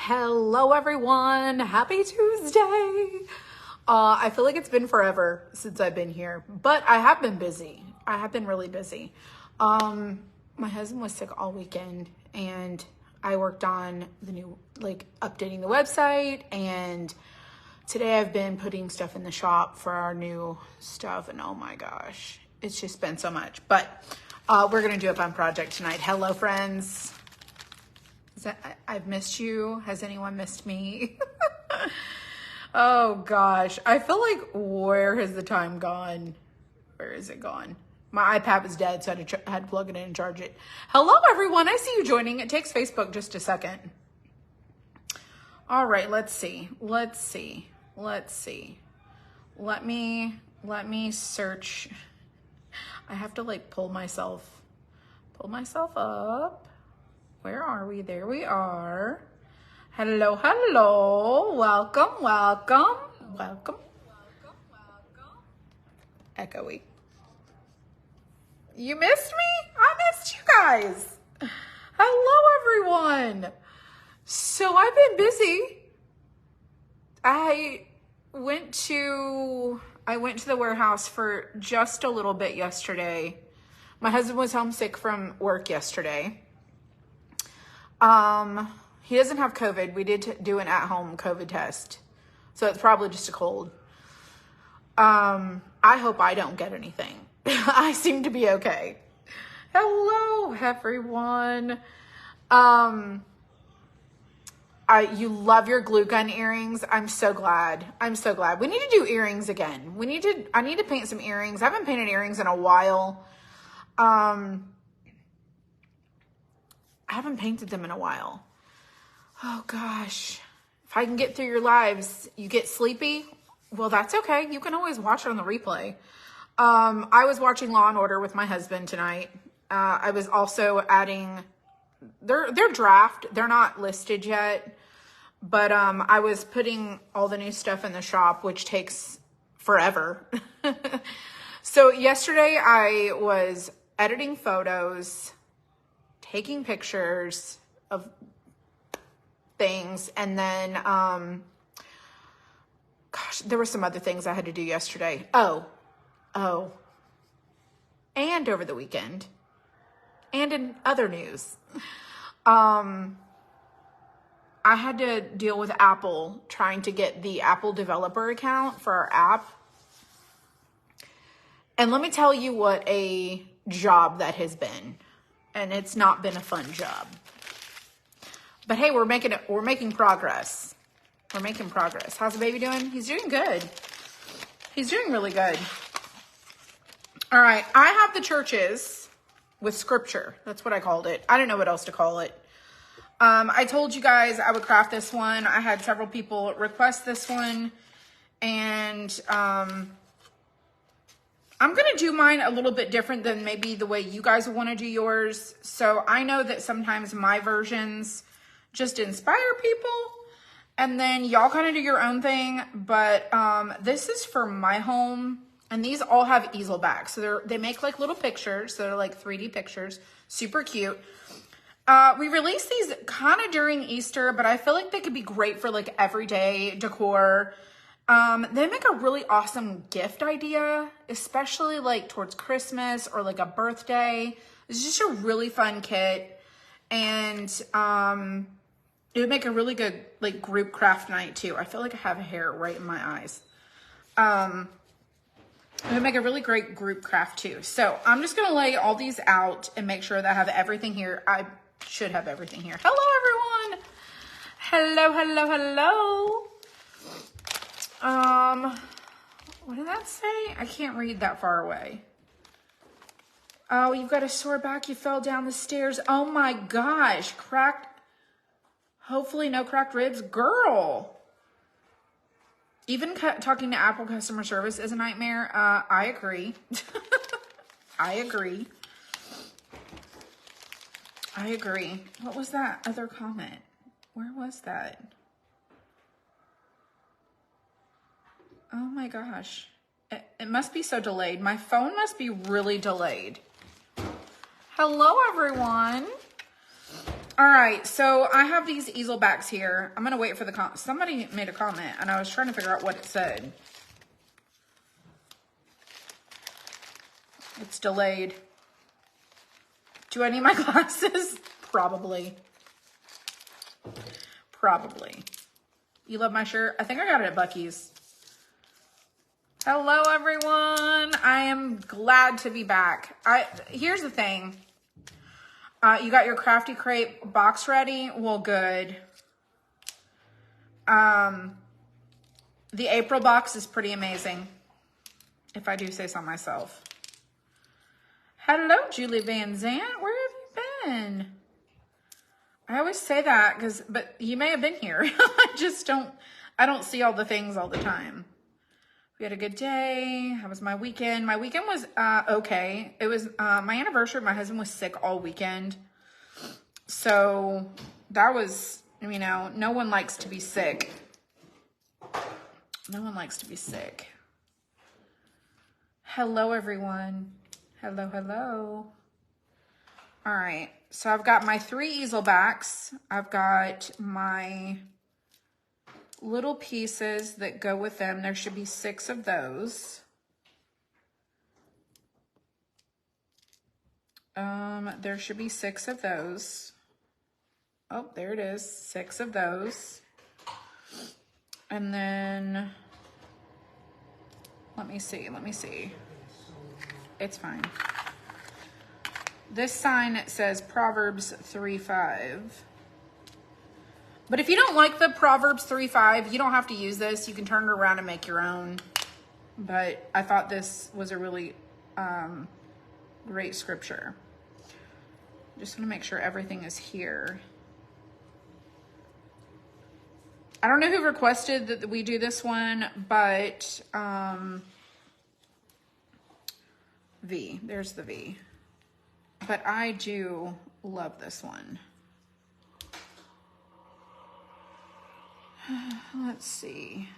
Hello everyone, happy Tuesday. I feel like it's been forever since I've been here, but I have been busy. I have been really busy. My husband was sick all weekend and I worked on the new, updating the website, and today I've been putting stuff in the shop for our new stuff, and oh my gosh, it's just been so much. But we're gonna do a fun project tonight. Hello friends. I've missed you. Has anyone missed me? Oh gosh. I feel like, where has the time gone? Where is it gone? My iPad was dead, so I had to plug it in and charge it. Hello everyone. I see you joining. It takes Facebook just a second. All right, let's see. Let me search. I have to pull myself up. Where are we? There we are. Hello. Welcome. Echoey. You missed me? I missed you guys. Hello, everyone. So I've been busy. I went to the warehouse for just a little bit yesterday. My husband was homesick from work yesterday. He doesn't have COVID. We did do an at-home COVID test, so it's probably just a cold. I hope I don't get anything. I seem to be okay. Hello, everyone. You love your glue gun earrings. I'm so glad. We need to do earrings again. I need to paint some earrings. I haven't painted earrings in a while. I haven't painted them in a while. Oh gosh. If I can get through your lives, you get sleepy? Well, that's okay. You can always watch it on the replay. I was watching Law and Order with my husband tonight. I was also adding, they're draft. They're not listed yet, but I was putting all the new stuff in the shop, which takes forever. So yesterday I was editing photos, taking pictures of things, and then gosh, there were some other things I had to do yesterday. Oh, and over the weekend, and in other news, I had to deal with Apple trying to get the Apple developer account for our app, and let me tell you what a job that has been. And it's not been a fun job. But hey, we're making progress. How's the baby doing? He's doing good. He's doing really good. All right, I have the churches with scripture. That's what I called it. I don't know what else to call it. I told you guys I would craft this one. I had several people request this one, and I'm going to do mine a little bit different than maybe the way you guys want to do yours. So I know that sometimes my versions just inspire people, and then y'all kind of do your own thing. But this is for my home, and these all have easel backs. So they make little pictures. So they're 3D pictures, super cute. We released these kind of during Easter, but I feel like they could be great for everyday decor. They make a really awesome gift idea, especially towards Christmas or a birthday. It's just a really fun kit, and it would make a really good group craft night too. I feel like I have hair right in my eyes. It would make a really great group craft too. So I'm just gonna lay all these out and make sure that I have everything here. I should have everything here. Hello everyone. Hello. What did that say? I can't read that far away. Oh, you've got a sore back. You fell down the stairs. Oh my gosh. Hopefully no cracked ribs. Girl. Even talking to Apple customer service is a nightmare. I agree. I agree. What was that other comment? Where was that? Oh my gosh. It must be so delayed. My phone must be really delayed. Hello, everyone. All right, so I have these easel backs here. I'm gonna wait for the somebody made a comment and I was trying to figure out what it said. It's delayed. Do I need my glasses? Probably. Probably. You love my shirt? I think I got it at Buc-ee's. Hello, everyone. I am glad to be back. Here's the thing. You got your Crafty Crepe box ready? Well, good. The April box is pretty amazing, if I do say so myself. Hello, Julie Van Zandt. Where have you been? I always say that but you may have been here. I don't see all the things all the time. We had a good day. How was my weekend? My weekend was okay. It was my anniversary. My husband was sick all weekend. So that was, you know, no one likes to be sick. No one likes to be sick. Hello, everyone. Hello, hello. All right. So I've got my 3 easel backs. I've got my little pieces that go with them. There should be 6 of those. There should be 6 of those. Oh, there it is. 6 of those. And then, let me see. It's fine. This sign says Proverbs 3:5. But if you don't like the Proverbs 3:5, you don't have to use this. You can turn it around and make your own. But I thought this was a really great scripture. Just want to make sure everything is here. I don't know who requested that we do this one, but V. There's the V. But I do love this one. Let's see.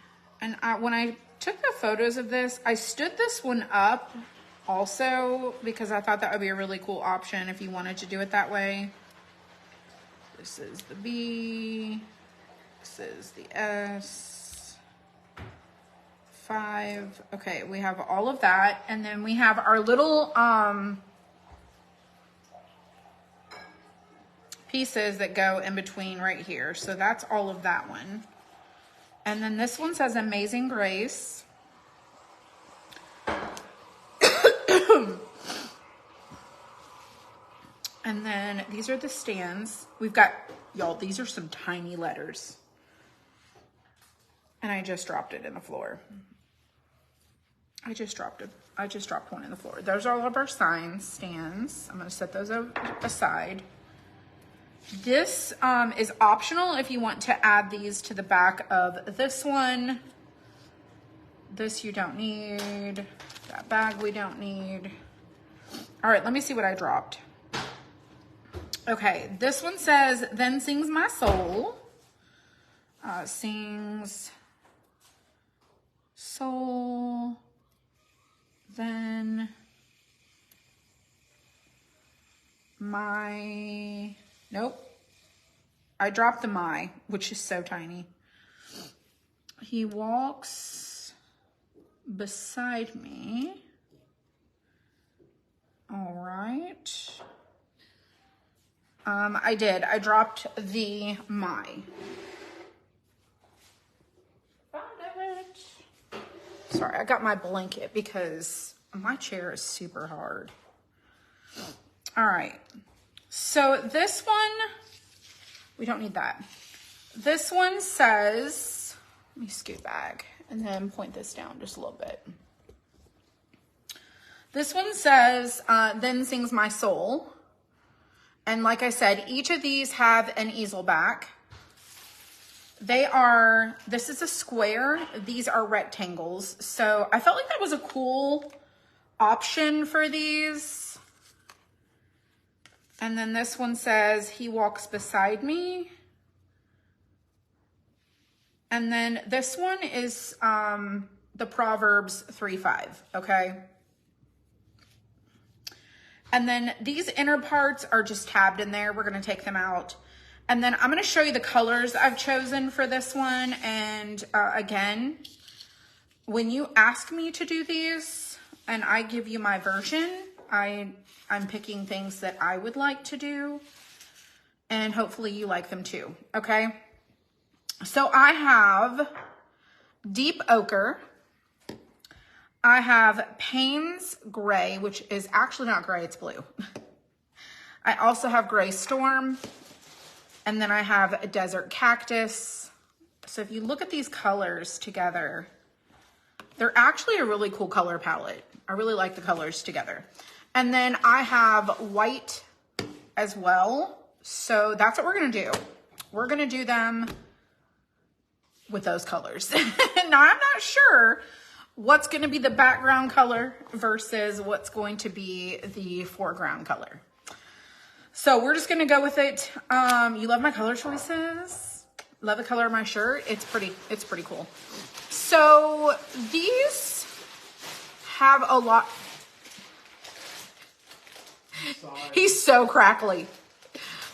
And when I took the photos of this, I stood this one up also because I thought that would be a really cool option if you wanted to do it that way. This is the B. This is the S. 5. Okay, we have all of that. And then we have our little pieces that go in between right here. So that's all of that one. And then this one says Amazing Grace. And then these are the stands. We've got, y'all, these are some tiny letters. And I just dropped it in the floor. I just dropped one in the floor. Those are all of our signs, stands. I'm going to set those aside. This is optional if you want to add these to the back of this one. This you don't need. That bag we don't need. All right, let me see what I dropped. Okay, this one says, Then Sings My Soul. Sings soul. Then my... Nope. I dropped the my, which is so tiny. He walks beside me. All right. I did. I dropped the my. Found it. Sorry, I got my blanket because my chair is super hard. All right. So this one, we don't need that. This one says, let me scoot back and then point this down just a little bit. This one says, Then Sings My Soul. And like I said, each of these have an easel back. This is a square. These are rectangles. So I felt like that was a cool option for these. And then this one says, He Walks Beside Me. And then this one is the Proverbs 3:5, okay? And then these inner parts are just tabbed in there. We're going to take them out. And then I'm going to show you the colors I've chosen for this one. And again, when you ask me to do these and I give you my version, I'm picking things that I would like to do. And hopefully you like them too, okay? So I have deep ochre. I have Payne's gray, which is actually not gray, it's blue. I also have gray storm. And then I have a desert cactus. So if you look at these colors together, they're actually a really cool color palette. I really like the colors together. And then I have white as well. So that's what we're gonna do. We're gonna do them with those colors. Now I'm not sure what's gonna be the background color versus what's going to be the foreground color. So we're just gonna go with it. You love my color choices? Love the color of my shirt? It's pretty cool. So these have a lot. He's so crackly.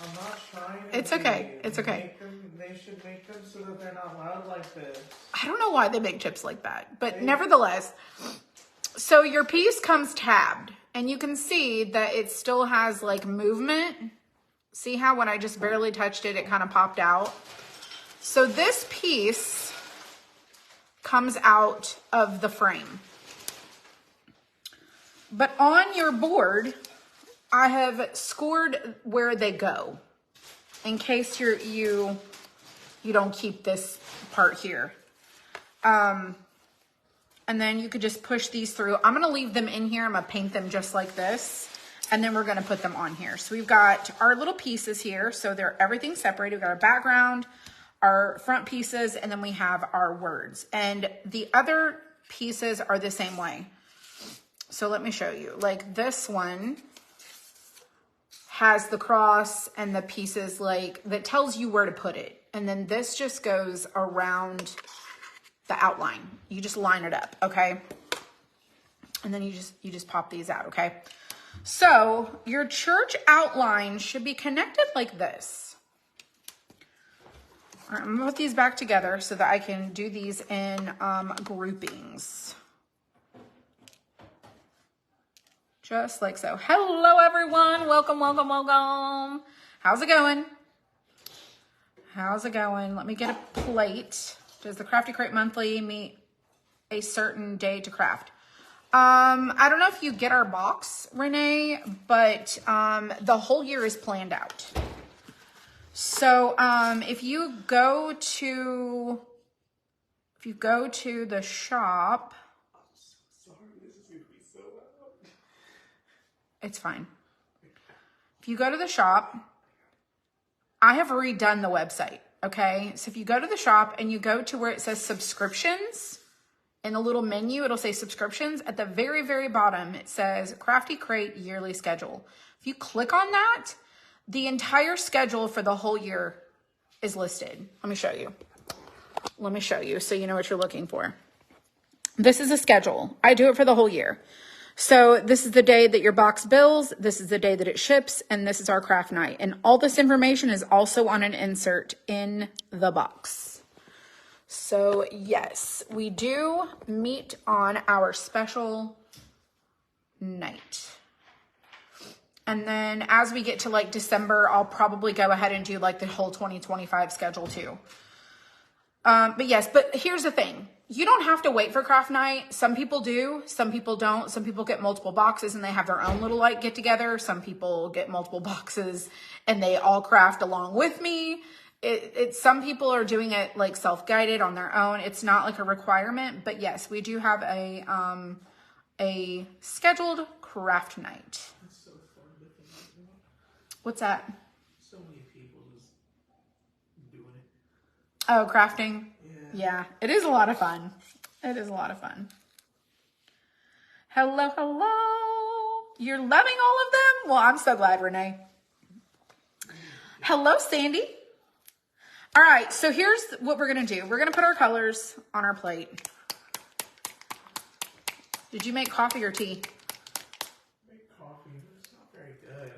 I'm not trying to. It's okay. It's okay. They should make them so that they're not loud like this. I don't know why they make chips like that, but nevertheless. So your piece comes tabbed, and you can see that it still has like movement. See how when I just barely touched it, it kind of popped out. So this piece comes out of the frame. But on your board, I have scored where they go in case you don't keep this part here. And then you could just push these through. I'm gonna leave them in here. I'm gonna paint them just like this. And then we're gonna put them on here. So we've got our little pieces here. So they're everything separated. We've got our background, our front pieces, and then we have our words. And the other pieces are the same way. So let me show you. Like this one has the cross and the pieces like that tells you where to put it. And then this just goes around the outline. You just line it up, okay? And then you just pop these out, okay? So your church outline should be connected like this. All right, I'm gonna put these back together so that I can do these in groupings. Just like so. Hello everyone, welcome, welcome, welcome. How's it going? How's it going? Let me get a plate. Does the Crafty Crate Monthly meet a certain day to craft? I don't know if you get our box, Renee, but the whole year is planned out. So if you go to the shop, it's fine. If you go to the shop, I have redone the website, okay? So if you go to the shop and you go to where it says subscriptions, in the little menu, it'll say subscriptions. At the very, very bottom, it says Crafty Crate yearly schedule. If you click on that, the entire schedule for the whole year is listed. Let me show you. Let me show you so you know what you're looking for. This is a schedule. I do it for the whole year. So this is the day that your box bills, this is the day that it ships, and this is our craft night. And all this information is also on an insert in the box. So yes, we do meet on our special night. And then as we get to like December, I'll probably go ahead and do like the whole 2025 schedule too. But yes, but here's the thing. You don't have to wait for craft night. Some people do, some people don't. Some people get multiple boxes and they have their own little like get together. Some people get multiple boxes and they all craft along with me. Some people are doing it like self-guided on their own. It's not like a requirement, but yes, we do have a scheduled craft night. That's so fun. What's that? So many people just doing it. Oh, crafting? Yeah. Yeah, it is a lot of fun. It is a lot of fun. Hello, hello. You're loving all of them? Well, I'm so glad, Renee. Hello, Sandy. All right, so here's what we're going to do. We're going to put our colors on our plate. Did you make coffee or tea? I make coffee, but it's not very good.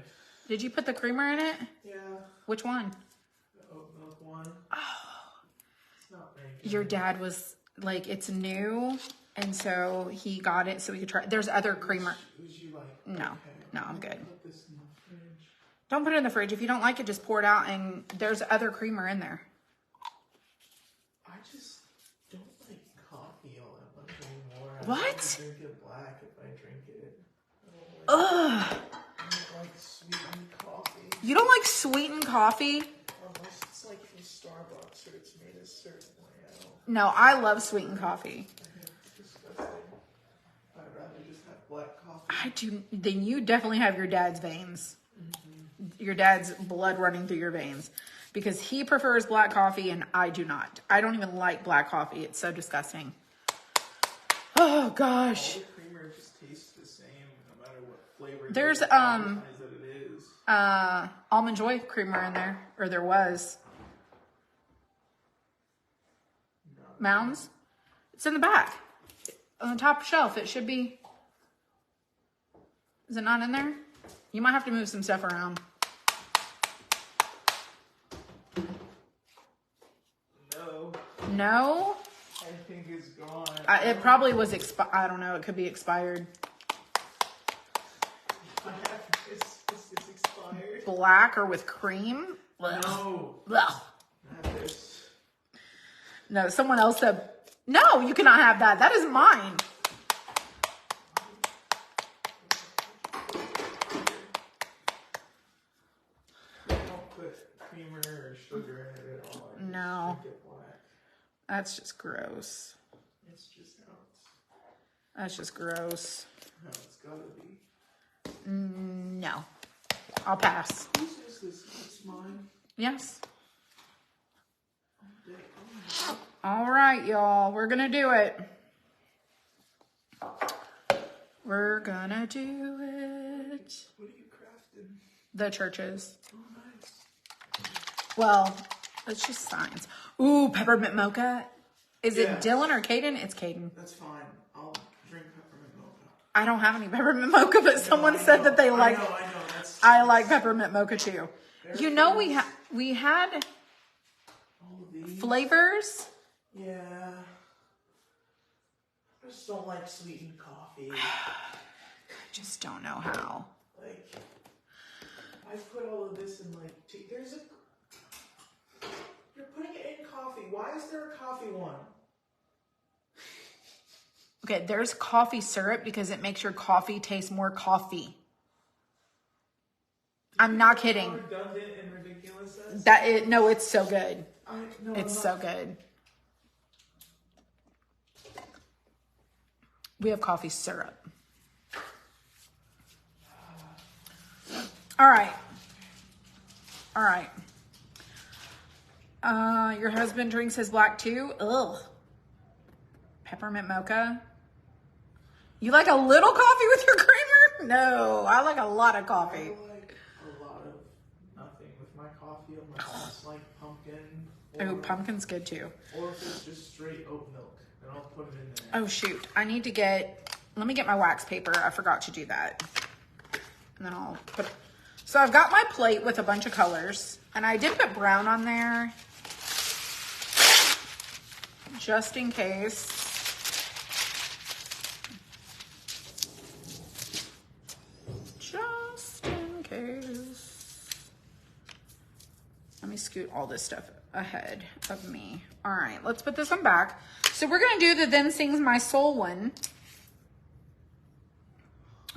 Did you put the creamer in it? Yeah. Which one? Your dad was like, it's new, and so he got it so we could try. There's other creamer. Was you like, No, okay, no, I'm good. put this in the fridge? Don't put it in the fridge. If you don't like it, just pour it out, and there's other creamer in there. I just don't like coffee all that much anymore. What? I drink it black if I drink it. Ugh. I don't like sweetened coffee. You don't like sweetened coffee? Unless it's like from Starbucks or it's made a certain way. I don't. No, I love sweetened coffee. I think it's disgusting. I'd rather just have black coffee. I do. Then you definitely have your dad's veins. Your dad's blood running through your veins. Because he prefers black coffee and I do not. I don't even like black coffee. It's so disgusting. Oh, gosh. All the creamer just tastes the same no matter what flavor. There's, that it is. Almond Joy creamer in there. Or there was. Mounds? It's in the back. On the top shelf. It should be. Is it not in there? You might have to move some stuff around. No? I think it's gone. It probably was I don't know. It could be expired. It's expired. Black or with cream? No. Ugh. Not this. No, someone else said, no, you cannot have that. That is mine. Don't put creamer or sugar in it at all. No. Drink it black. That's just gross. It's just how That's just gross. it's gotta be. No. I'll pass. Whose is this? It's mine. Yes. Oh, All right, y'all. We're going to do it. We're going to do it. what are you crafting? The churches. Oh, nice. Well, it's just signs. Ooh, peppermint mocha. Is it Yes. Dylan or Caden? It's Caden. That's fine. I'll drink peppermint mocha. I don't have any peppermint mocha, but someone said that they like. I know. That's. I like peppermint mocha too. You know, we had all of these. flavors. Yeah. I just don't like sweetened coffee. Just don't know how. Like, I put all of this in like tea. You're putting it in coffee. Why is there a coffee one? Okay, there's coffee syrup because it makes your coffee taste more coffee. I'm not kidding. How redundant and ridiculous that is? No, it's so good. No, It's so good. We have coffee syrup. All right. All right. Your husband drinks his black too? Ugh. Peppermint mocha. You like a little coffee with your creamer? No, I like a lot of coffee. I like a lot of nothing with my coffee unless it's like pumpkin. Oh, pumpkin's good too. Or if it's just straight oat milk, then I'll put it in there. Oh shoot, let me get my wax paper. I forgot to do that. And then I'll put, so I've got my plate with a bunch of colors and I did put brown on there just in case. Just in case. Let me scoot all this stuff ahead of me. All right, let's put this one back. So we're gonna do the Then Sings My Soul one.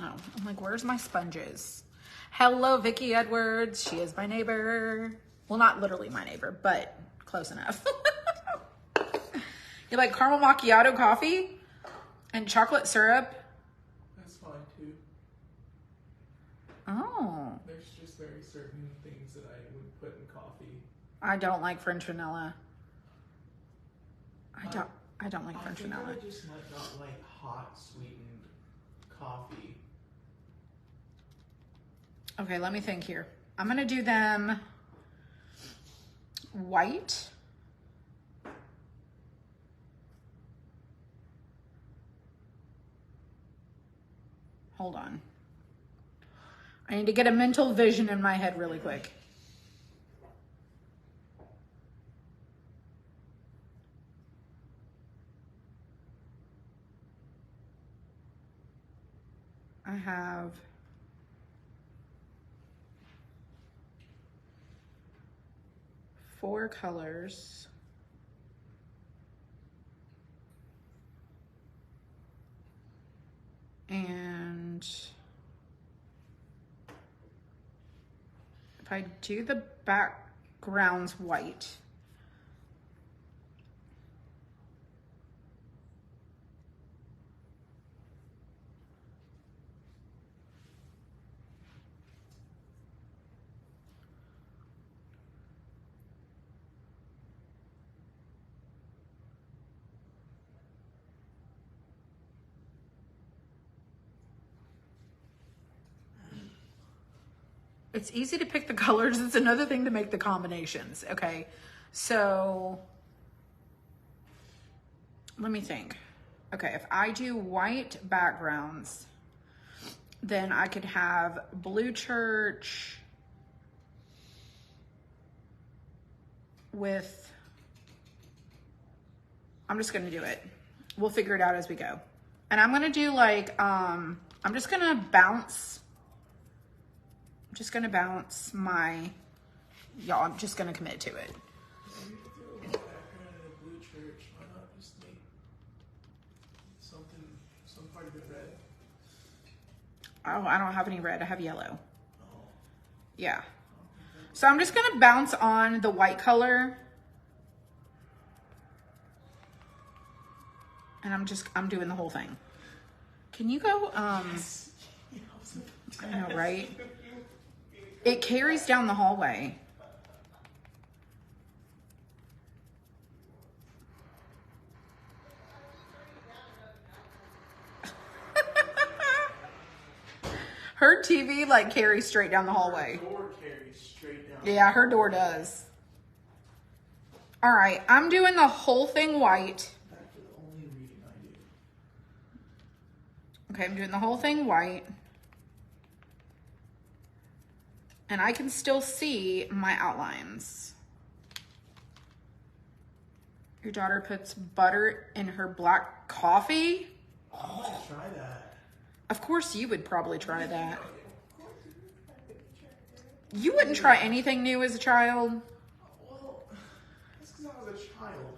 Oh, I'm like, where's my sponges? Hello, Vicki Edwards. She is my neighbor. Well, not literally my neighbor, but close enough. You like caramel macchiato coffee and chocolate syrup? That's fine too. Oh. There's just very certain things that I would put in coffee. I don't like French vanilla. I don't like French vanilla. I just might not like hot sweetened coffee. Okay, let me think here. I'm gonna do them white. Hold on. I need to get a mental vision in my head really quick. I have four colors. And if I do the backgrounds white, it's easy to pick the colors. It's another thing to make the combinations. Okay, so let me think. Okay, if I do white backgrounds, then I could have blue church with, I'm just gonna do it. We'll figure it out as we go. And I'm gonna do like, I'm just gonna bounce my, y'all, I'm just gonna commit to it. Oh, I don't have any red. I have yellow. Yeah. So I'm just gonna bounce on the white color. And I'm doing the whole thing. Can you go, I know, right? It carries down the hallway. Her TV like carries straight down the hallway. Her door carries straight down. Yeah, her door does. All right, I'm doing the whole thing white. That's the only reading I do. Okay, I'm doing the whole thing white. And I can still see my outlines. Your daughter puts butter in her black coffee? I might try that. Of course you would probably try that. You wouldn't try anything new as a child? Well, that's because I was a child.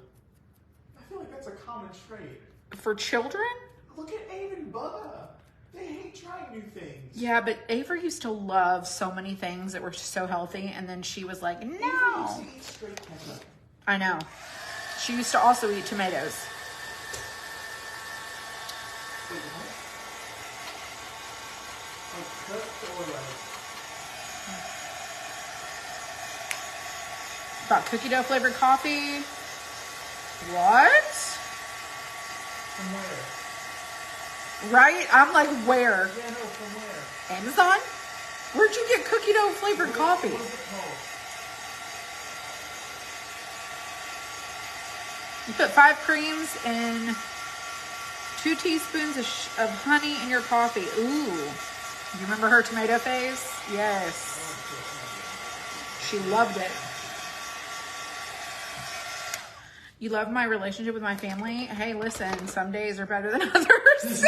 I feel like that's a common trait. For children? Look at Ava and Bubba. They hate trying new things. Yeah, but Ava used to love so many things that were so healthy, and then she was like, no. Ava used to eat straight ketchup. I know. She used to also eat tomatoes. Wait, what? Like cut or like... About cookie dough flavored coffee. What? From where? Right? I'm like, where? Yeah, no, from where? Amazon? Where'd you get cookie dough flavored coffee? What is it called? You put 5 creams and 2 teaspoons of honey in your coffee. Ooh. You remember her tomato phase? Yes. She loved it. You love my relationship with my family? Hey, listen, some days are better than others.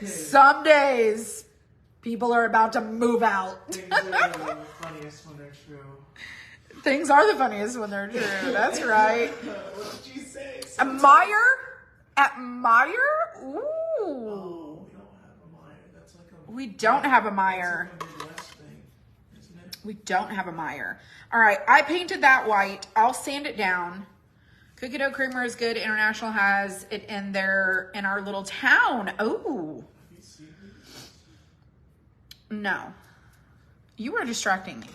Some days, people are about to move out. Things are the funniest when they're true. Things are the funniest when they're true. That's right. What did you say? Admire? Admire? Ooh. Oh, we don't have a Meyer. That's like a... We don't have a Meyer. That's like a Midwest thing, isn't it? We don't have a Meyer. All right, I painted that white. I'll sand it down. Cookie dough creamer is good. International has it in our little town. Oh. Have you seen this? No. You are distracting me.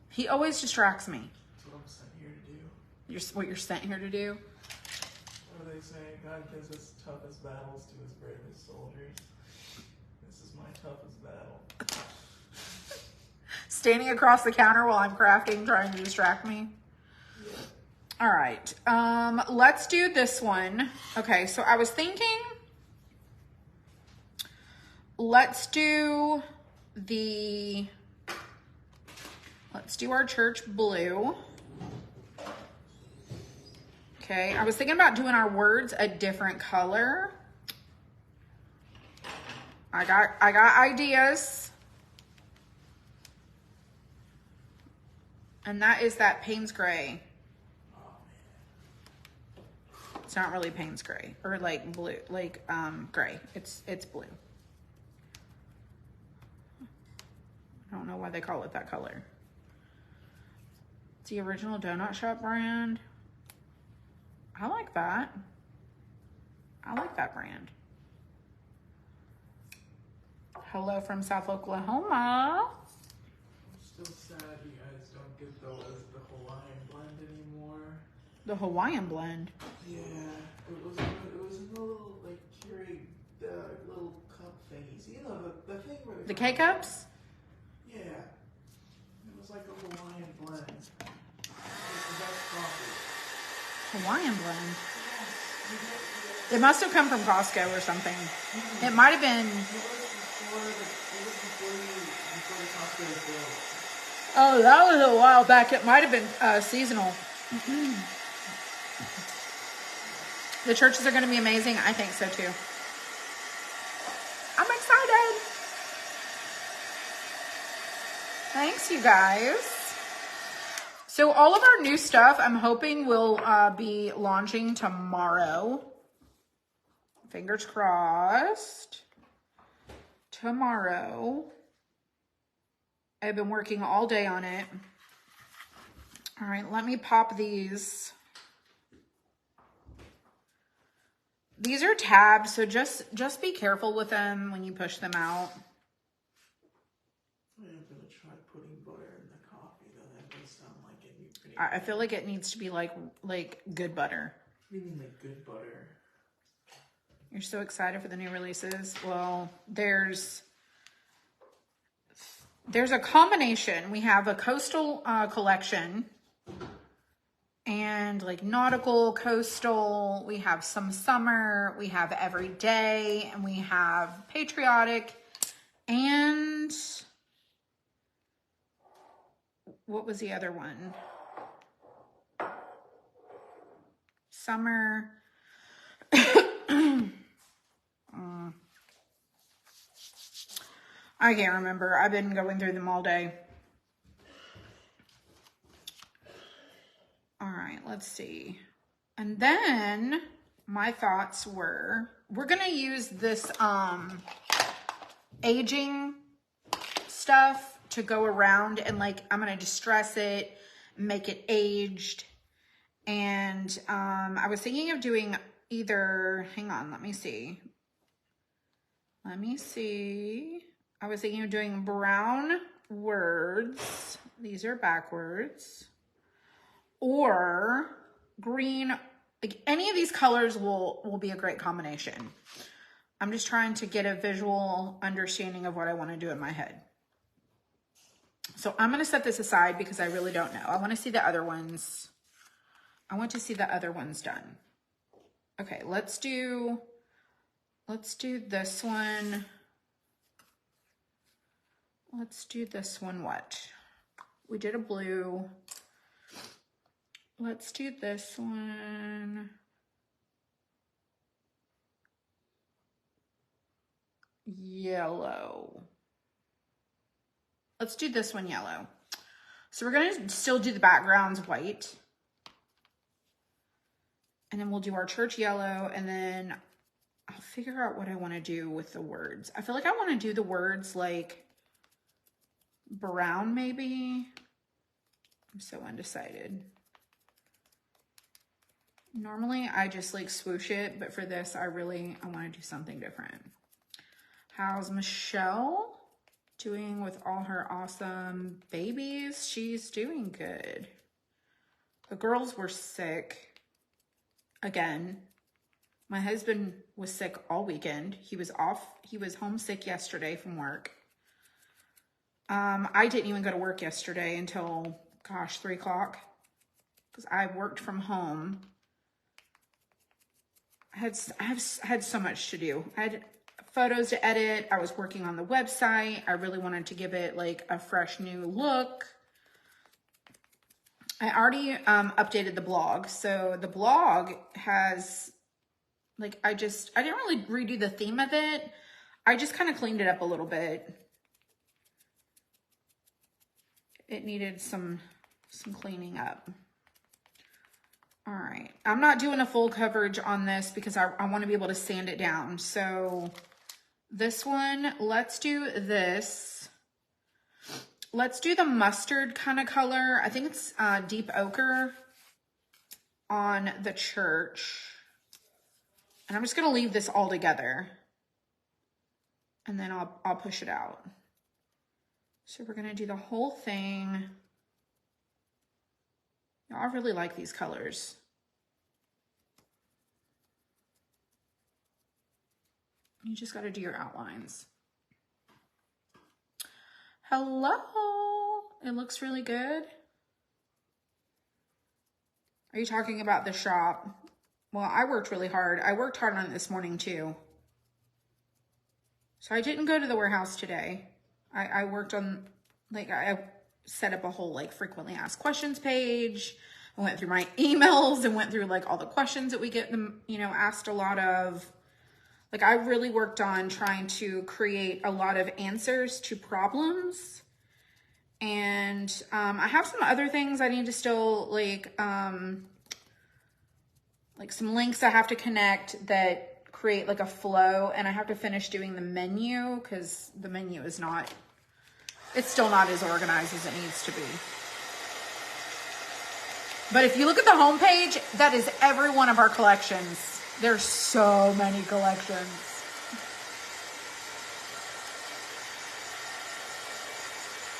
He always distracts me. That's what I'm sent here to do. What you're sent here to do? What do they say? God gives his toughest battles to his bravest soldiers. This is my toughest battle. Standing across the counter while I'm crafting, trying to distract me. Yeah. All right. Let's do this one. Okay, so I was thinking, let's do our church blue. Okay, I was thinking about doing our words a different color. I got ideas. And that is that Payne's Gray. It's not really Payne's Gray, or like blue, like gray. It's blue. I don't know why they call it that color. It's the original donut shop brand. I like that. I like that brand. Hello from South Oklahoma. I'm still sad you guys don't get the Hawaiian blend anymore. The Hawaiian blend. Yeah, it was in the little like Keurig little cup thingies. You know the thing where The K-cups? Yeah, it was like a Hawaiian blend. It's the best coffee. Hawaiian blend. Yes, It must have come from Costco or something. It might have been. It was before the Costco was built. Oh, that was a while back. It might have been seasonal. The churches are going to be amazing. I think so too. I'm excited. Thanks, you guys. So all of our new stuff, I'm hoping will be launching tomorrow. Fingers crossed. Tomorrow. I've been working all day on it. All right, let me pop these. These are tabs, so just be careful with them when you push them out. I'm gonna try putting butter in the coffee, though. That does sound like it'd be pretty. I feel like it needs to be like good butter. What do you mean like good butter? You're so excited for the new releases. Well, there's a combination. We have a coastal collection and like nautical, coastal. We have some summer, we have everyday, and we have patriotic. And what was the other one? Summer. I can't remember. I've been going through them all day. All right, let's see. And then my thoughts were, we're going to use this aging stuff to go around and like, I'm going to distress it, make it aged. And I was thinking of doing either, hang on, let me see. I was thinking of doing brown words. These are backwards. Or green. Like any of these colors will be a great combination. I'm just trying to get a visual understanding of what I want to do in my head. So I'm going to set this aside because I really don't know. I want to see the other ones. I want to see the other ones done. Okay, let's do this one. Let's do this one. What? We did a blue. Let's do this one. Yellow. Let's do this one yellow. So we're going to still do the backgrounds white. And then we'll do our church yellow, and then I'll figure out what I want to do with the words. I feel like I want to do the words like brown maybe. I'm so undecided. Normally I just like swoosh it, but for this I want to do something different. How's Michelle doing with all her awesome babies? She's doing good. The girls were sick. Again, my husband was sick all weekend. He was off. He was homesick yesterday from work. I didn't even go to work yesterday until, gosh, 3 o'clock because I worked from home. I had so much to do. I had photos to edit. I was working on the website. I really wanted to give it like a fresh new look. I already updated the blog. So the blog has, like, I didn't really redo the theme of it. I just kind of cleaned it up a little bit. It needed some cleaning up. All right, I'm not doing a full coverage on this because I want to be able to sand it down. So this one, let's do this. Let's do the mustard kind of color. I think it's deep ochre on the church. And I'm just gonna leave this all together. And then I'll push it out. So we're gonna do the whole thing. I really like these colors. You just gotta do your outlines. Hello, it looks really good. Are you talking about the shop? Well, I worked really hard. I worked hard on it this morning too. So I didn't go to the warehouse today. I worked on, like, I set up a whole, like, frequently asked questions page. I went through my emails and went through, like, all the questions that we get them, you know, asked a lot of. Like, I really worked on trying to create a lot of answers to problems. And I have some other things I need to still, like some links I have to connect that create, like, a flow. And I have to finish doing the menu because the menu is not, it's still not as organized as it needs to be. But if you look at the homepage, that is every one of our collections. There's so many collections.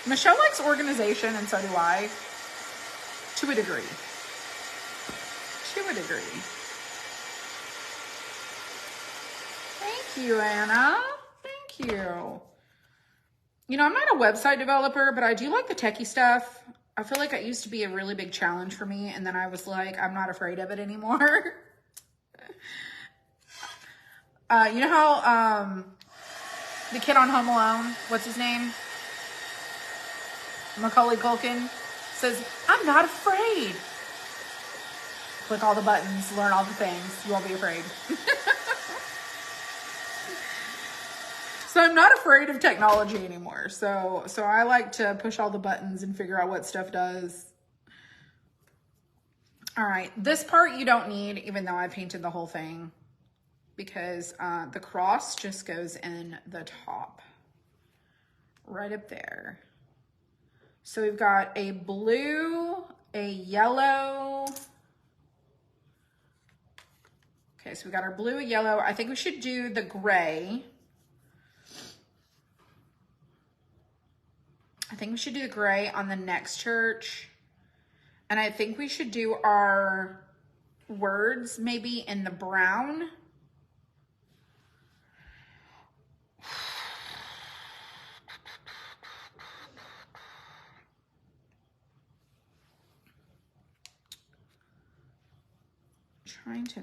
Michelle likes organization, and so do I. To a degree. To a degree. Thank you, Anna. Thank you. You know, I'm not a website developer, but I do like the techie stuff. I feel like it used to be a really big challenge for me, and then I was like, I'm not afraid of it anymore. You know how the kid on Home Alone, what's his name? Macaulay Culkin says, I'm not afraid. Click all the buttons, learn all the things. You won't be afraid. So I'm not afraid of technology anymore. So I like to push all the buttons and figure out what stuff does. All right, this part you don't need, even though I painted the whole thing, because the cross just goes in the top, right up there. So we've got a blue, a yellow. Okay, so we got our blue, a yellow. I think we should do the gray. I think we should do the gray on the next church. And I think we should do our words maybe in the brown. Trying to,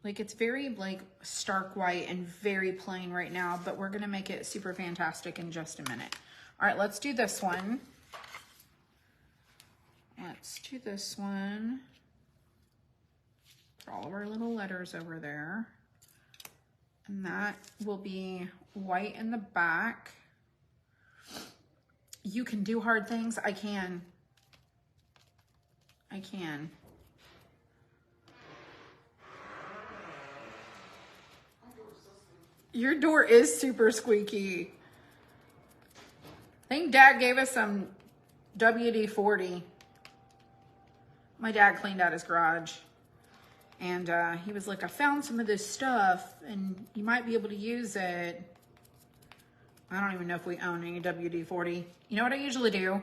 like, it's very, like, stark white and very plain right now, but we're gonna make it super fantastic in just a minute. All right, let's do this one. Let's do this one. For all of our little letters over there. And that will be white in the back. You can do hard things. I can. I can. Your door is super squeaky. I think Dad gave us some WD-40. My dad cleaned out his garage. And he was like, I found some of this stuff and you might be able to use it. I don't even know if we own any WD-40. You know what I usually do?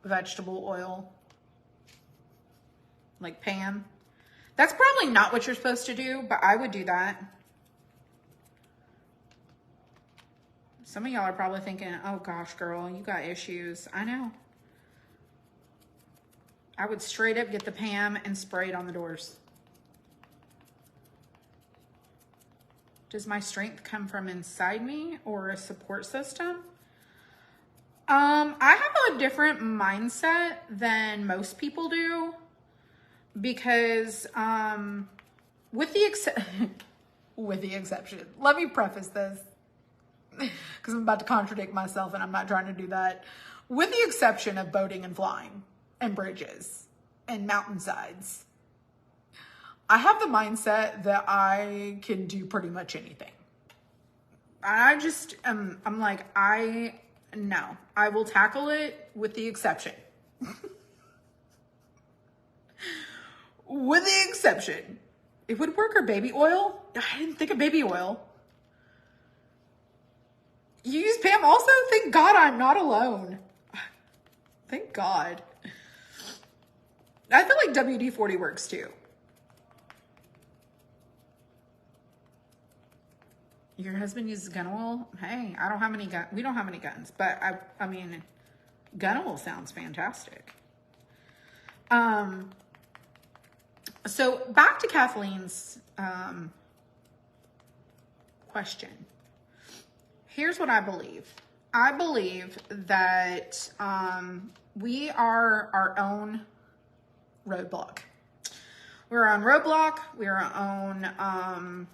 Vegetable oil. Like Pam. That's probably not what you're supposed to do, but I would do that. Some of y'all are probably thinking, oh gosh, girl, you got issues. I know. I would straight up get the Pam and spray it on the doors. Does my strength come from inside me or a support system? I have a different mindset than most people do because, with the exception, let me preface this because I'm about to contradict myself and I'm not trying to do that. With the exception of boating and flying and bridges and mountainsides, I have the mindset that I can do pretty much anything. I just, I'm like, no, I will tackle it with the exception. With the exception. It would work or baby oil. I didn't think of baby oil. You use Pam also? Thank God I'm not alone. Thank God. I feel like WD-40 works too. Your husband uses gun oil? Hey, I don't have any guns. We don't have any guns, but I mean, gun oil sounds fantastic. So back to Kathleen's question. Here's what I believe. I believe that we are our own roadblock. We're our own roadblock. We're our own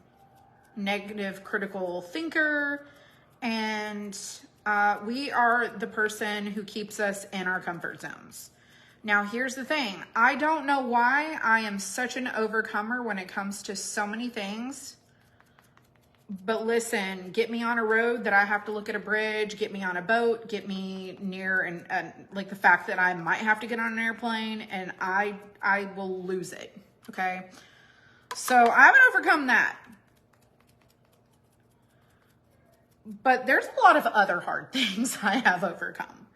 negative critical thinker, and we are the person who keeps us in our comfort zones. Now, here's the thing. I don't know why I am such an overcomer when it comes to so many things. But listen, get me on a road that I have to look at a bridge, get me on a boat, get me near and like the fact that I might have to get on an airplane, and I will lose it. Okay. So I haven't overcome that. But there's a lot of other hard things I have overcome.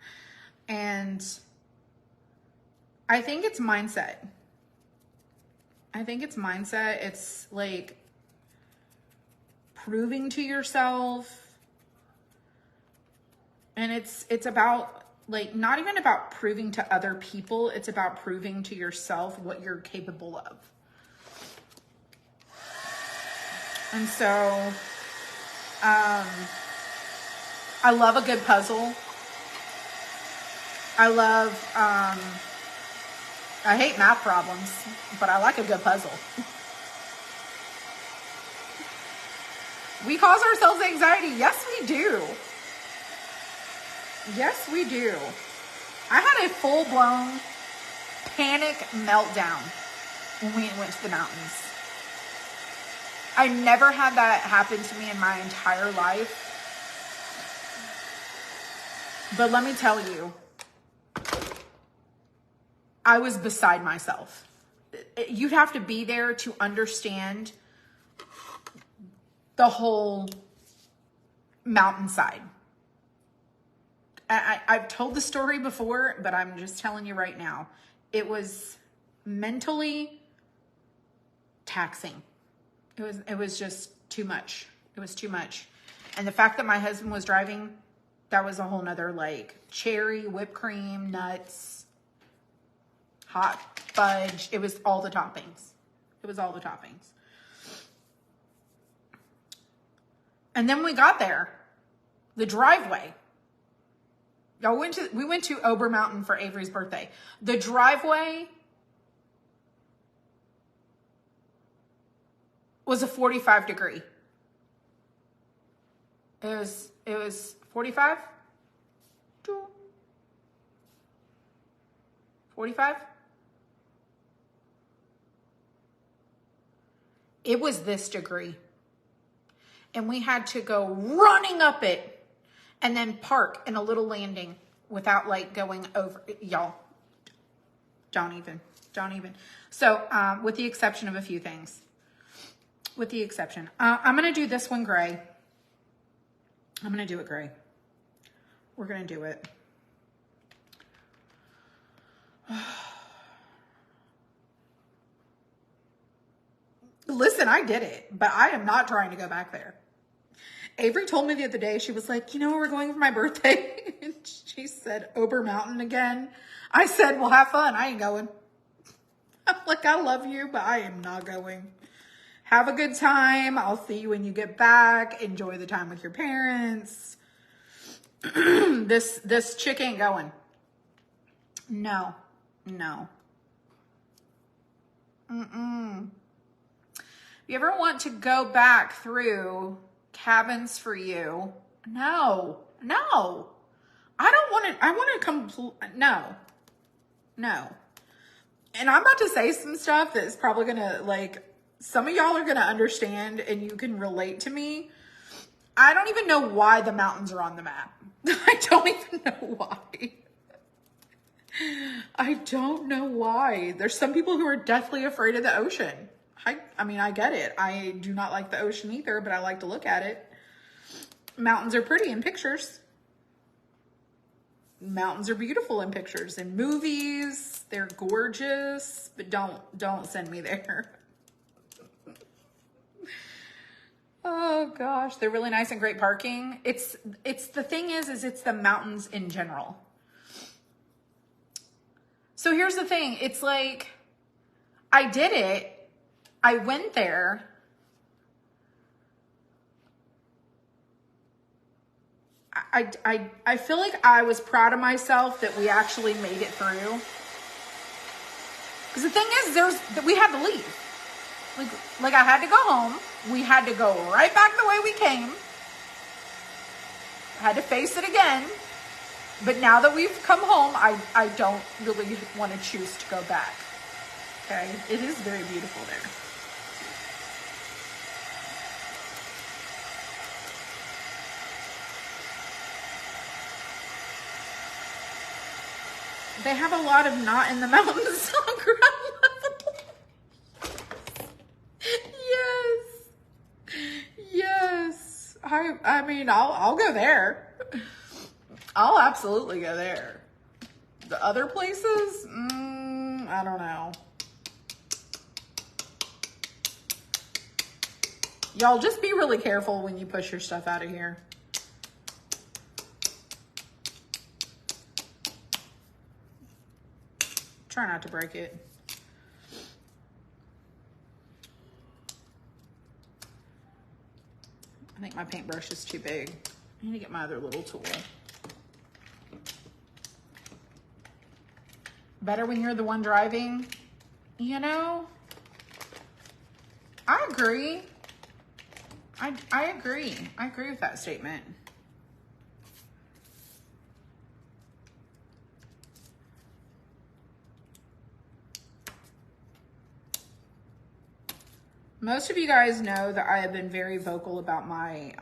And I think it's mindset. It's like proving to yourself. And it's about like not even about proving to other people. It's about proving to yourself what you're capable of. And so I love a good puzzle. I hate math problems, but I like a good puzzle. We cause ourselves anxiety. Yes, we do. Yes, we do. I had a full-blown panic meltdown when we went to the mountains. I never had that happen to me in my entire life. But let me tell you, I was beside myself. You'd have to be there to understand the whole mountainside. I've told the story before, but I'm just telling you right now. It was mentally taxing. It was just too much. It was too much. And the fact that my husband was driving, that was a whole nother like cherry, whipped cream, nuts, hot fudge. It was all the toppings. It was all the toppings. And then we got there, the driveway. We went to Ober Mountain for Avery's birthday. The driveway was a 45 degree. It was 45? 45? It was this degree. And we had to go running up it and then park in a little landing without like going over. Y'all, don't even. So with the exception of a few things. With the exception. I'm going to do this one gray. I'm going to do it gray. We're going to do it. Listen, I did it, but I am not trying to go back there. Avery told me the other day, she was like, you know where we're going for my birthday? And she said, Ober Mountain again. I said, well, have fun. I ain't going. I'm like, I love you, but I am not going. Have a good time. I'll see you when you get back. Enjoy the time with your parents. This chick ain't going. No. You ever want to go back through Cabins for You? No. I don't want to, I want to no. And I'm about to say some stuff that's probably going to, like, some of y'all are going to understand and you can relate to me. I don't even know why the mountains are on the map. I don't even know why. I don't know why. There's some people who are deathly afraid of the ocean. I mean, I get it. I do not like the ocean either, but I like to look at it. Mountains are pretty in pictures. Mountains are beautiful in pictures. In movies, they're gorgeous, but don't send me there. Oh gosh, they're really nice and great parking. It's the thing is it's the mountains in general. So here's the thing. It's like, I did it. I went there. I feel like I was proud of myself that we actually made it through. Because the thing is, we had to leave. Like I had to go home. We had to go right back the way we came. I had to face it again. But now that we've come home, I don't really want to choose to go back. Okay? It is very beautiful there. They have a lot of not in the mountains on ground level. Yes. I mean, I'll go there. I'll absolutely go there. The other places, I don't know. Y'all just be really careful when you push your stuff out of here. Try not to break it. I think my paintbrush is too big. I need to get my other little tool. Better when you're the one driving, you know? I agree. I agree. I agree with that statement. Most of you guys know that I have been very vocal about my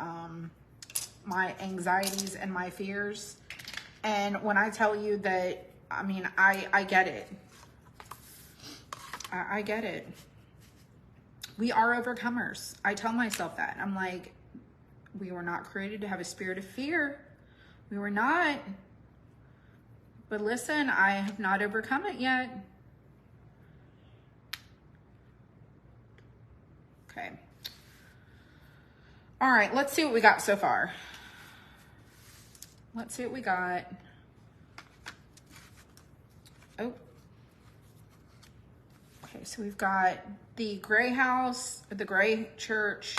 my anxieties and my fears. And when I tell you that, I mean, I get it. I get it. We are overcomers. I tell myself that. I'm like, we were not created to have a spirit of fear. We were not. But listen, I have not overcome it yet. Okay. All right, let's see what we got so far. Let's see what we got. Oh. Okay, so we've got the gray house, the gray church,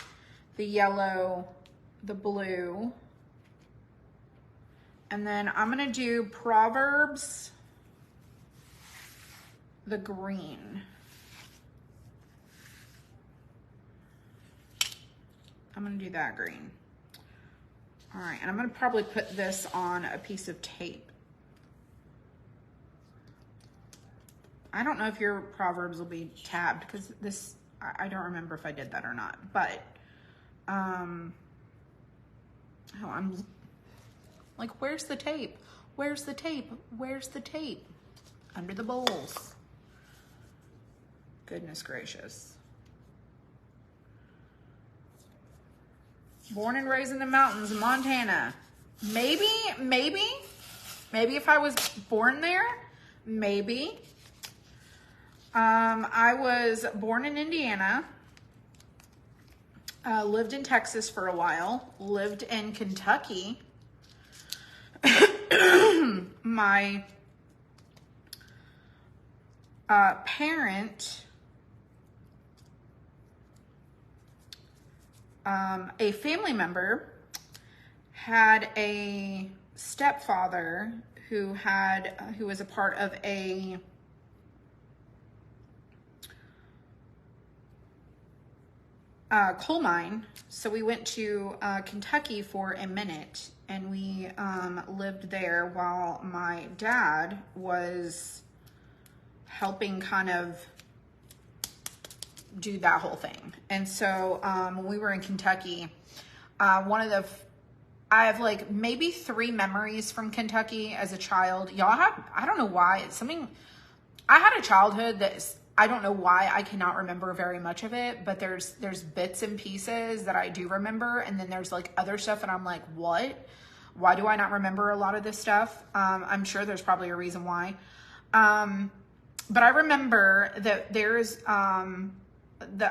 the yellow, the blue. And then I'm gonna do Proverbs, the green. I'm gonna do that green. All right, and I'm gonna probably put this on a piece of tape. I don't know if your Proverbs will be tabbed because this, I don't remember if I did that or not, but, oh, I'm like, where's the tape? Where's the tape? Where's the tape? Under the bowls. Goodness gracious. Born and raised in the mountains of Montana. Maybe if I was born there, maybe. I was born in Indiana, lived in Texas for a while, lived in Kentucky. My parent, a family member, had a stepfather who was a part of a coal mine. So we went to Kentucky for a minute, and we lived there while my dad was helping kind of do that whole thing. And so when we were in Kentucky, I have like maybe 3 memories from Kentucky as a child. I don't know why, I had a childhood that I don't know why I cannot remember very much of it, but there's bits and pieces that I do remember. And then there's like other stuff and I'm like, what? Why do I not remember a lot of this stuff? I'm sure there's probably a reason why. But I remember that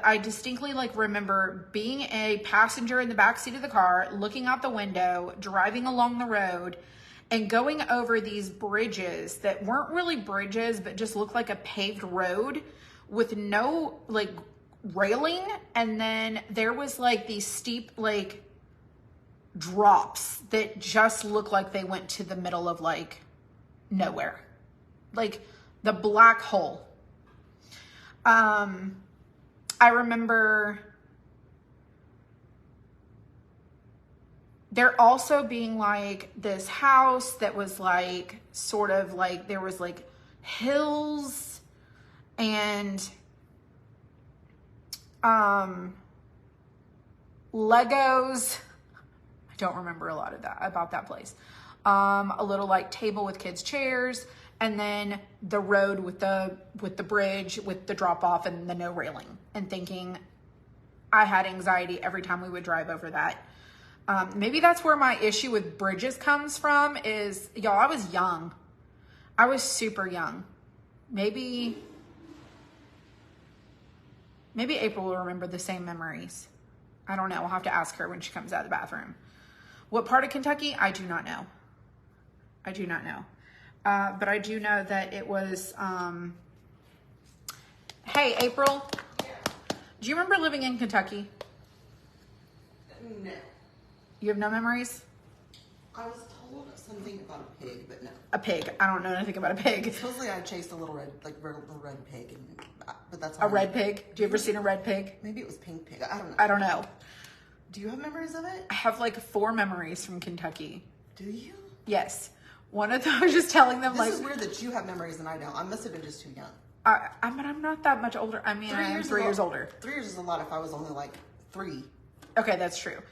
I distinctly like remember being a passenger in the backseat of the car, looking out the window, driving along the road, and going over these bridges that weren't really bridges, but just looked like a paved road with no like railing. And then there was like these steep like drops that just looked like they went to the middle of like nowhere, like the black hole. I remember there also being like this house that was like sort of like there was like hills and Legos. I don't remember a lot of that about that place. A little like table with kids' chairs, and then the road with the bridge with the drop off and the no railing, and thinking I had anxiety every time we would drive over that. Maybe that's where my issue with bridges comes from is, y'all, I was young. I was super young. Maybe April will remember the same memories. I don't know. I'll have to ask her when she comes out of the bathroom. What part of Kentucky? I do not know. I do not know. But I do know that it was, hey, April. Yeah. Do you remember living in Kentucky? No. You have no memories? I was told something about a pig, but no. A pig. I don't know anything about a pig. Supposedly I chased a little red pig, but that's A red pig? Do you ever seen a red pig? Maybe it was pink pig. I don't know. I don't know. Do you have memories of it? I have like 4 memories from Kentucky. Do you? Yes. One of them, I was just telling them This like. is weird that you have memories and I don't. I must have been just too young. I'm not that much older. I mean, I'm 3 years older. 3 years is a lot if I was only like 3. Okay, that's true.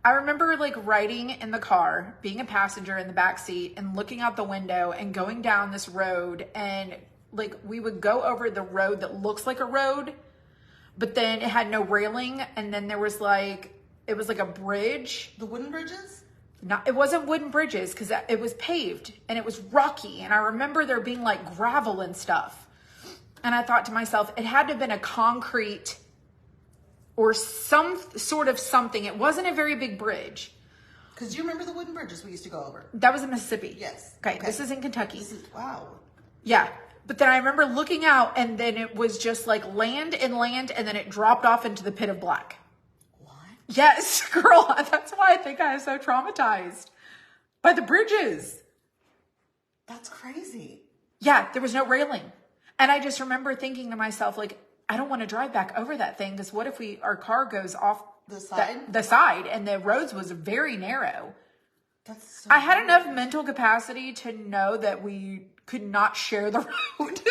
I remember like riding in the car, being a passenger in the back seat and looking out the window and going down this road, and like we would go over the road that looks like a road, but then it had no railing, and then there was like, it was like a bridge. The wooden bridges? It wasn't wooden bridges because it was paved and it was rocky, and I remember there being like gravel and stuff. And I thought to myself, it had to have been a concrete or some sort of something. It wasn't a very big bridge. Because you remember the wooden bridges we used to go over? That was in Mississippi. Yes. Okay, this is in Kentucky. Wow. Yeah. But then I remember looking out, and then it was just like land, and then it dropped off into the pit of black. What? Yes, girl. That's why I think I was so traumatized by the bridges. That's crazy. Yeah, there was no railing. And I just remember thinking to myself, like, I don't want to drive back over that thing, because what if our car goes off the side? The side, and the roads was very narrow. That's so I had weird. enough mental capacity to know that we could not share the road.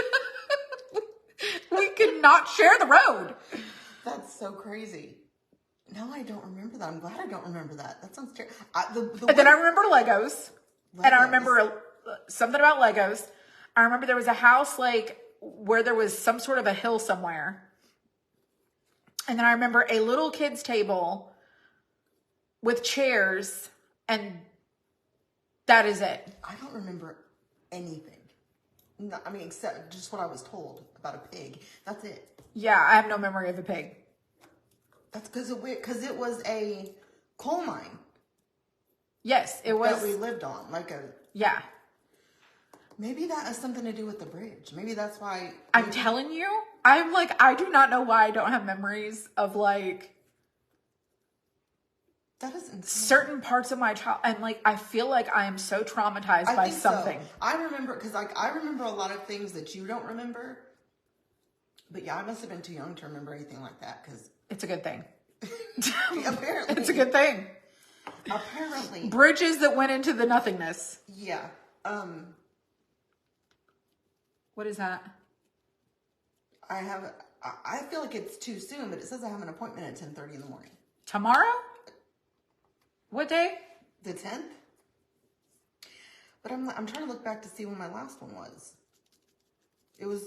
We could not share the road. That's so crazy. No, I don't remember that. I'm glad I don't remember that. That sounds terrible. And then I remember Legos. And I remember something about Legos. I remember there was a house like where there was some sort of a hill somewhere. And then I remember a little kid's table with chairs, and that is it. I don't remember anything. No, I mean, except just what I was told about a pig. That's it. Yeah, I have no memory of a pig. That's because it was a coal mine. Yes, it was. That we lived on. Yeah. Maybe that has something to do with the bridge. Maybe that's why. I'm telling you, I'm like, I do not know why I don't have memories of like That is insane. certain parts of my child, and like I feel like I am so traumatized by something. So. I remember because like I remember a lot of things that you don't remember. But yeah, I must have been too young to remember anything like that because it's a good thing. Apparently, it's a good thing. Apparently, bridges that went into the nothingness. Yeah. What is that? I feel like it's too soon, but it says I have an appointment at 10:30 in the morning. Tomorrow? What day? The 10th. But I'm trying to look back to see when my last one was. It was.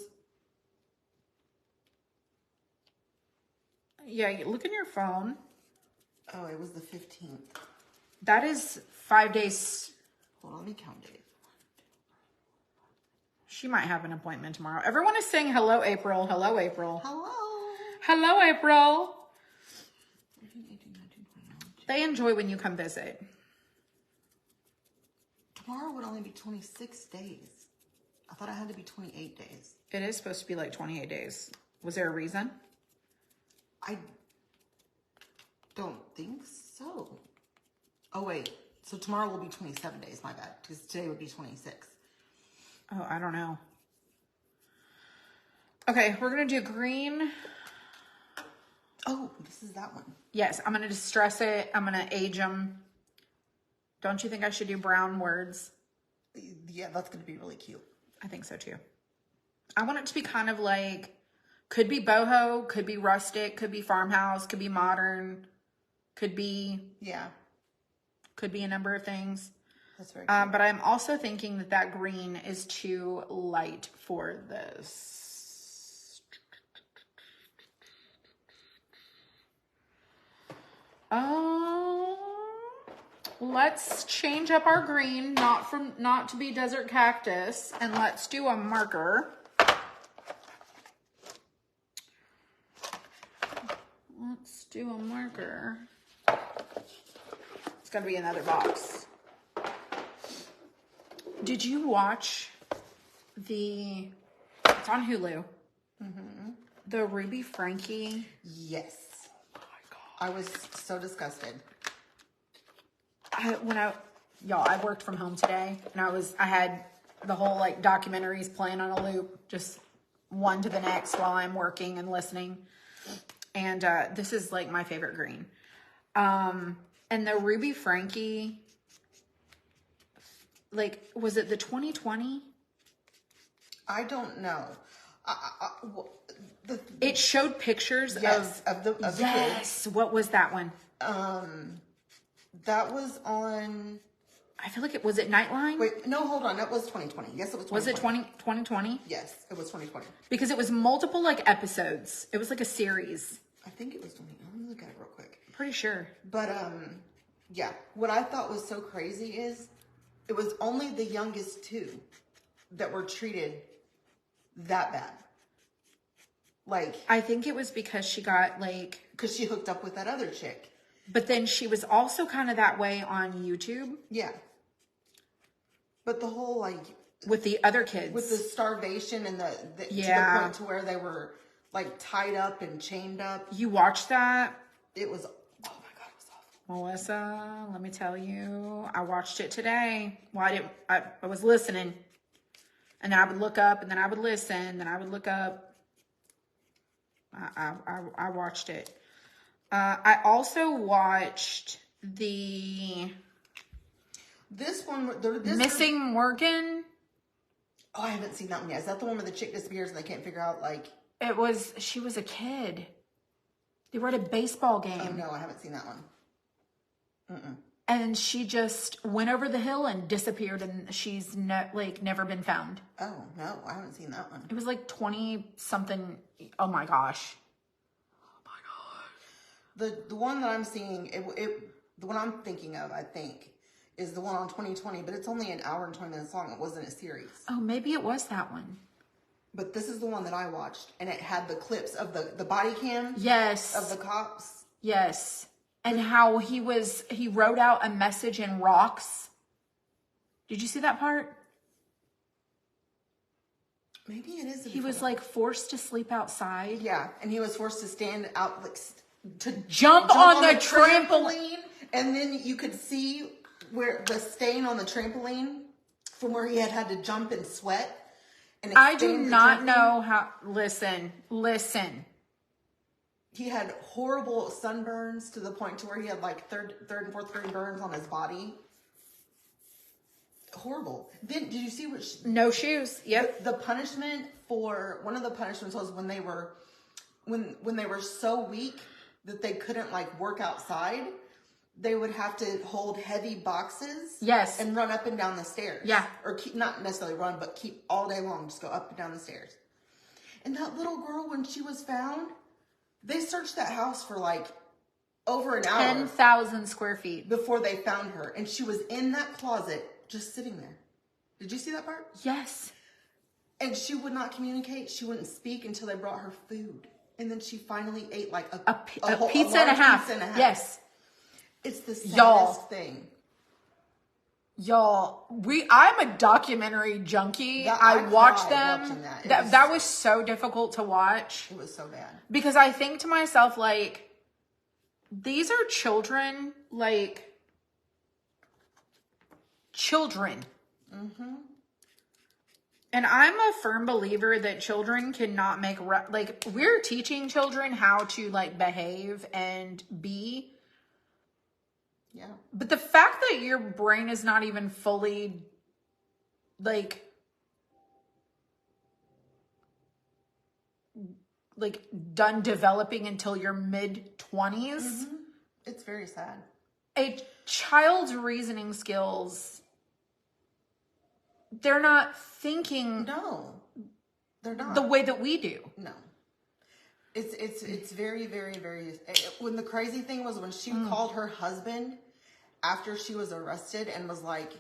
Yeah, you look in your phone. Oh, it was the 15th. That is 5 days. Hold on, let me count it. She might have an appointment tomorrow. Everyone is saying hello, April. Hello, April. Hello. Hello, April. They enjoy when you come visit. Tomorrow would only be 26 days. I thought it had to be 28 days. It is supposed to be like 28 days. Was there a reason? I don't think so. Oh, wait. So tomorrow will be 27 days, my bad. Because today would be 26. Oh, I don't know. Okay, we're going to do green. Oh, this is that one. Yes, I'm going to distress it. I'm going to age them. Don't you think I should do brown words? Yeah, that's going to be really cute. I think so too. I want it to be kind of like, could be boho, could be rustic, could be farmhouse, could be modern, could be... Yeah. Could be a number of things. That's very cute. But I'm also thinking that that green is too light for this. Let's change up our green, not to be desert cactus, and let's do a marker. Let's do a marker. It's gotta be another box. Did you watch it's on Hulu. The Ruby Frankie? Yes. Oh my God. I was so disgusted. I worked from home today and I had the whole like documentaries playing on a loop, just one to the next while I'm working and listening. And this is like my favorite green. And the Ruby Frankie, like, was it the 2020? I don't know. It showed pictures of the kids. Yes. What was that one? That was on... I feel like was it Nightline? Wait, no, hold on. That was 2020. Yes, it was 2020. Was it 2020? Yes, it was 2020. Because it was multiple, like, episodes. It was like a series. I think it was 20. Let me look at it real quick. Pretty sure. But, yeah. What I thought was so crazy is it was only the youngest two that were treated that bad. Like... I think it was because she got, like... Because she hooked up with that other chick. But then she was also kind of that way on YouTube. Yeah. But the whole, like... With the other kids. With the starvation and to the point to where they were, like, tied up and chained up. You watched that? It was... Oh, my God, it was awful. Melissa, let me tell you. I watched it today. Well, I was listening. And then I would look up, and then I would listen, then I would look up. I watched it. I also watched this one, Missing Morgan. Oh, I haven't seen that one yet. Is that the one where the chick disappears and they can't figure out, like... She was a kid. They were at a baseball game. Oh, no, I haven't seen that one. Mm-mm. And she just went over the hill and disappeared, and she's never been found. Oh, no, I haven't seen that one. It was like 20-something. Oh, my gosh. The one that I'm seeing, the one I'm thinking of, I think, is the one on 2020, but it's only an hour and 20 minutes long. It wasn't a series. Oh, maybe it was that one. But this is the one that I watched, and it had the clips of the body cam. Yes. Of the cops. Yes. And how he wrote out a message in rocks. Did you see that part? Maybe it is. He was like forced to sleep outside. Yeah, and he was forced to stand out, like, to jump on the trampoline And then you could see where the stain on the trampoline from where he had to jump and sweat. And I do not know how. Listen. He had horrible sunburns to the point to where he had like third and fourth grade burns on his body. Horrible. Then did you see what? No shoes. Yep. The punishment for one of the punishments was when they were so weak that they couldn't like work outside. They would have to hold heavy boxes. Yes. And run up and down the stairs. Yeah. Or keep, not necessarily run, but keep all day long. Just go up and down the stairs. And that little girl, when she was found, they searched that house for like over an hour. 10,000 square feet. Before they found her. And she was in that closet just sitting there. Did you see that part? Yes. And she would not communicate. She wouldn't speak until they brought her food. And then she finally ate like a pizza and a half. Yes. It's the saddest thing. Y'all, I'm a documentary junkie. I watched them. That was so difficult to watch. It was so bad. Because I think to myself, like, these are children, like, children. Mm-hmm. And I'm a firm believer that children cannot make, like, we're teaching children how to, like, behave and be. Yeah. But the fact that your brain is not even fully, like done developing until your mid-20s. Mm-hmm. It's very sad. A child's reasoning skills, they're not thinking. No, they're not. The way that we do. No. It's very, very, very... When the crazy thing was when she called her husband after she was arrested and was like,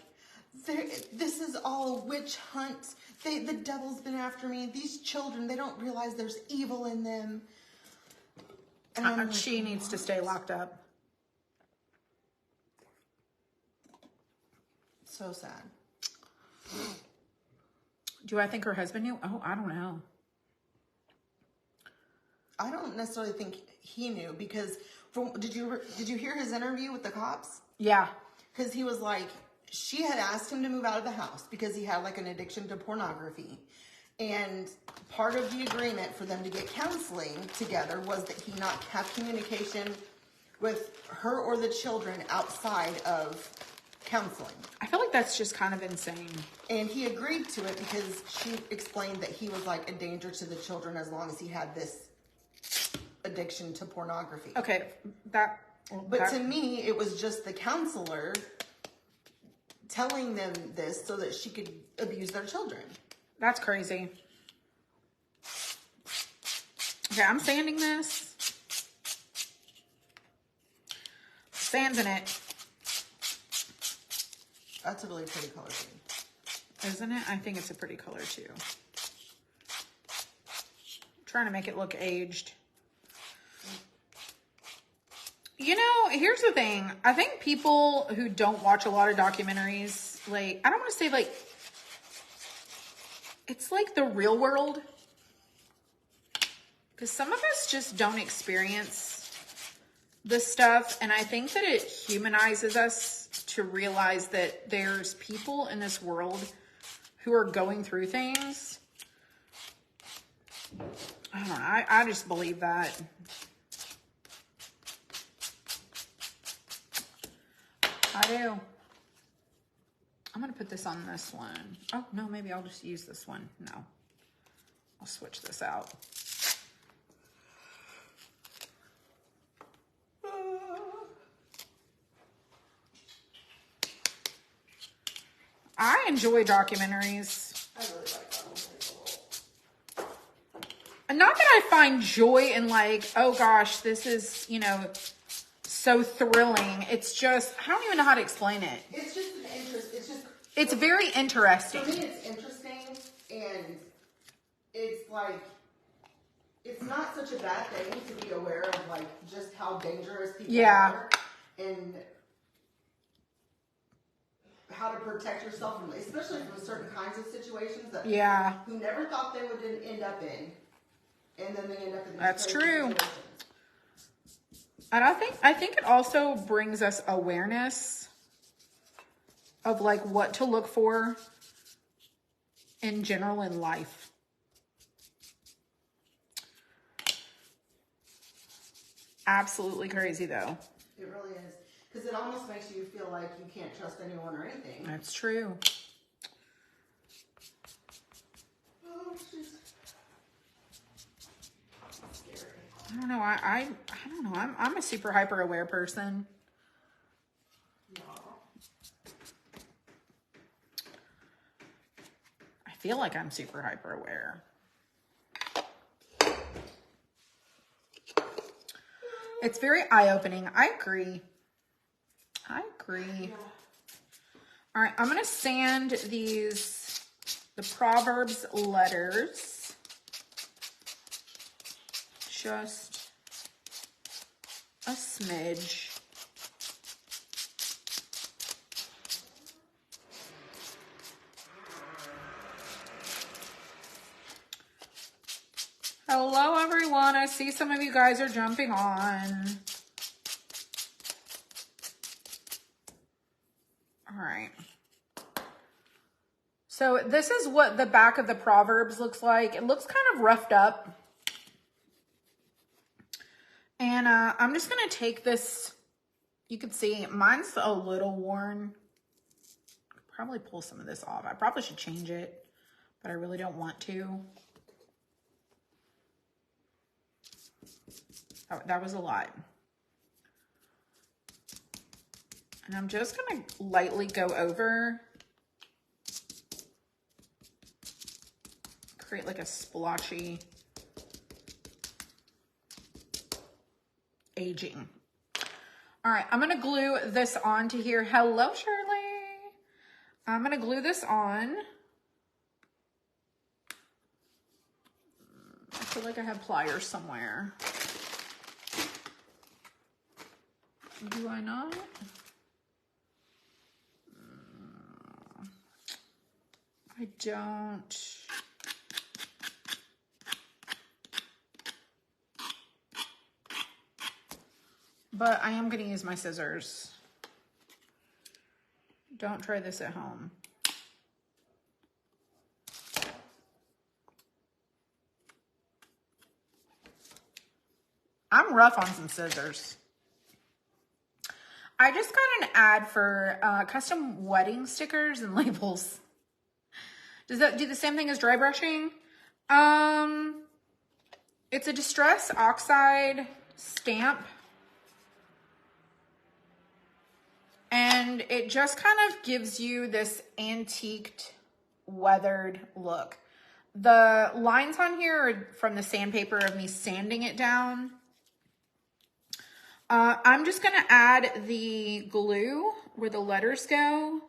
this is all a witch hunt. The devil's been after me. These children, they don't realize there's evil in them. And she needs to stay locked up. So sad. Do I think her husband knew? Oh, I don't know. I don't necessarily think he knew because did you hear his interview with the cops? Yeah. Because he was like, she had asked him to move out of the house because he had like an addiction to pornography. And part of the agreement for them to get counseling together was that he not have communication with her or the children outside of counseling. I feel like that's just kind of insane. And he agreed to it because she explained that he was like a danger to the children as long as he had this addiction to pornography. Okay, but to me, it was just the counselor telling them this so that she could abuse their children. That's crazy. Okay, I'm sanding this. Sand's in it. That's a really pretty color too. Isn't it? I think it's a pretty color too. I'm trying to make it look aged. You know, here's the thing. I think people who don't watch a lot of documentaries, like, I don't want to say like, it's like the real world. Because some of us just don't experience this stuff. And I think that it humanizes us to realize that there's people in this world who are going through things. I don't know. I just believe that. I do. I'm going to put this on this one. Oh, no, maybe I'll just use this one. No. I'll switch this out. I enjoy documentaries. I really like that one. And not that I find joy in like, oh gosh, this is, you know, so thrilling. It's just, I don't even know how to explain it. It's just an interest. It's very interesting. For me, it's interesting, and it's like, it's not such a bad thing to be aware of like just how dangerous people are, and how to protect yourself from, especially from certain kinds of situations that who never thought they would end up in, and then they end up in these That's true. situations. And I think it also brings us awareness of like what to look for in general in life. Absolutely crazy though. It really is. Because it almost makes you feel like you can't trust anyone or anything. That's true. Oh, it's just scary. I don't know. I don't know. I'm a super hyper aware person. Yeah. I feel like I'm super hyper aware. It's very eye-opening. I agree. I agree. Yeah. All right, I'm going to sand the Proverbs letters. Just a smidge. Hello, everyone. I see some of you guys are jumping on. All right. So this is what the back of the Proverbs looks like. It looks kind of roughed up. And I'm just going to take this. You can see mine's a little worn. Could probably pull some of this off. I probably should change it, but I really don't want to. Oh, that was a lot. And I'm just going to lightly go over. Create like a splotchy aging. All right, I'm going to glue this onto here. Hello, Shirley. I'm going to glue this on. I feel like I have pliers somewhere. Do I not? I don't. But I am going to use my scissors. Don't try this at home. I'm rough on some scissors. I just got an ad for custom wedding stickers and labels. Does that do the same thing as dry brushing? It's a distress oxide stamp. And it just kind of gives you this antiqued, weathered look. The lines on here are from the sandpaper of me sanding it down. I'm just going to add the glue where the letters go.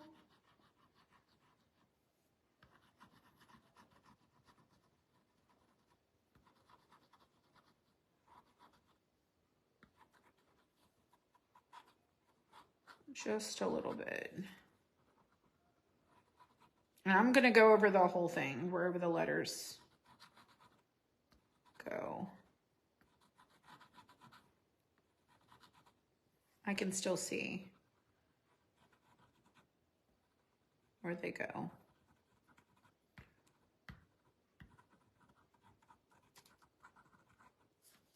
Just a little bit. And I'm going to go over the whole thing, wherever the letters go. I can still see where they go.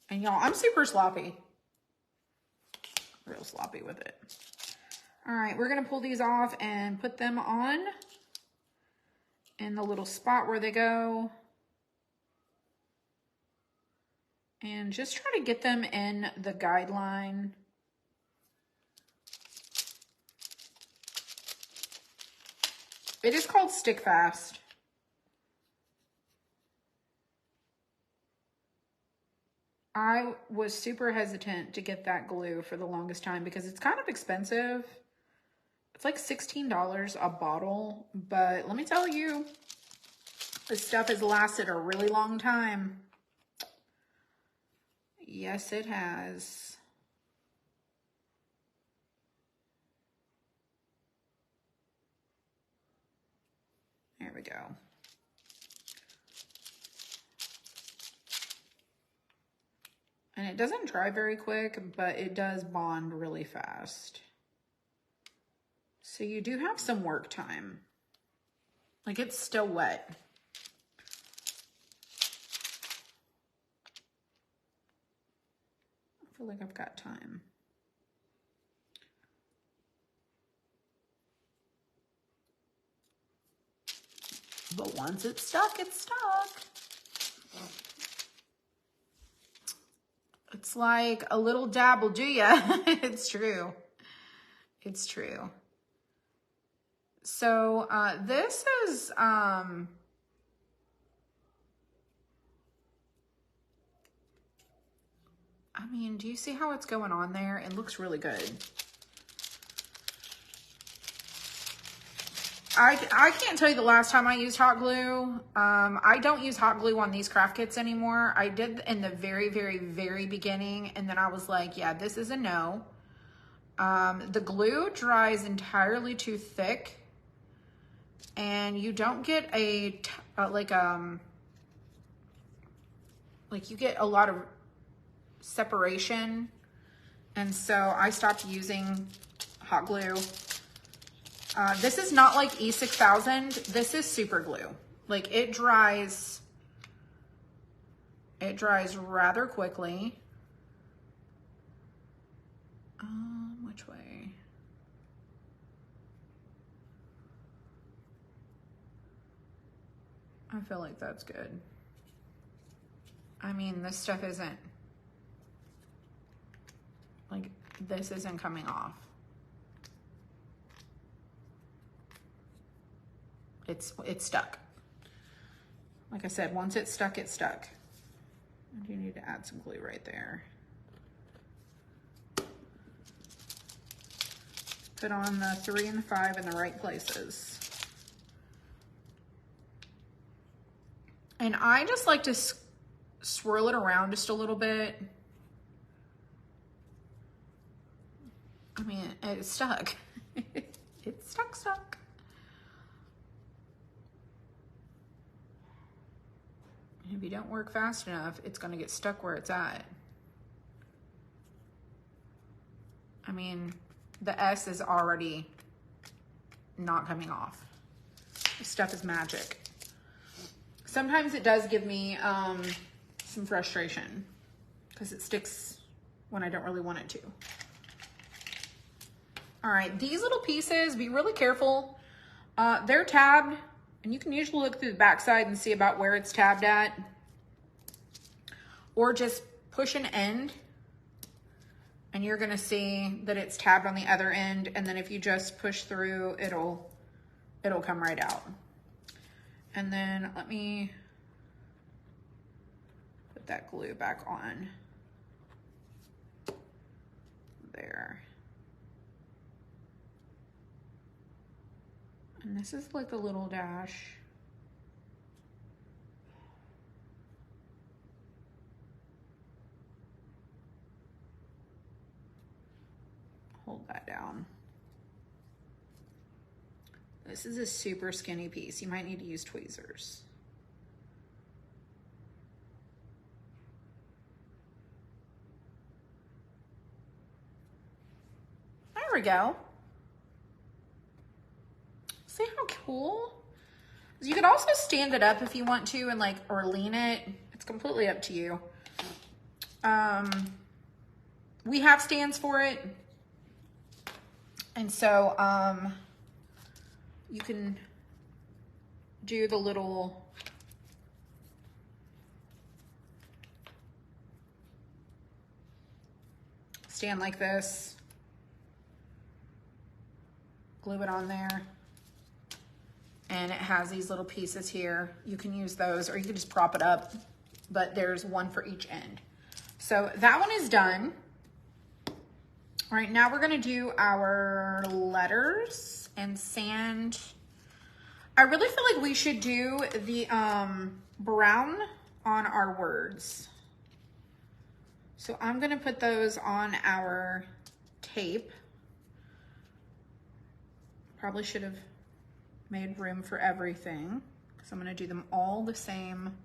And y'all, I'm super sloppy. Real sloppy with it. All right, we're gonna pull these off and put them on in the little spot where they go. And just try to get them in the guideline. It is called Stick Fast. I was super hesitant to get that glue for the longest time because it's kind of expensive. It's like $16 a bottle, but let me tell you, this stuff has lasted a really long time. Yes, it has. There we go. And it doesn't dry very quick, but it does bond really fast. So you do have some work time. Like, it's still wet. I feel like I've got time. But once it's stuck, it's stuck. It's like a little dab will do ya. It's true. It's true. So this is, I mean, do you see how it's going on there? It looks really good. I can't tell you the last time I used hot glue. I don't use hot glue on these craft kits anymore. I did in the very, very, very beginning, and then I was like, yeah, this is a no. The glue dries entirely too thick, and you don't get like you get a lot of separation, and so I stopped using hot glue. This is not like E6000. This is super glue. Like, it dries rather quickly. Which way? I feel like that's good. I mean, this stuff isn't, like, this isn't coming off. It's stuck. Like I said, once it's stuck, it's stuck. I do need to add some glue right there. Put on the 3 and the 5 in the right places. And I just like to swirl it around just a little bit. I mean, it's stuck. It's stuck. If you don't work fast enough, it's going to get stuck where it's at. I mean, the S is already not coming off. This stuff is magic. Sometimes it does give me some frustration because it sticks when I don't really want it to. All right, these little pieces, be really careful. They're tabbed. And you can usually look through the backside and see about where it's tabbed at. Or just push an end and you're gonna see that it's tabbed on the other end. And then if you just push through, it'll come right out. And then let me put that glue back on there. And this is like a little dash. Hold that down. This is a super skinny piece. You might need to use tweezers. There we go. See how cool? You could also stand it up if you want to and like, or lean it. It's completely up to you. We have stands for it. And so, you can do the little stand like this, glue it on there. And it has these little pieces here. You can use those or you can just prop it up, but there's one for each end. So that one is done. All right, now we're gonna do our letters and sand. I really feel like we should do the brown on our words. So I'm gonna put those on our tape. Probably should have made room for everything because I'm going to do them all the same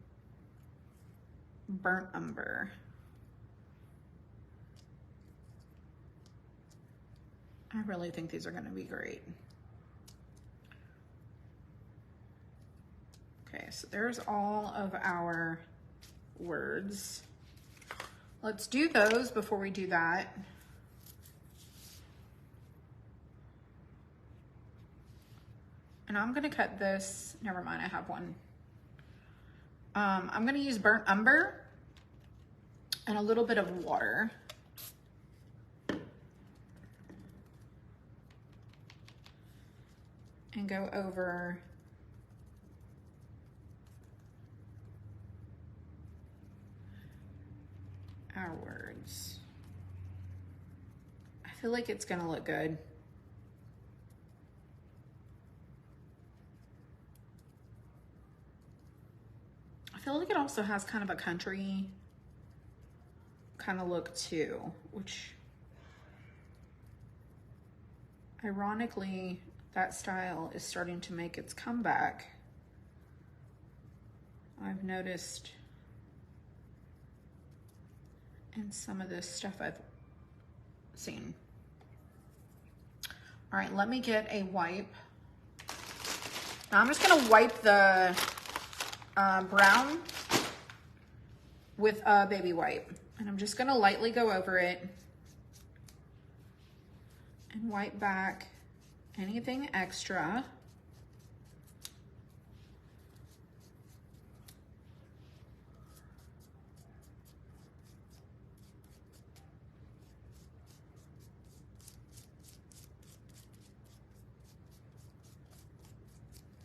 burnt umber. I really think these are going to be great. Okay, so there's all of our words. Let's do those before we do that. And I'm gonna cut this, never mind, I have one. I'm gonna use burnt umber and a little bit of water. And go over our words. I feel like it's gonna look good. I feel like it also has kind of a country kind of look too, which ironically, that style is starting to make its comeback. I've noticed in some of this stuff I've seen. All right, let me get a wipe. Now I'm just gonna wipe the brown with a baby wipe. And I'm just gonna lightly go over it and wipe back anything extra.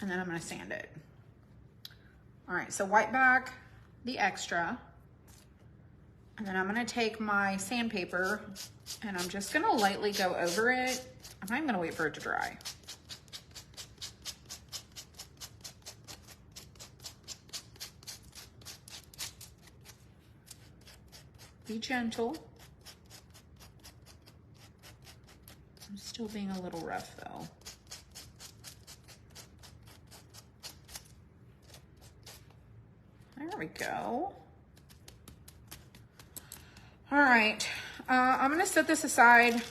And then I'm gonna sand it. All right, so wipe back the extra. And then I'm gonna take my sandpaper and I'm just gonna lightly go over it. I'm not even gonna wait for it to dry. Be gentle. I'm still being a little rough though. There we go. All right, I'm gonna set this aside.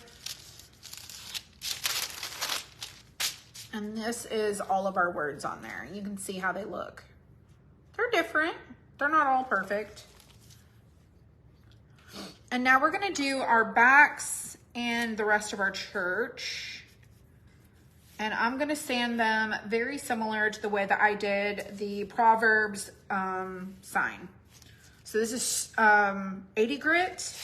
And this is all of our words on there. You can see how they look. They're different. They're not all perfect. And now we're gonna do our backs and the rest of our church. And I'm gonna sand them very similar to the way that I did the Proverbs sign. So this is 80 grit.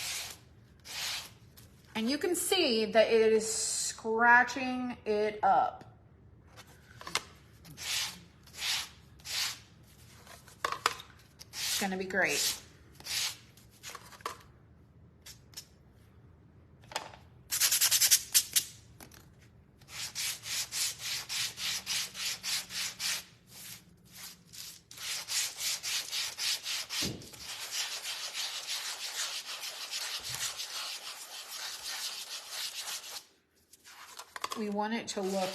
And you can see that it is scratching it up. It's gonna be great. We want it to look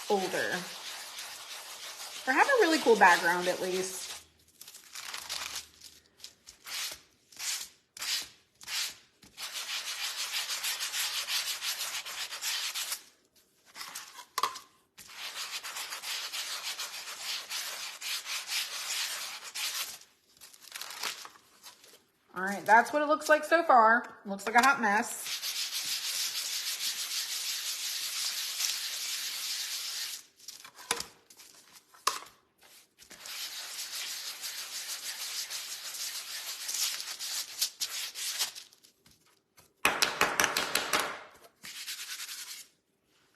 older. Or have a really cool background at least. All right, that's what it looks like so far. Looks like a hot mess.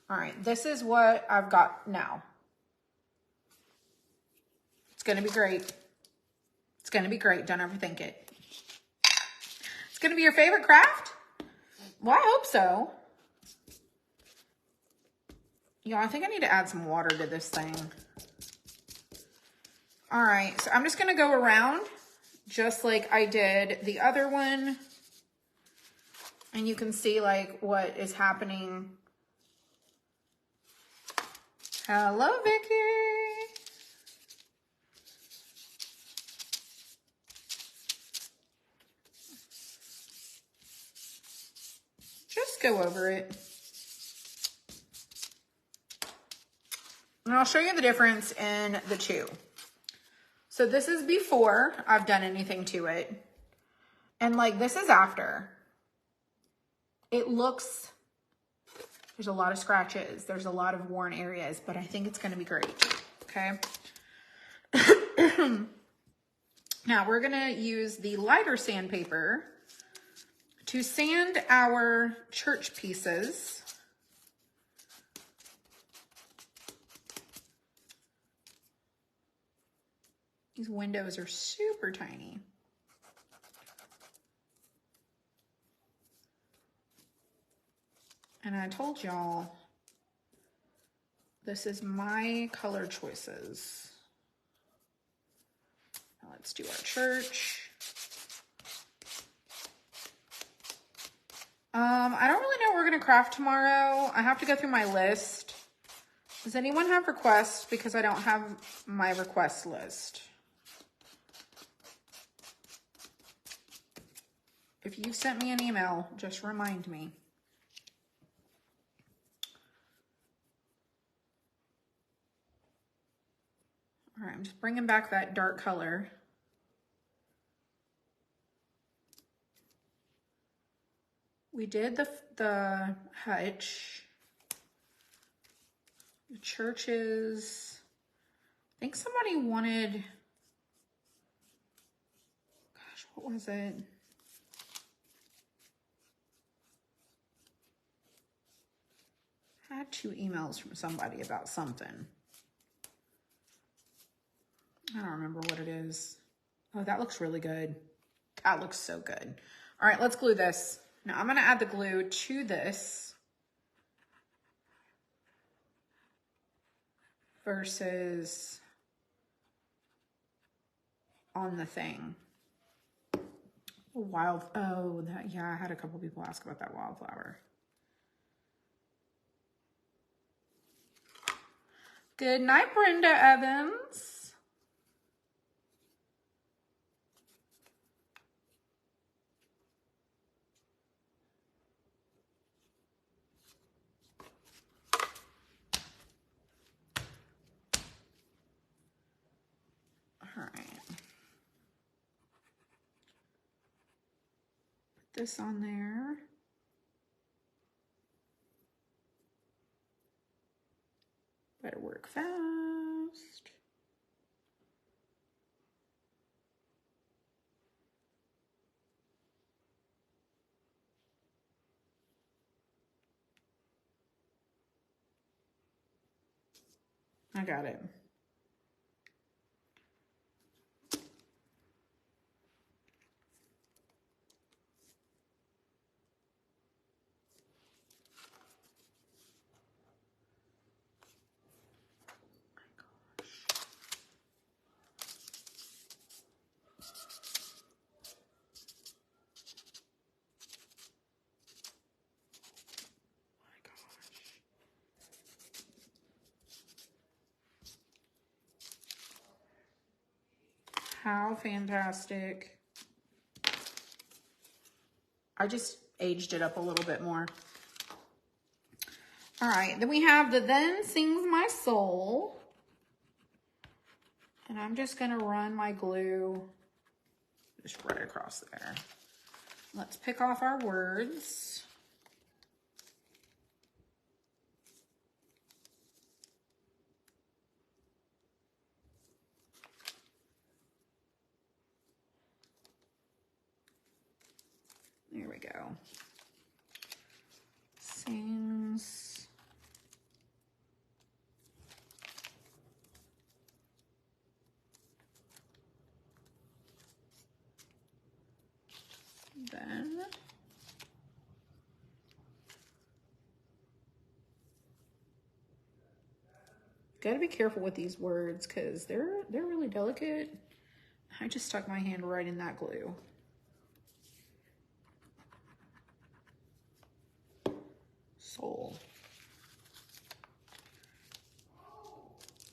All right, this is what I've got now. It's gonna be great. It's gonna be great, don't overthink it. It's gonna be your favorite craft? Well, I hope so. Yo, I think I need to add some water to this thing. All right, so I'm just gonna go around just like I did the other one. And you can see like what is happening. Hello, Vicky. Just go over it. And I'll show you the difference in the two. So this is before I've done anything to it. And like, this is after. It looks, there's a lot of scratches. There's a lot of worn areas, but I think it's gonna be great, okay? Now we're gonna use the lighter sandpaper to sand our church pieces. These windows are super tiny. And I told y'all, this is my color choices. Now let's do our church. I don't really know what we're gonna craft tomorrow. I have to go through my list. Does anyone have requests? Because I don't have my request list. If you've sent me an email, just remind me. All right, I'm just bringing back that dark color. We did the hutch, the churches. I think somebody wanted, gosh, what was it? I had 2 emails from somebody about something. I don't remember what it is. Oh, that looks really good. That looks so good. All right, let's glue this. Now I'm gonna add the glue to this versus on the thing. Yeah, I had a couple people ask about that wildflower. Good night, Brenda Evans. All right. Put this on there. Better work fast. I got it. How fantastic. I just aged it up a little bit more. All right, then we have the Then Sings My Soul. And I'm just gonna run my glue just right across there. Let's pick off our words. There we go. Sings. Then. Gotta be careful with these words because they're really delicate. I just stuck my hand right in that glue. Soul.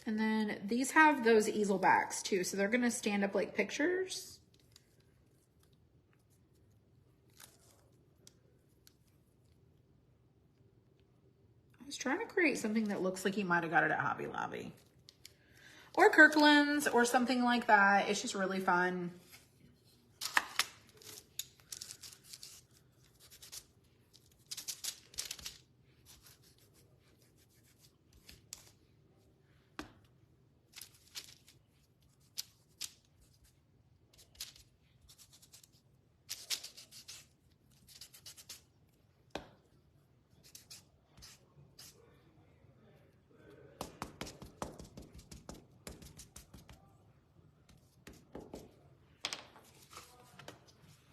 And then these have those easel backs too, so they're gonna stand up like pictures. was trying to create something that looks like you might have got it at Hobby Lobby or Kirkland's or something like that. It's just really fun.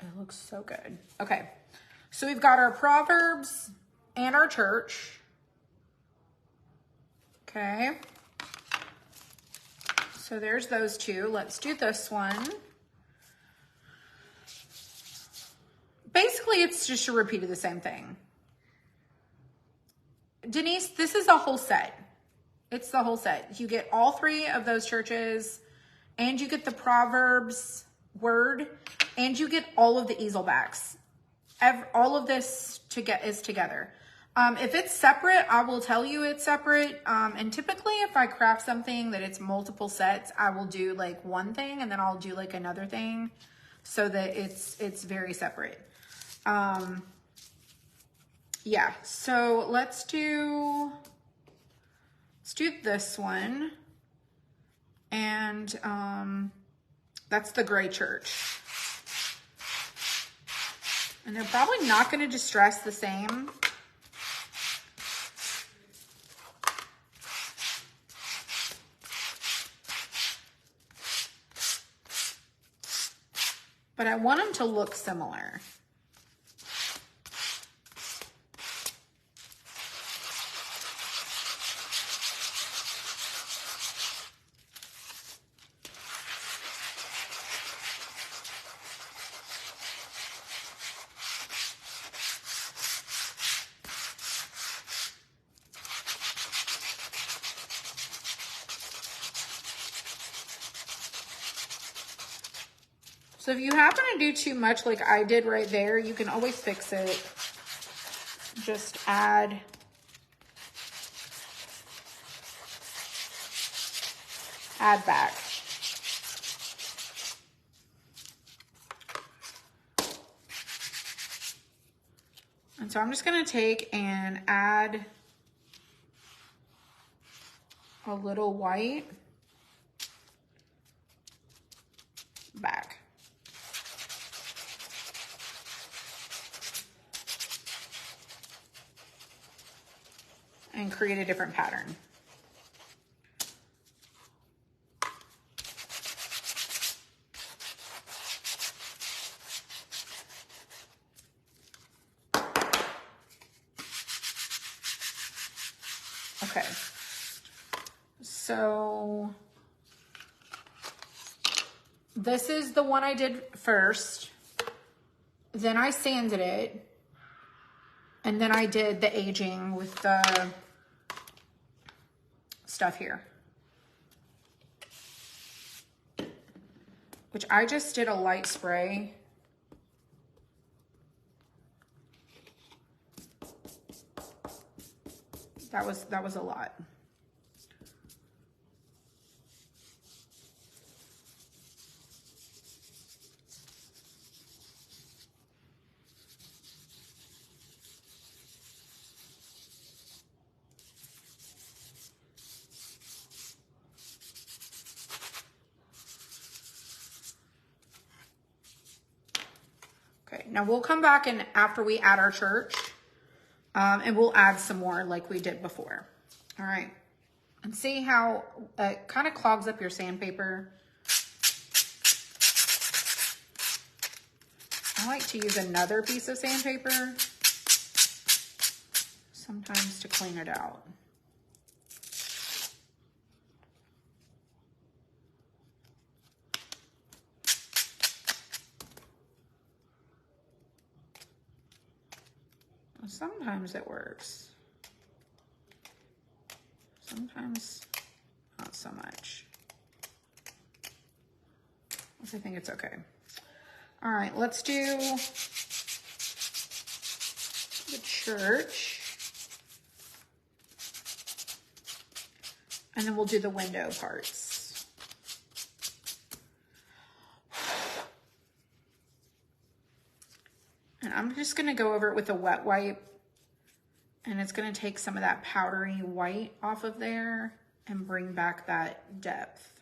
It looks so good. Okay, so we've got our Proverbs and our church. Okay, so there's those two. Let's do this one. Basically, it's just a repeat of the same thing. Denise, this is a whole set. It's the whole set. You get all three of those churches, and you get the Proverbs word, and you get all of the easel backs. All of this is together. If it's separate, I will tell you it's separate. And typically if I craft something that it's multiple sets, I will do like one thing and then I'll do like another thing so that it's very separate. Yeah, so let's do this one. And that's the gray church. And they're probably not going to distress the same. But I want them to look similar. So if you happen to do too much like I did right there, you can always fix it. Just add back. And so I'm just going to take and add a little white back. And create a different pattern. Okay, so this is the one I did first, then I sanded it, and then I did the aging with the stuff here, which I just did a light spray. That was a lot. Okay, now we'll come back and after we add our church, and we'll add some more like we did before. All right, and see how it kind of clogs up your sandpaper. I like to use another piece of sandpaper sometimes to clean it out. Sometimes it works. Sometimes not so much. I think it's okay. All right, let's do the church. And then we'll do the window parts. And I'm just gonna go over it with a wet wipe, and it's gonna take some of that powdery white off of there and bring back that depth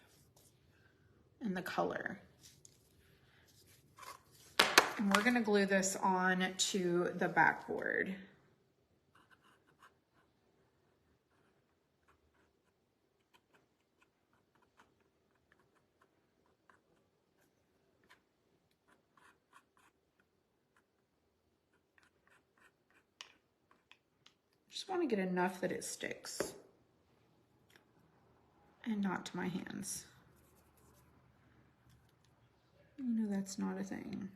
and the color. And we're gonna glue this on to the backboard. Just want to get enough that it sticks and not to my hands. You know that's not a thing.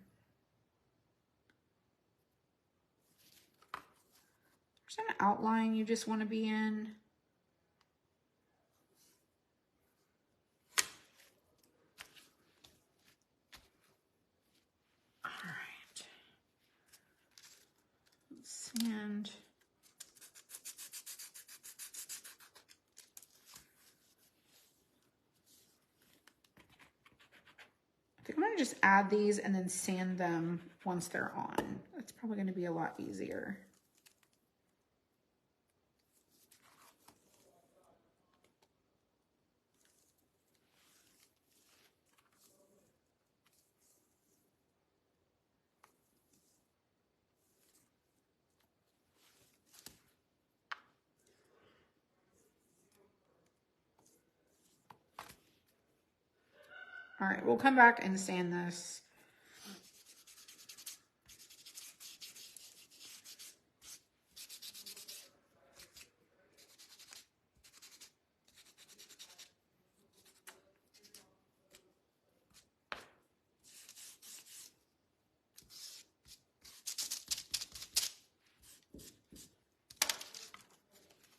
There's an outline you just want to be in. All right. Sand. I think I'm gonna just add these and then sand them once they're on. That's probably gonna be a lot easier. All right, we'll come back and sand this.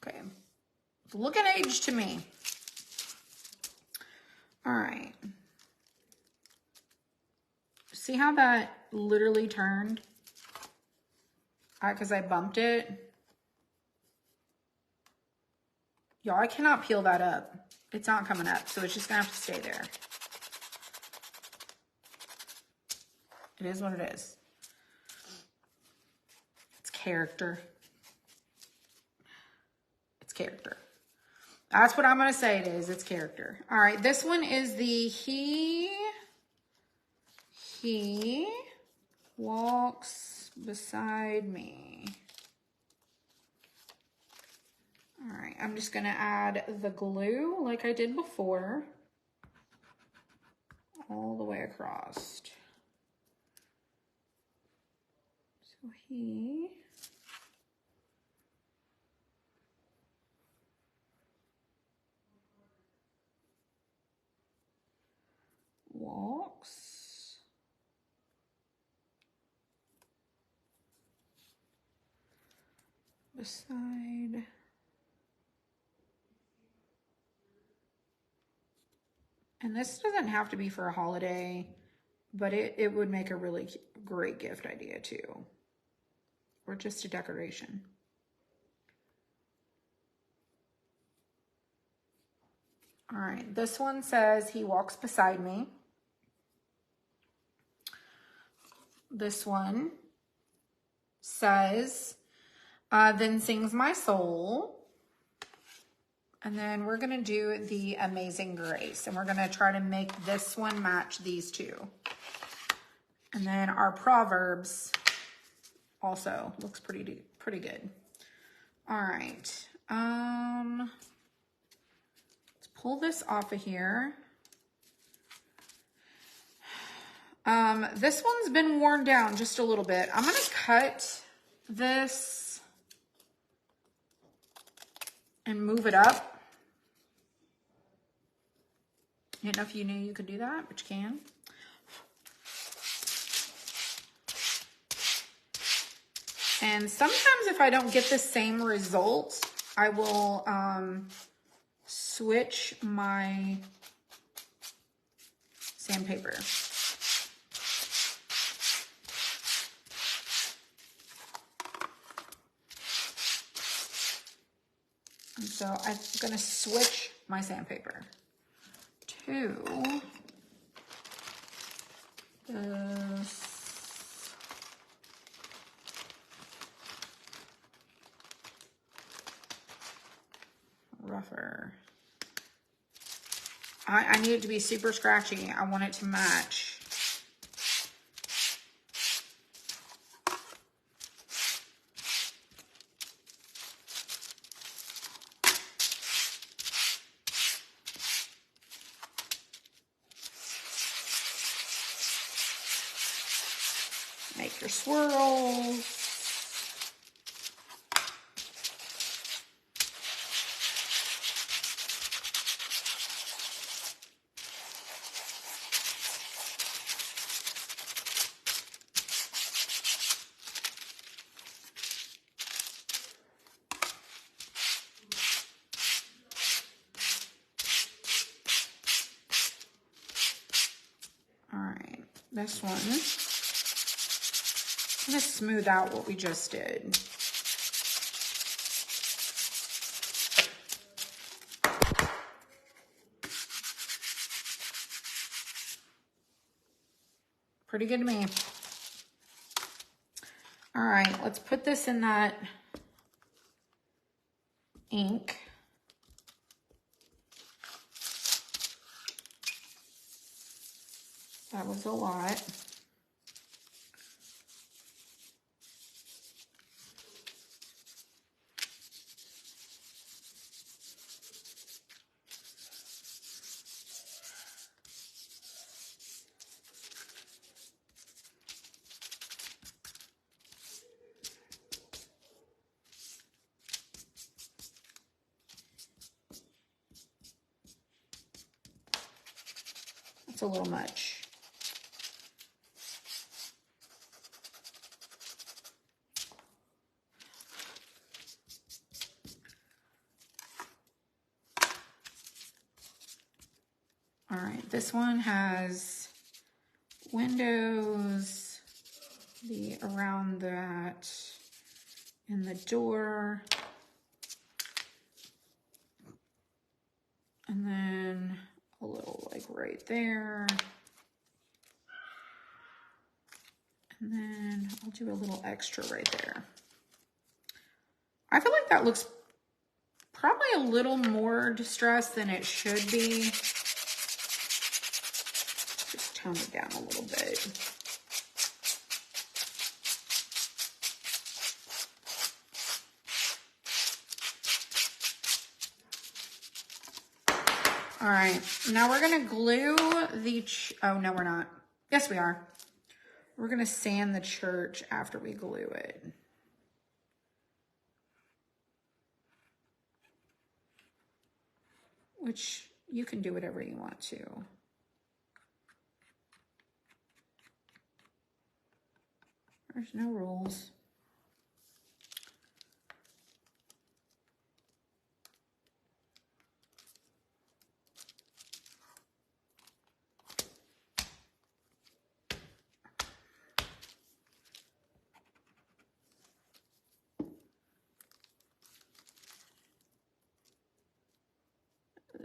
Okay, it's looking age to me. All right. See how that literally turned? Because I bumped it. Y'all, I cannot peel that up. It's not coming up, so it's just gonna have to stay there. It is what it is. It's character. It's character. That's what I'm gonna say it is. It's character. All right, this one is the He walks beside me. All right, I'm just gonna add the glue like I did before, all the way across. So he walks beside and this doesn't have to be for a holiday, but it would make a really great gift idea too, or just a decoration. All right, this one says he walks beside me. This one says, then sings my soul. And then we're gonna do the Amazing Grace, and we're gonna try to make this one match these two. And then our Proverbs also looks pretty good. All right, let's pull this off of here. This one's been worn down just a little bit. I'm gonna cut this and move it up. I didn't know if you knew you could do that, but you can. And sometimes if I don't get the same result, I will switch my sandpaper. And so I'm gonna switch my sandpaper to this rougher. I need it to be super scratchy. I want it to match. Make your swirls. All right, this one, I'm gonna smooth out what we just did. Pretty good to me. All right, let's put this in that ink. That was a lot. That's a little much. All right, this one has windows, the around that in the door, and then a little like right there. And then I'll do a little extra right there. I feel like that looks probably a little more distressed than it should be. Just tone it down a little bit. All right, now we're gonna glue the, oh no we're not. Yes we are. We're gonna sand the church after we glue it. Which you can do whatever you want to. There's no rules.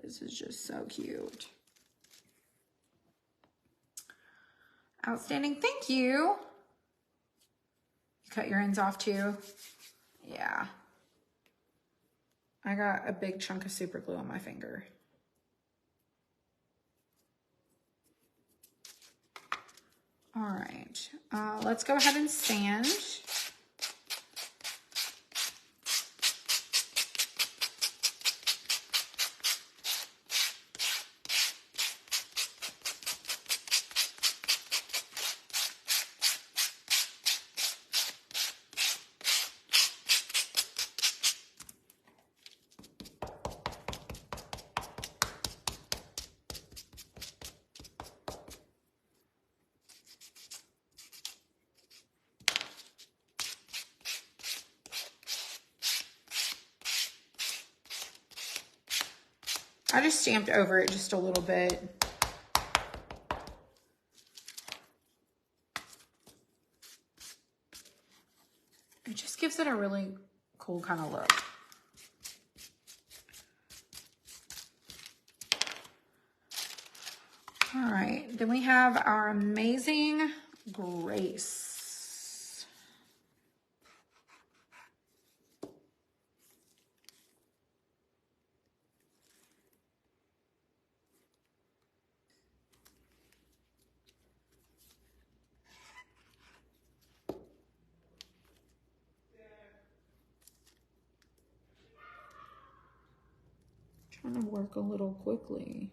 This is just so cute. Outstanding, thank you. You cut your ends off too? Yeah. I got a big chunk of super glue on my finger. All right, let's go ahead and sand. I just stamped over it just a little bit. It just gives it a really cool kind of look. Then we have our amazing Grace. Trying to work a little quickly.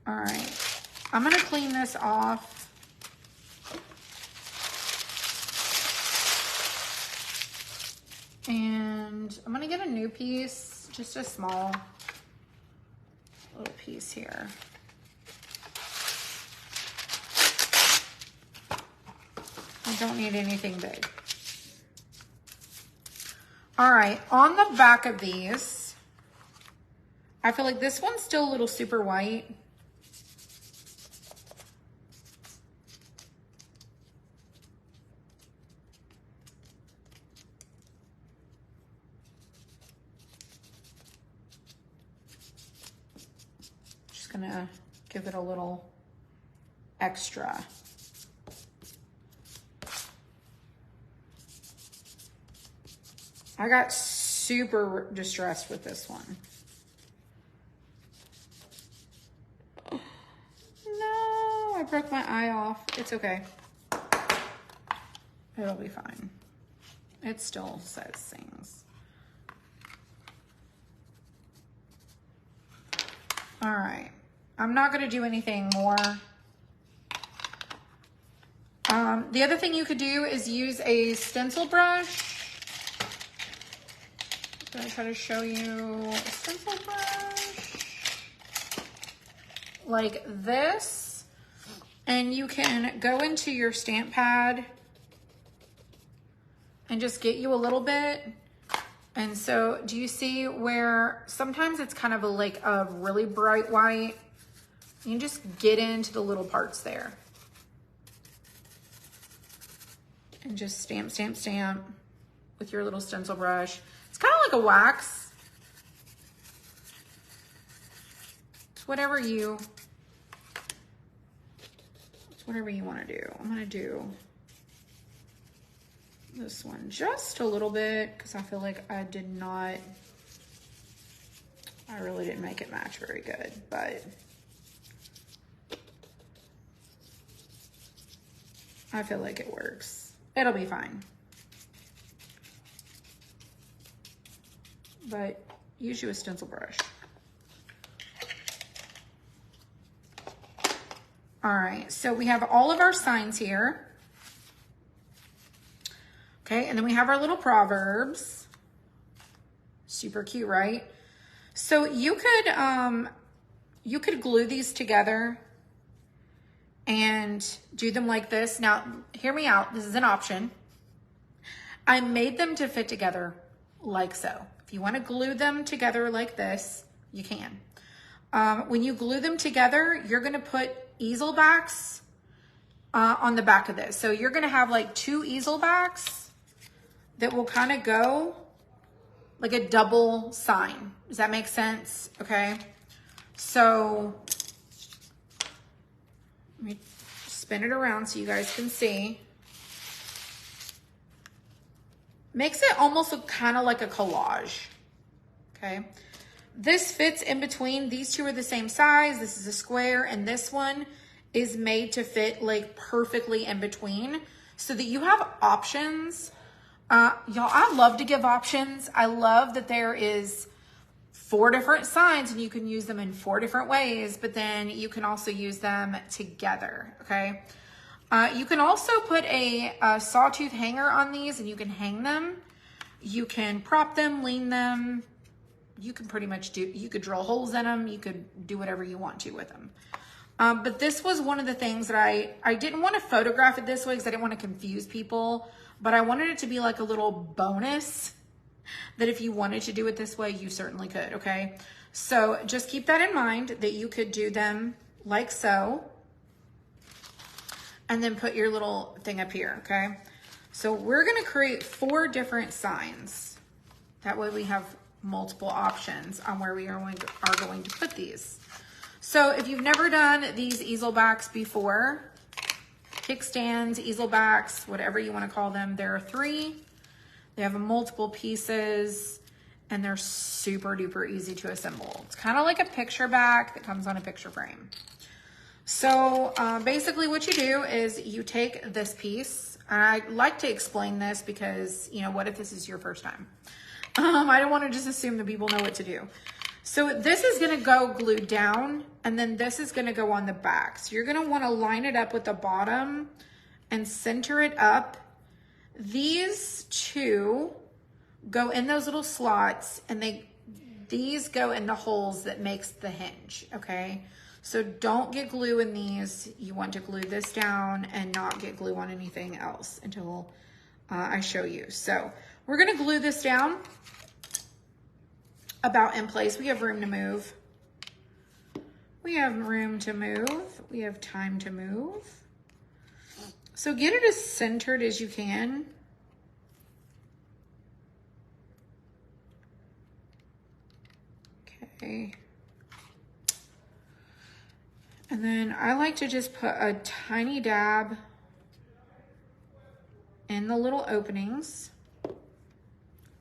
All right, I'm gonna clean this off. And I'm gonna get a new piece, just a small little piece here. I don't need anything big. All right, on the back of these, I feel like this one's still a little super white. Gonna give it a little extra. I got super distressed with this one. No, I broke my eye off. It's okay. It'll be fine. It still says things. All right. I'm not going to do anything more. The other thing you could do is use a stencil brush. I'm going to try to show you a stencil brush like this. And you can go into your stamp pad and just get you a little bit. And so do you see where sometimes it's kind of like a really bright white? You can just get into the little parts there. And just stamp, stamp, stamp with your little stencil brush. It's kind of like a wax. It's whatever you want to do. I'm going to do this one just a little bit because I feel like I really didn't make it match very good, but I feel like it works. It'll be fine. But use you a stencil brush. All right, so we have all of our signs here. Okay, and then we have our little proverbs. Super cute, right? So you could glue these together and do them like this. Now, hear me out. This is an option. I made them to fit together like so. If you want to glue them together like this, you can. When you glue them together, you're going to put easel backs on the back of this. So you're going to have like 2 easel backs that will kind of go like a double sign. Does that make sense? Okay. So let me spin it around so you guys can see. Makes it almost look kind of like a collage. Okay. This fits in between. These two are the same size. This is a square, and this one is made to fit like perfectly in between so that you have options. Y'all, I love to give options. I love that there is 4 different signs and you can use them in 4 different ways, but then you can also use them together, okay? You can also put a sawtooth hanger on these and you can hang them. You can prop them, lean them. You can pretty much you could drill holes in them. You could do whatever you want to with them. But this was one of the things that I didn't want to photograph it this way because I didn't want to confuse people, but I wanted it to be like a little bonus that if you wanted to do it this way, you certainly could, okay? So just keep that in mind that you could do them like so. and then put your little thing up here, okay? So we're gonna create 4 different signs. That way we have multiple options on where we are going to put these. So if you've never done these easel backs before, kickstands, easel backs, whatever you want to call them, there are 3. They have multiple pieces and they're super duper easy to assemble. It's kind of like a picture back that comes on a picture frame. So basically what you do is you take this piece, and I like to explain this because, you know, what if this is your first time? I don't want to just assume that people know what to do. So this is going to go glued down, and then this is going to go on the back. So you're going to want to line it up with the bottom and center it up. These 2 go in those little slots, and these go in the holes that makes the hinge, okay? So don't get glue in these. You want to glue this down and not get glue on anything else until I show you. So we're going to glue this down about in place. We have room to move. We have room to move. We have time to move. So get it as centered as you can. Okay. And then I like to just put a tiny dab in the little openings.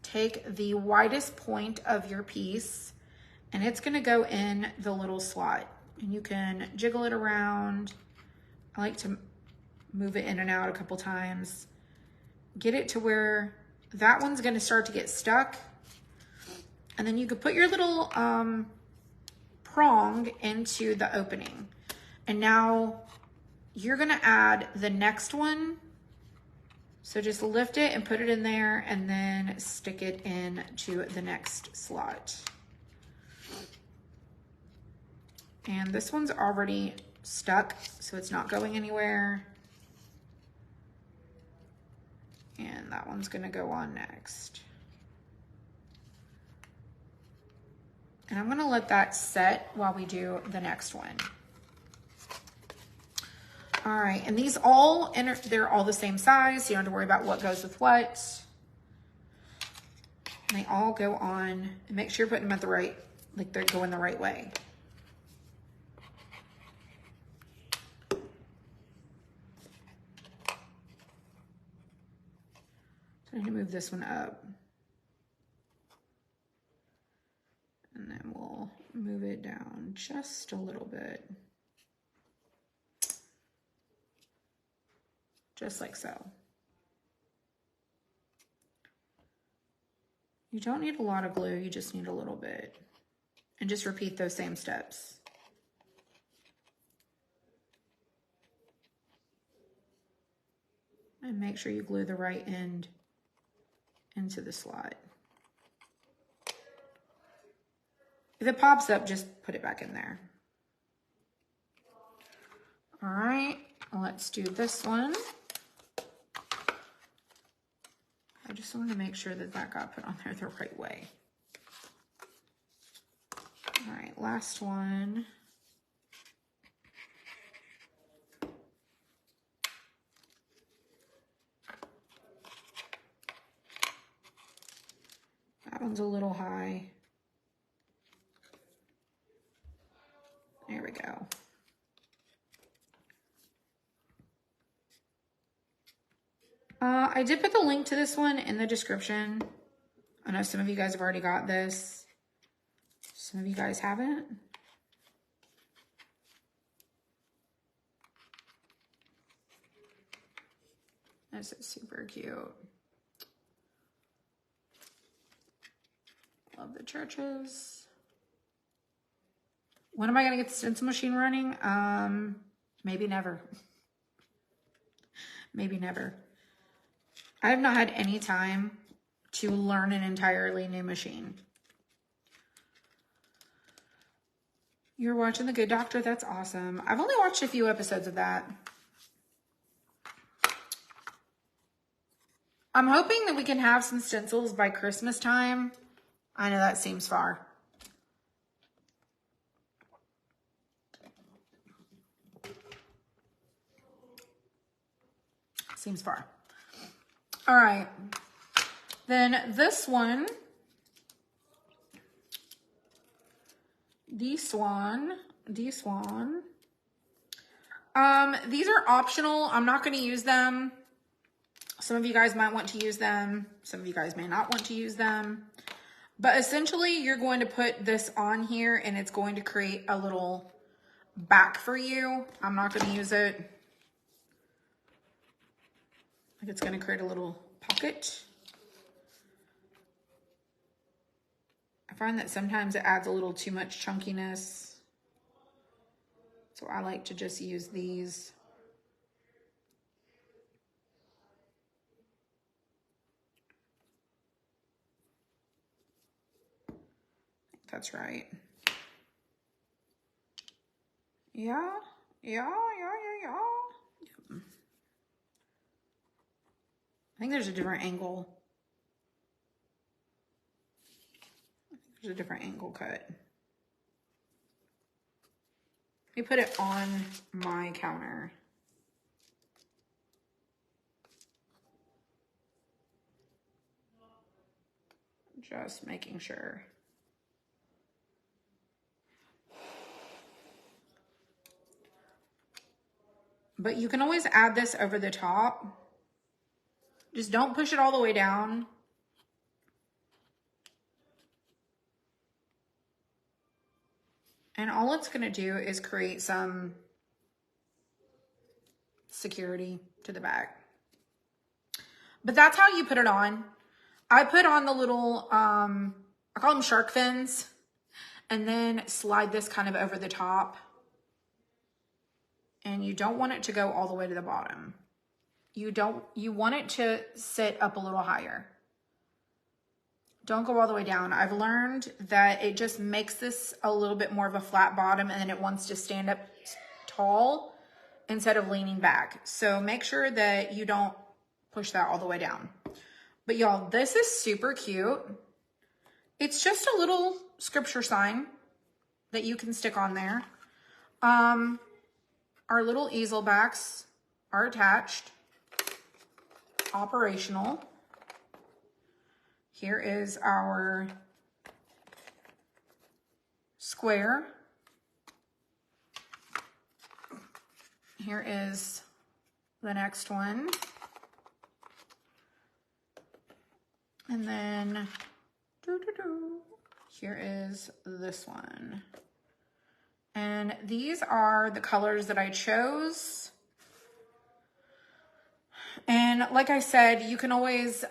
Take the widest point of your piece, and it's gonna go in the little slot. And you can jiggle it around. I like to move it in and out a couple times. Get it to where that one's gonna start to get stuck. And then you could put your little prong into the opening. And now you're gonna add the next one. So just lift it and put it in there, and then stick it into the next slot. And this one's already stuck, so it's not going anywhere. And that one's gonna go on next. And I'm gonna let that set while we do the next one. All right, and these they're all the same size, so you don't have to worry about what goes with what. And they all go on, and make sure you're putting them at the right, like they're going the right way. So I need to move this one up. And then we'll move it down just a little bit. Just like so. You don't need a lot of glue, you just need a little bit. And just repeat those same steps. And make sure you glue the right end into the slot. If it pops up, just put it back in there. All right, let's do this one. I just want to make sure that that got put on there the right way. All right, last one. That one's a little high. There we go. I did put the link to this one in the description. I know some of you guys have already got this. Some of you guys haven't. This is super cute. Love the churches. When am I going to get the stencil machine running? Maybe never. Maybe never. I have not had any time to learn an entirely new machine. You're watching The Good Doctor? That's awesome. I've only watched a few episodes of that. I'm hoping that we can have some stencils by Christmas time. I know that seems far. Seems far. All right. Then this one, these are optional. I'm not going to use them. Some of you guys might want to use them. Some of you guys may not want to use them. But essentially, you're going to put this on here and it's going to create a little back for you. I'm not going to use it. Like it's going to create a little pocket. I find that sometimes it adds a little too much chunkiness. So I like to just use these. That's right. Yeah. I think there's a different angle. There's a different angle cut. Let me put it on my counter. Just making sure. But you can always add this over the top. Just don't push it all the way down. And all it's going to do is create some security to the back. But that's how you put it on. I put on the little, I call them shark fins, and then slide this kind of over the top. And you don't want it to go all the way to the bottom. You want it to sit up a little higher. Don't go all the way down. I've learned that it just makes this a little bit more of a flat bottom, and then it wants to stand up tall instead of leaning back. So make sure that you don't push that all the way down. But y'all, this is super cute. It's just a little scripture sign that you can stick on there. Our little easel backs are attached, operational. Here is our square. Here is the next one. And then, here is this one. And these are the colors that I chose. And like I said, you can always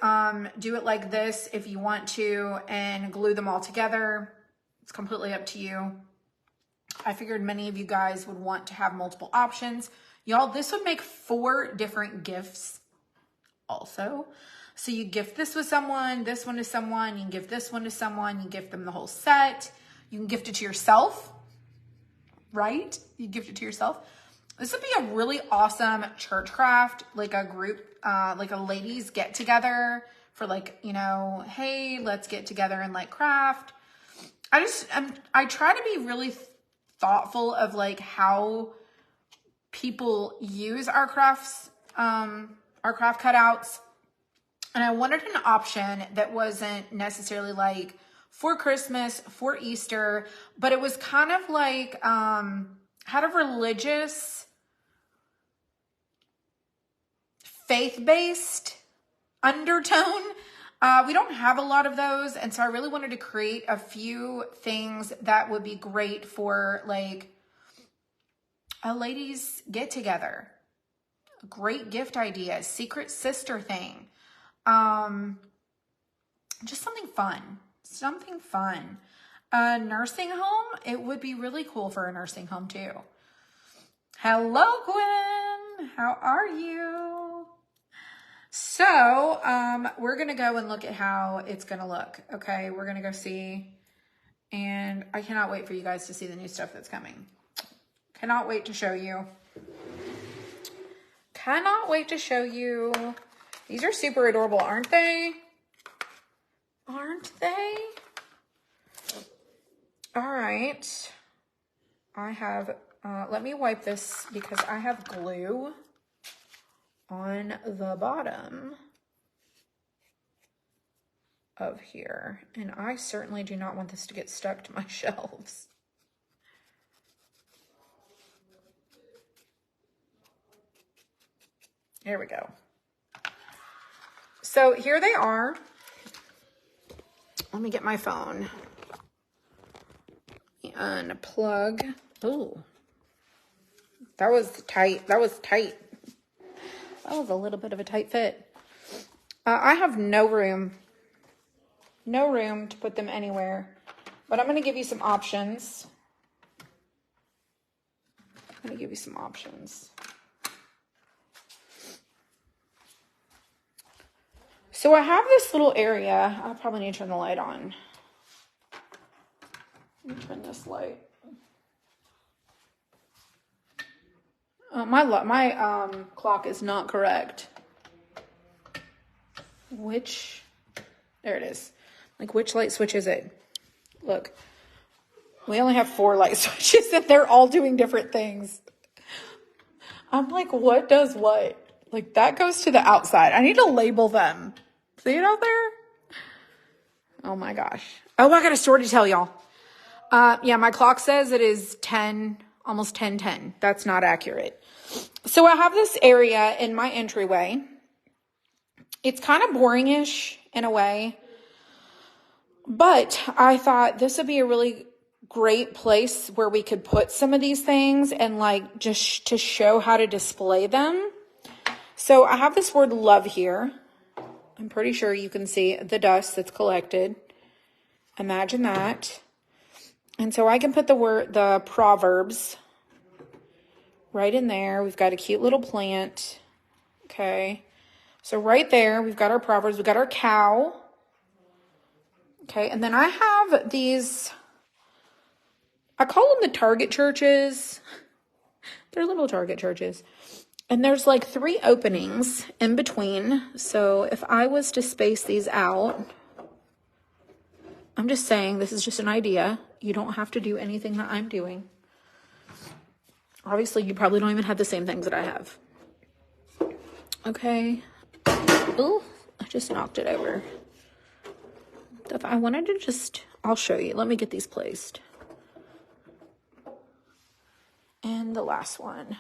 do it like this if you want to and glue them all together. It's completely up to you. I figured many of you guys would want to have multiple options. Y'all, this would make 4 different gifts also. So you gift this with someone, this one to someone, you can gift this one to someone, you gift them the whole set. You can gift it to yourself, right? You gift it to yourself. This would be a really awesome church craft, like a group, like a ladies get together for like, you know, hey, let's get together and like craft. I try to be really thoughtful of like how people use our crafts, our craft cutouts. And I wanted an option that wasn't necessarily like for Christmas, for Easter, but it was kind of like, had a religious, faith-based undertone. We don't have a lot of those. And so I really wanted to create a few things that would be great for like a ladies get together. A great gift idea, secret sister thing. Just something fun. A nursing home, it would be really cool for a nursing home too. Hello, Gwen. How are you? So, we're going to go and look at how it's going to look. Okay. We're going to go see, and I cannot wait for you guys to see the new stuff that's coming. Cannot wait to show you. These are super adorable, aren't they? Aren't they? All right. I have, let me wipe this because I have glue on the bottom of here. And I certainly do not want this to get stuck to my shelves. Here we go. So here they are. Let me get my phone. Unplug. Oh, that was tight. That was tight. That was a little bit of a tight fit. I have no room to put them anywhere, but I'm going to give you some options. So I have this little area. I probably need to turn the light on. Let me turn this light. My clock is not correct. There it is. Like, which light switch is it? Look, we only have 4 light switches and they're all doing different things. I'm like, what does what? Like, that goes to the outside. I need to label them. See it out there? Oh my gosh. Oh, I got a story to tell y'all. Yeah, my clock says it is 10, almost 10:10. That's not accurate. So I have this area in my entryway. It's kind of boringish in a way, but I thought this would be a really great place where we could put some of these things and like just to show how to display them. So I have this word love here. I'm pretty sure you can see the dust that's collected. Imagine that. And so I can put the Proverbs right in there. We've got a cute little plant. Okay. So right there, we've got our Proverbs. We've got our cow. Okay. And then I have these, I call them the Target churches. They're little Target churches. And there's like 3 openings in between. So if I was to space these out, I'm just saying, this is just an idea. You don't have to do anything that I'm doing. Obviously, you probably don't even have the same things that I have. Okay. Ooh, I just knocked it over. If I wanted to just, I'll show you. Let me get these placed. And the last one.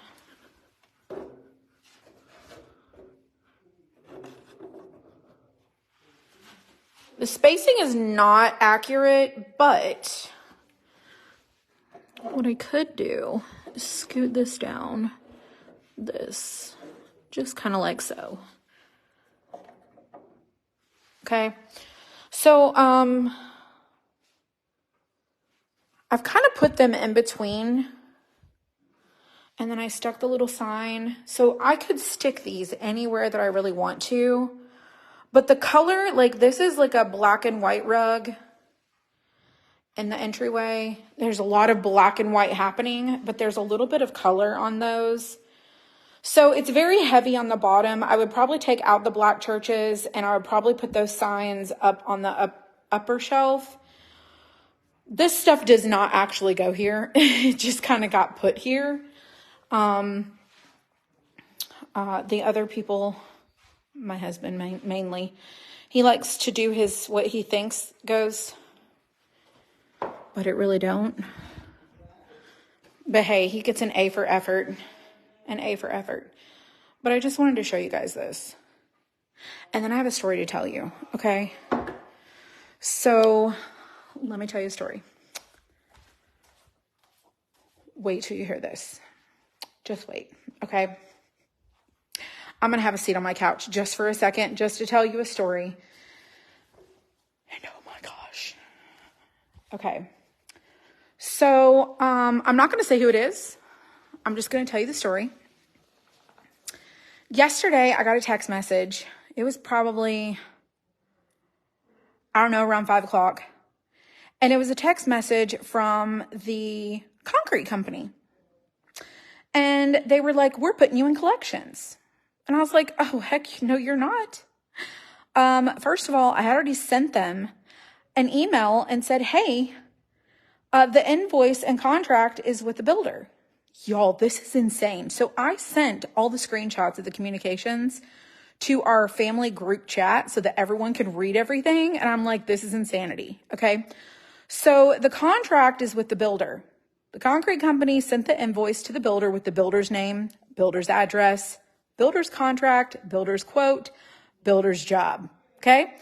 The spacing is not accurate, but what I could do is scoot this down, just kind of like so. Okay. So, I've kind of put them in between, and then I stuck the little sign. So I could stick these anywhere that I really want to. But the color, like this is like a black and white rug in the entryway. There's a lot of black and white happening, but there's a little bit of color on those. So it's very heavy on the bottom. I would probably take out the black churches and I would probably put those signs up on the upper shelf. This stuff does not actually go here. It just kind of got put here. The other people, my husband mainly, he likes to do what he thinks goes, but it really don't. But hey, he gets an A for effort, But I just wanted to show you guys this. And then I have a story to tell you, okay? So let me tell you a story. Wait till you hear this. Just wait, okay? I'm going to have a seat on my couch just for a second, just to tell you a story. And oh my gosh. Okay. So, I'm not going to say who it is. I'm just going to tell you the story. Yesterday, I got a text message. It was probably, I don't know, around 5 o'clock. And it was a text message from the concrete company. And they were like, we're putting you in collections. And I was like, oh, heck, no, you're not. First of all, I had already sent them an email and said, hey, the invoice and contract is with the builder. Y'all, this is insane. So I sent all the screenshots of the communications to our family group chat so that everyone could read everything. And I'm like, this is insanity. Okay. So the contract is with the builder. The concrete company sent the invoice to the builder with the builder's name, builder's address, builder's contract, builder's quote, builder's job. Okay.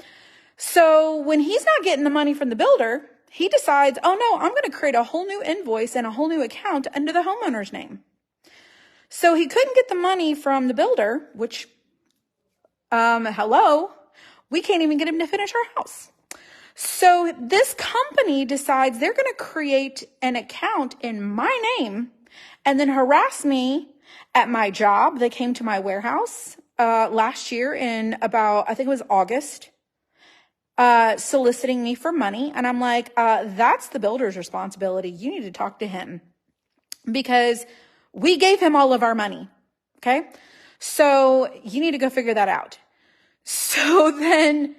So when he's not getting the money from the builder, he decides, oh no, I'm going to create a whole new invoice and a whole new account under the homeowner's name. So he couldn't get the money from the builder, which, hello, we can't even get him to finish our house. So this company decides they're going to create an account in my name and then harass me at my job. They came to my warehouse last year in about, I think it was August, soliciting me for money. And I'm like, that's the builder's responsibility. You need to talk to him because we gave him all of our money. Okay. So you need to go figure that out. So then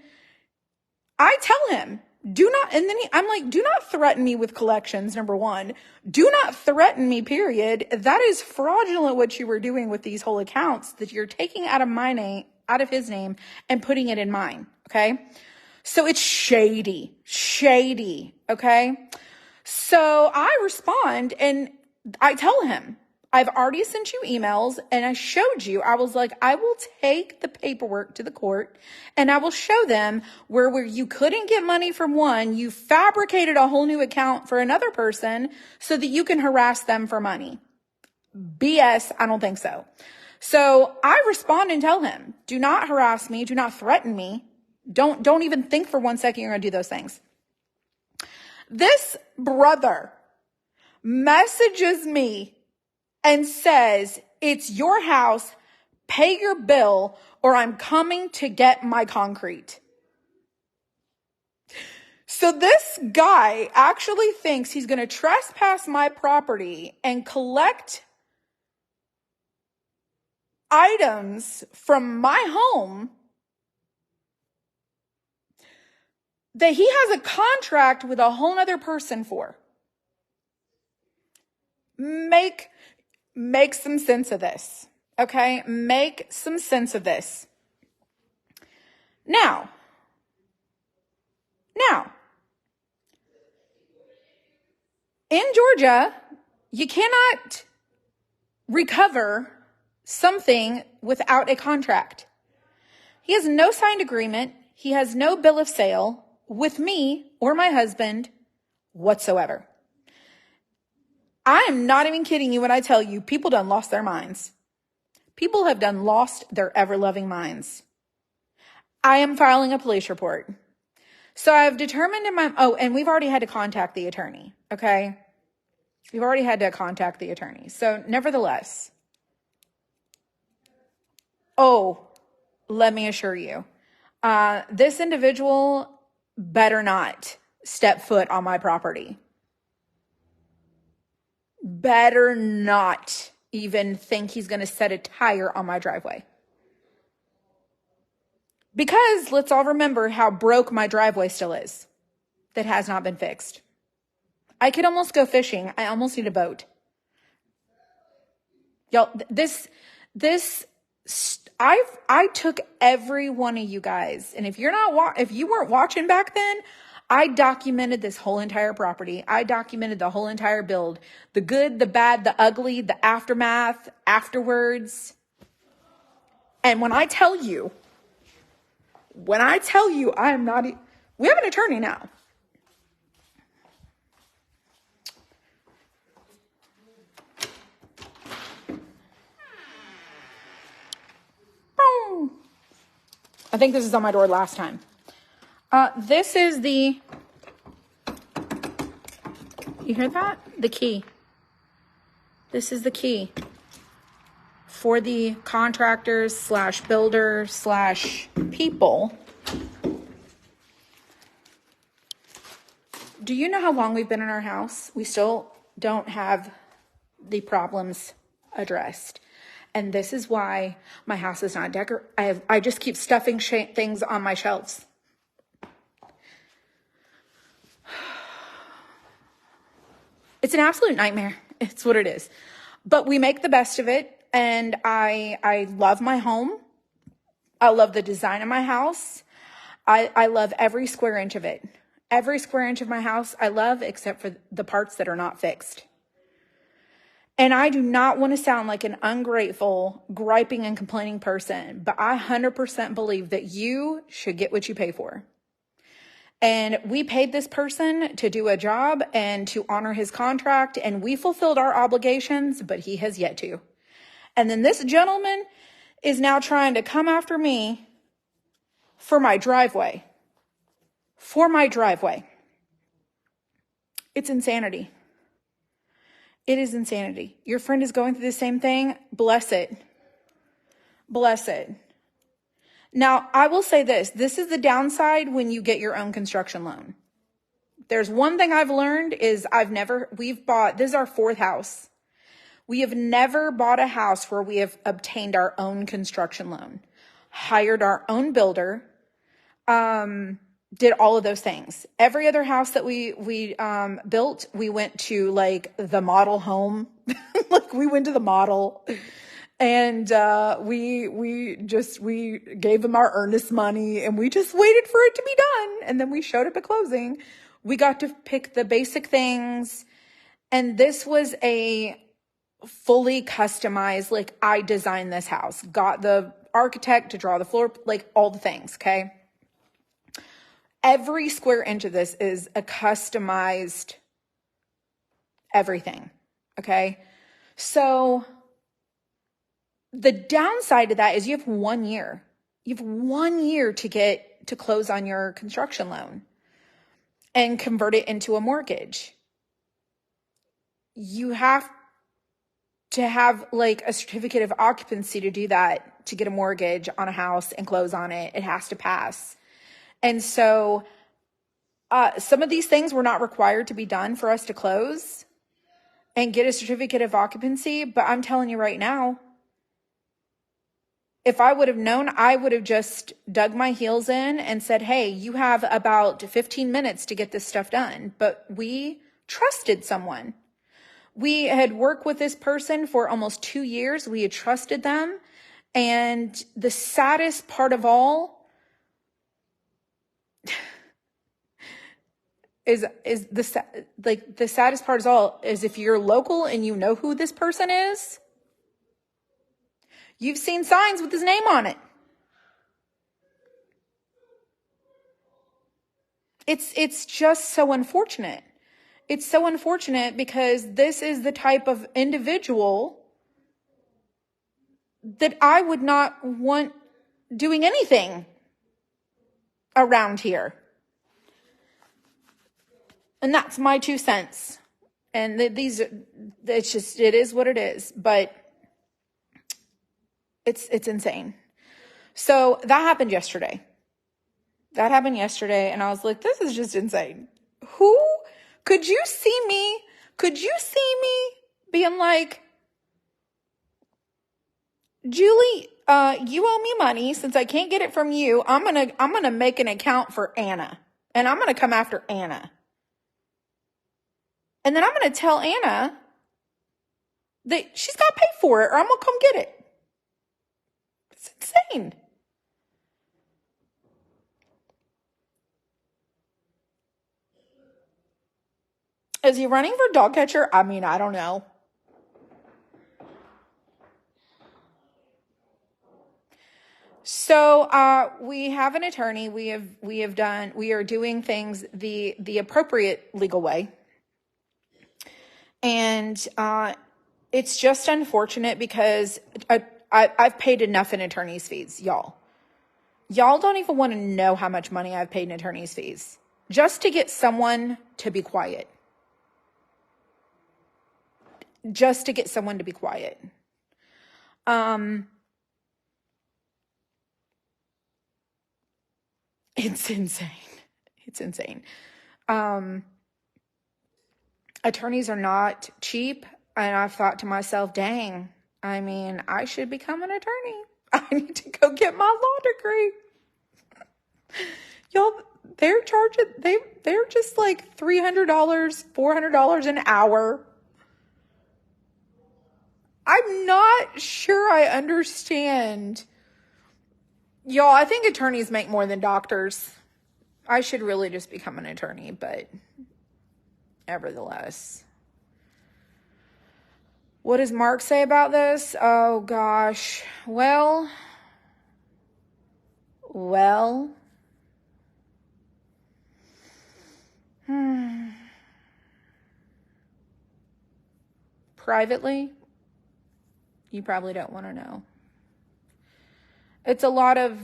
I tell him, do not, and then I'm like, do not threaten me with collections. Number one, do not threaten me, period. That is fraudulent what you were doing with these whole accounts that you're taking out of my name, out of his name and putting it in mine. Okay. So it's shady. Okay. So I respond and I tell him, I've already sent you emails and I showed you, I was like, I will take the paperwork to the court and I will show them where you couldn't get money from one, you fabricated a whole new account for another person so that you can harass them for money. BS, I don't think so. So I respond and tell him, do not harass me, do not threaten me. Don't even think for 1 second you're going to do those things. This brother messages me and says, it's your house, pay your bill, or I'm coming to get my concrete. So this guy actually thinks he's going to trespass my property and collect items from my home that he has a contract with a whole other person for. Make some sense of this. Okay? Make some sense of this. Now, in Georgia, you cannot recover something without a contract. He has no signed agreement. He has no bill of sale with me or my husband whatsoever. I am not even kidding you when I tell you people done lost their minds. People have done lost their ever-loving minds. I am filing a police report. So I've determined and we've already had to contact the attorney, okay? We've already had to contact the attorney. So nevertheless, let me assure you, this individual better not step foot on my property. Better not even think he's going to set a tire on my driveway. Because let's all remember how broke my driveway still is. That has not been fixed. I could almost go fishing. I almost need a boat. Y'all, I took every one of you guys, and if you weren't watching back then, I documented this whole entire property. I documented the whole entire build, the good, the bad, the ugly, the aftermath, afterwards. And when I tell you, I am not, we have an attorney now. Boom. I think this is on my door last time. This is you hear that? The key. This is the key for the contractors / builders / people. Do you know how long we've been in our house? We still don't have the problems addressed. And this is why my house is not decorated. I just keep stuffing things on my shelves. It's an absolute nightmare. It's what it is. But we make the best of it. And I love my home. I love the design of my house. I love every square inch of it. Every square inch of my house I love, except for the parts that are not fixed. And I do not want to sound like an ungrateful, griping and complaining person, but I 100% believe that you should get what you pay for. And we paid this person to do a job and to honor his contract, and we fulfilled our obligations, but he has yet to. And then this gentleman is now trying to come after me for my driveway. For my driveway. It's insanity. It is insanity. Your friend is going through the same thing. Bless it. Bless it. Now, I will say this. This is the downside when you get your own construction loan. There's one thing I've learned is we've bought, this is our fourth house. We have never bought a house where we have obtained our own construction loan, hired our own builder, did all of those things. Every other house that we built, we went to like the model home. Like we went to the model and, we gave them our earnest money and we just waited for it to be done. And then we showed up at closing. We got to pick the basic things. And this was a fully customized, like I designed this house, got the architect to draw the floor, like all the things. Okay. Every square inch of this is a customized everything. Okay. So the downside of that is you have 1 year. You have 1 year to get to close on your construction loan and convert it into a mortgage. You have to have like a certificate of occupancy to do that, to get a mortgage on a house and close on it. It has to pass. And so some of these things were not required to be done for us to close and get a certificate of occupancy. But I'm telling you right now, if I would have known, I would have just dug my heels in and said, hey, you have about 15 minutes to get this stuff done. But we trusted someone. We had worked with this person for almost 2 years. We had trusted them. And the saddest part of all is the saddest part is if you're local and you know who this person is, you've seen signs with his name on it. It's just so unfortunate. It's so unfortunate because this is the type of individual that I would not want doing anything around here. And that's my 2 cents. And it is what it is. But it's insane. So that happened yesterday. And I was like, this is just insane. Could you see me being like, Julie, you owe me money. Since I can't get it from you, I'm gonna make an account for Anna. And I'm gonna come after Anna. And then I'm going to tell Anna that she's got to pay for it or I'm going to come get it. It's insane. Is he running for dog catcher? I mean, I don't know. So we have an attorney. We are doing things the appropriate legal way. And it's just unfortunate because I've paid enough in attorney's fees, y'all. Y'all don't even want to know how much money I've paid in attorney's fees just to get someone to be quiet. Just to get someone to be quiet. It's insane. It's insane. Attorneys are not cheap. And I've thought to myself, dang, I mean, I should become an attorney. I need to go get my law degree. Y'all, they're just like $300, $400 an hour. I'm not sure I understand. Y'all, I think attorneys make more than doctors. I should really just become an attorney, but nevertheless. What does Mark say about this? Oh, gosh. Well. Privately, you probably don't want to know. It's a lot of,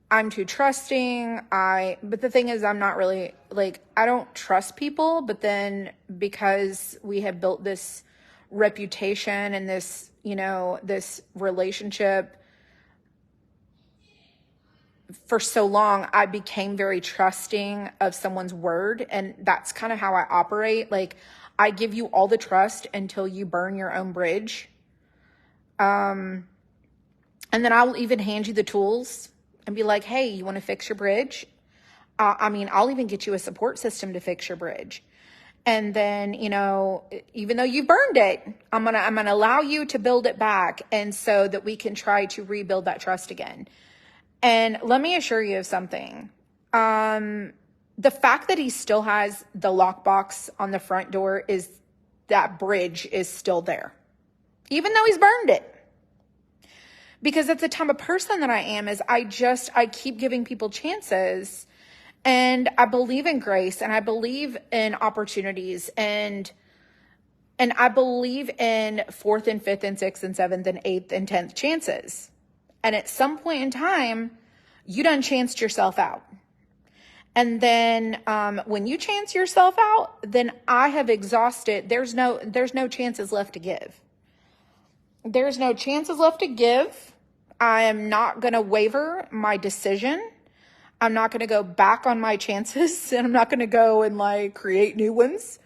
I'm too trusting. But the thing is, I'm not really, like, I don't trust people, but then because we have built this reputation and this, this relationship for so long, I became very trusting of someone's word. And that's kind of how I operate. Like, I give you all the trust until you burn your own bridge. And then I'll even hand you the tools and be like, hey, you want to fix your bridge? I'll even get you a support system to fix your bridge. And then, even though you burned it, I'm going to allow you to build it back. And so that we can try to rebuild that trust again. And let me assure you of something. The fact that he still has the lockbox on the front door is that bridge is still there, even though he's burned it. Because that's the type of person that I am, is I keep giving people chances, and I believe in grace, and I believe in opportunities, and I believe in 4th and 5th and 6th and 7th and 8th and 10th chances. And at some point in time, you done chanced yourself out. And then when you chance yourself out, then I have exhausted. There's no chances left to give. There's no chances left to give. I am not going to waver my decision. I'm not going to go back on my chances, and I'm not going to go and like create new ones.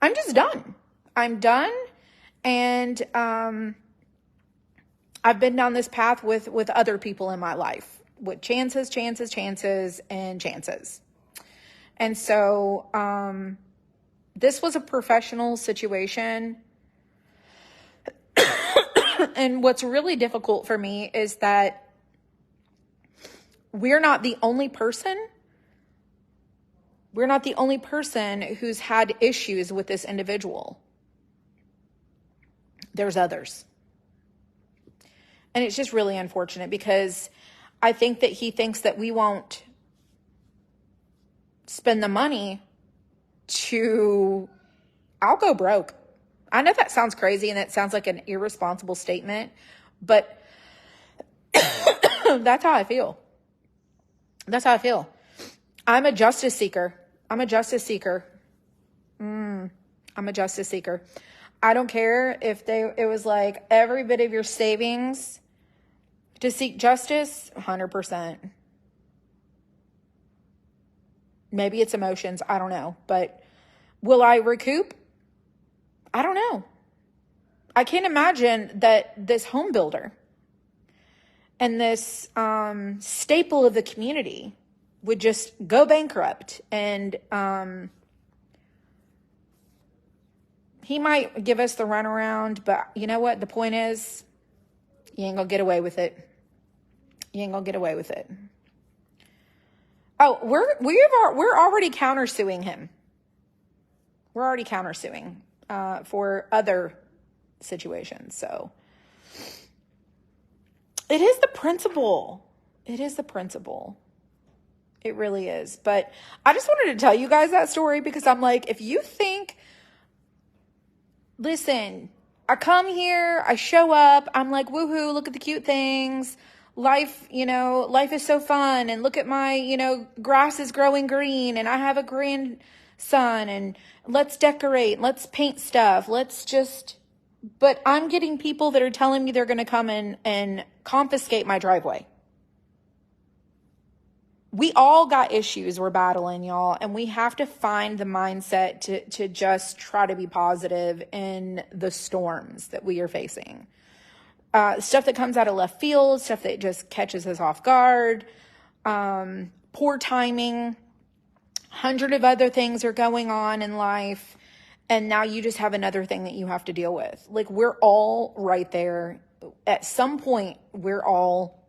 I'm just done. I'm done. And I've been down this path with other people in my life, with chances. And so this was a professional situation. And what's really difficult for me is that we're not the only person who's had issues with this individual. There's others. And it's just really unfortunate, because I think that he thinks that we won't spend the money I'll go broke. I know that sounds crazy and that sounds like an irresponsible statement, but that's how I feel. I'm a justice seeker. I'm a justice seeker. I don't care if it was like every bit of your savings to seek justice, 100%. Maybe it's emotions. I don't know. But will I recoup? I don't know. I can't imagine that this home builder and this staple of the community would just go bankrupt. And he might give us the runaround, but you know what? The point is, you ain't gonna get away with it. Oh, we're already countersuing him. We're already countersuing for other situations. So it is the principle. It really is. But I just wanted to tell you guys that story, because I'm like, if you think, listen, I come here, I show up, I'm like, woohoo, look at the cute things. Life is so fun. And look at my, grass is growing green, and I have a grandson, and let's decorate, let's paint stuff. But I'm getting people that are telling me they're going to come in and confiscate my driveway. We all got issues we're battling, y'all, and we have to find the mindset to just try to be positive in the storms that we are facing. Stuff that comes out of left field, stuff that just catches us off guard, poor timing, 100 of other things are going on in life, And now you just have another thing that you have to deal with. Like, we're all right there. At some point, we're all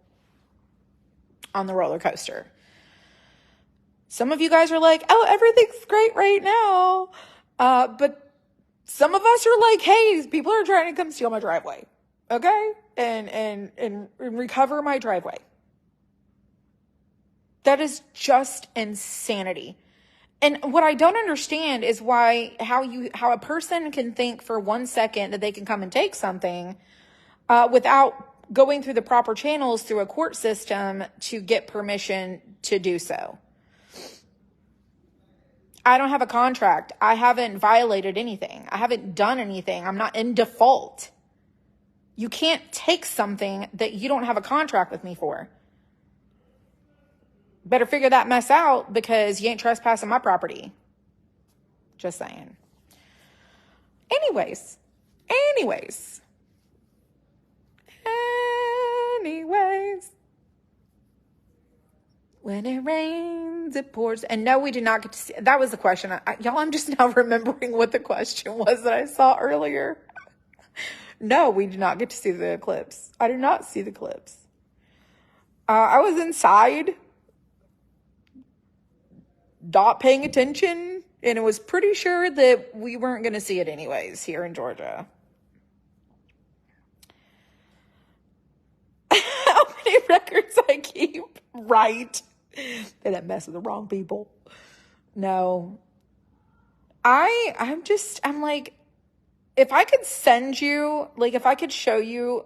on the roller coaster. Some of you guys are like, oh, everything's great right now. But some of us are like, hey, people are trying to come steal my driveway. Okay? And recover my driveway. That is just insanity. And what I don't understand is how a person can think for 1 second that they can come and take something without going through the proper channels through a court system to get permission to do so. I don't have a contract. I haven't violated anything. I haven't done anything. I'm not in default. You can't take something that you don't have a contract with me for. Better figure that mess out because you ain't trespassing my property. Just saying. Anyways. When it rains, it pours. And no, we did not get to see. That was the question. Y'all, I'm just now remembering what the question was that I saw earlier. No, we did not get to see the eclipse. I did not see the eclipse. I was inside, not paying attention, and it was pretty sure that we weren't going to see it anyways here in Georgia. How many records I keep? Right. They don't mess with the wrong people. No. I'm like, if I could send you, like, if I could show you,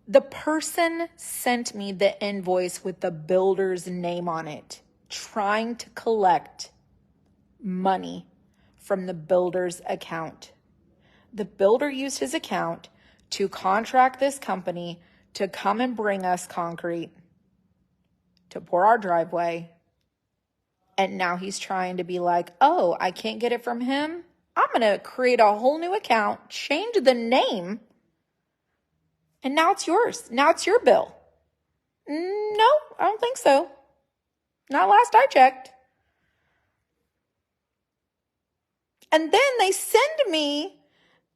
the person sent me the invoice with the builder's name on it, trying to collect money from the builder's account. The builder used his account to contract this company to come and bring us concrete to pour our driveway. And now he's trying to be like, oh, I can't get it from him. I'm going to create a whole new account, change the name, and now it's yours. Now it's your bill. No, I don't think so. Not last I checked. And then they send me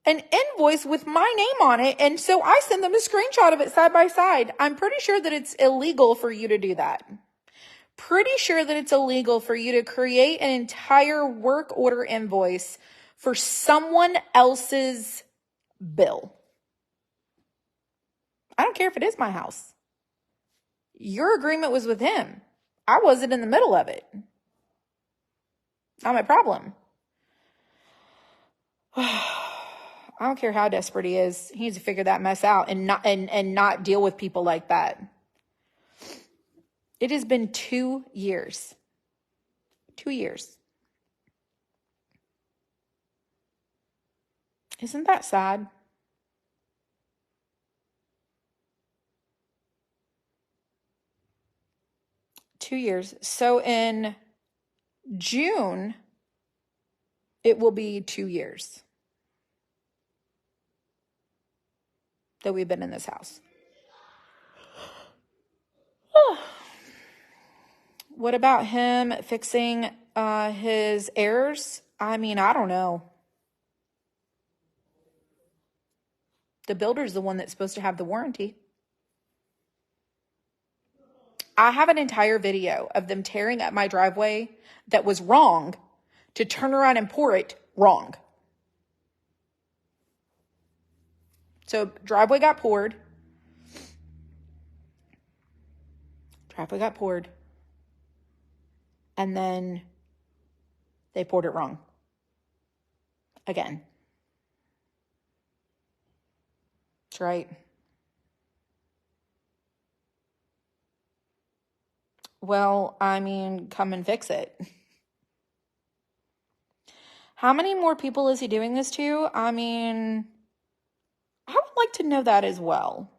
an invoice with my name on it. And so I send them a screenshot of it side by side. I'm pretty sure that it's illegal for you to do that. Pretty sure that it's illegal for you to create an entire work order invoice for someone else's bill. I don't care if it is my house. Your agreement was with him. I wasn't in the middle of it. Not my problem. I don't care how desperate he is. He needs to figure that mess out and not deal with people like that. It has been 2 years. 2 years. Isn't that sad? Two years. So in June, it will be 2 years that we've been in this house. What about him fixing his errors? I mean, I don't know. The builder's the one that's supposed to have the warranty. I have an entire video of them tearing up my driveway that was wrong to turn around and pour it wrong. So driveway got poured. And then they poured it wrong. Again. That's right. Well, I mean, come and fix it. How many more people is he doing this to? I mean, I would like to know that as well.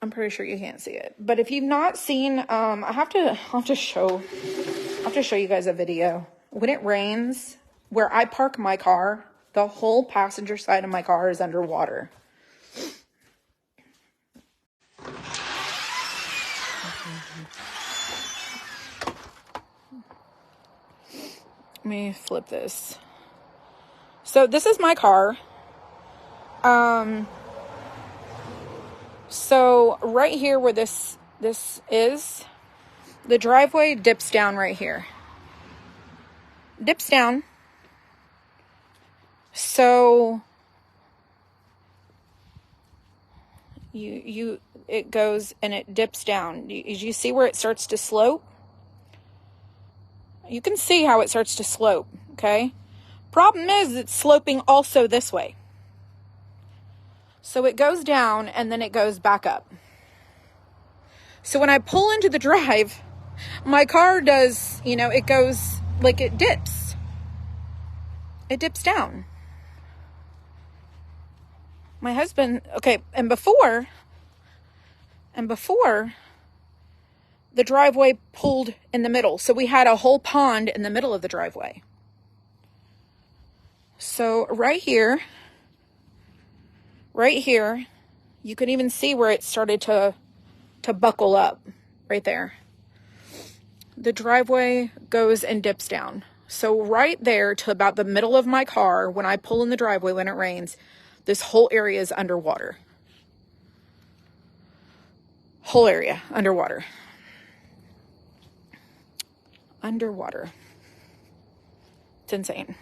I'm pretty sure you can't see it. But if you've not seen, I'll have to show you guys a video. When it rains, where I park my car, the whole passenger side of my car is underwater. Let me flip this. So this is my car. So right here where this is, the driveway dips down right here. Dips down. So it goes and it dips down. You see where it starts to slope? You can see how it starts to slope, okay? Problem is it's sloping also this way. So it goes down and then it goes back up. So when I pull into the drive, my car does, it goes like it dips. It dips down. My husband, okay, and before, the driveway pulled in the middle. So we had a whole pond in the middle of the driveway. So right here, you can even see where it started to buckle up right there. The driveway goes and dips down. So right there to about the middle of my car, when I pull in the driveway when it rains, this whole area is underwater. Whole area underwater. Underwater. It's insane.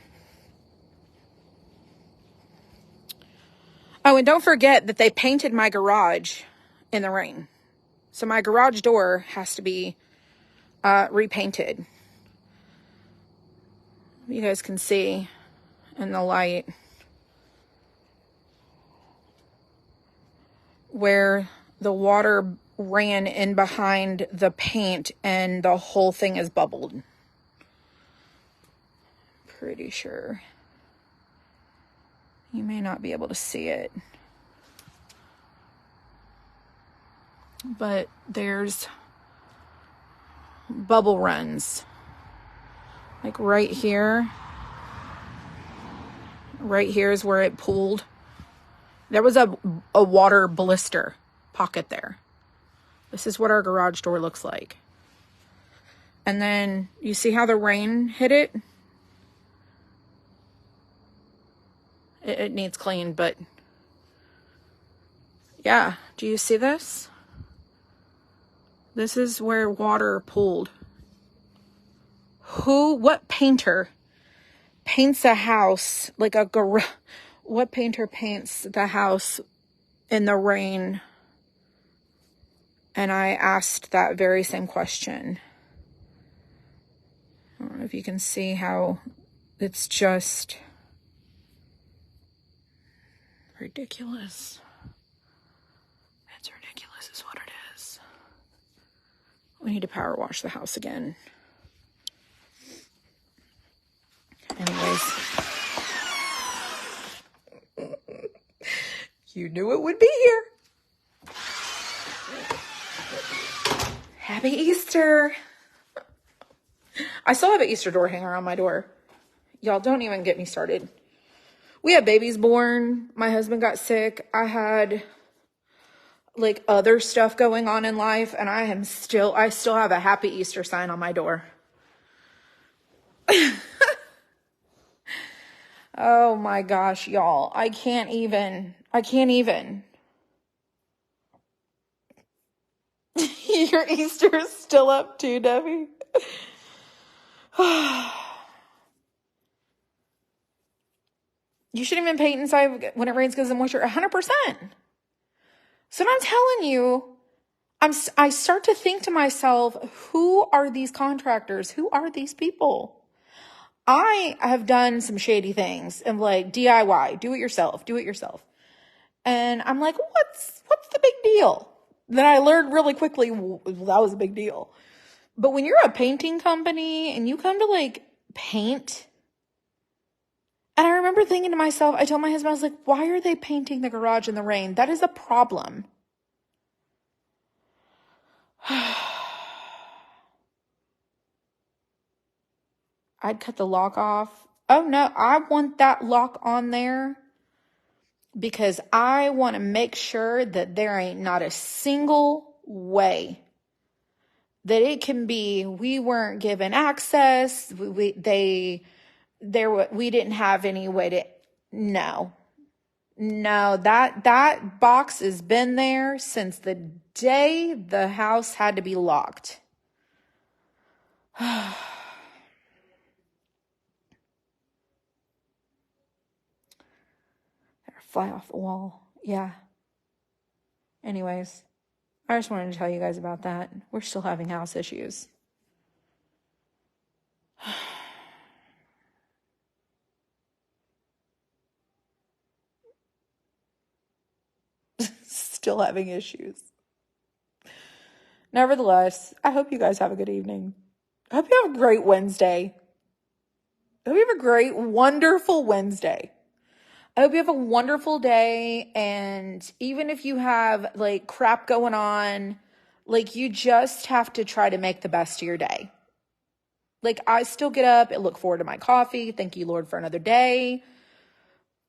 Oh, and don't forget that they painted my garage in the rain. So my garage door has to be repainted. You guys can see in the light where the water ran in behind the paint and the whole thing is bubbled. Pretty sure. You may not be able to see it. But there's bubble runs. Like right here. Right here is where it pooled. There was a water blister pocket there. This is what our garage door looks like. And then you see how the rain hit it? It needs cleaned, but yeah. Do you see this? This is where water pooled. What painter paints a house like a garage? What painter paints the house in the rain? And I asked that very same question. I don't know if you can see how it's just ridiculous. It's ridiculous is what it is. We need to power wash the house again. Anyways. You knew it would be here. Happy Easter. I still have an Easter door hanger on my door. Y'all, don't even get me started. We had babies born. My husband got sick. I had like other stuff going on in life, and I still have a Happy Easter sign on my door. Oh my gosh, y'all. I can't even. Your Easter is still up too, Debbie. You shouldn't even paint inside when it rains because of moisture. 100%. So I'm telling you, I start to think to myself, who are these contractors? Who are these people? I have done some shady things and like DIY, do it yourself. And I'm like, what's the big deal? Then I learned really quickly, well, that was a big deal. But when you're a painting company and you come to like paint, and I remember thinking to myself, I told my husband, I was like, why are they painting the garage in the rain? That is a problem. I'd cut the lock off. Oh no, I want that lock on there because I want to make sure that there ain't not a single way that it can be, we weren't given access. We didn't have any way to, no, that box has been there since the day the house had to be locked. Fly off the wall. Yeah. Anyways, I just wanted to tell you guys about that. We're still having house issues. Still having issues. Nevertheless, I hope you guys have a good evening. I hope you have a great Wednesday. I hope you have a great, wonderful Wednesday. I hope you have a wonderful day. And even if you have like crap going on, like you just have to try to make the best of your day. Like I still get up and look forward to my coffee. Thank you, Lord, for another day.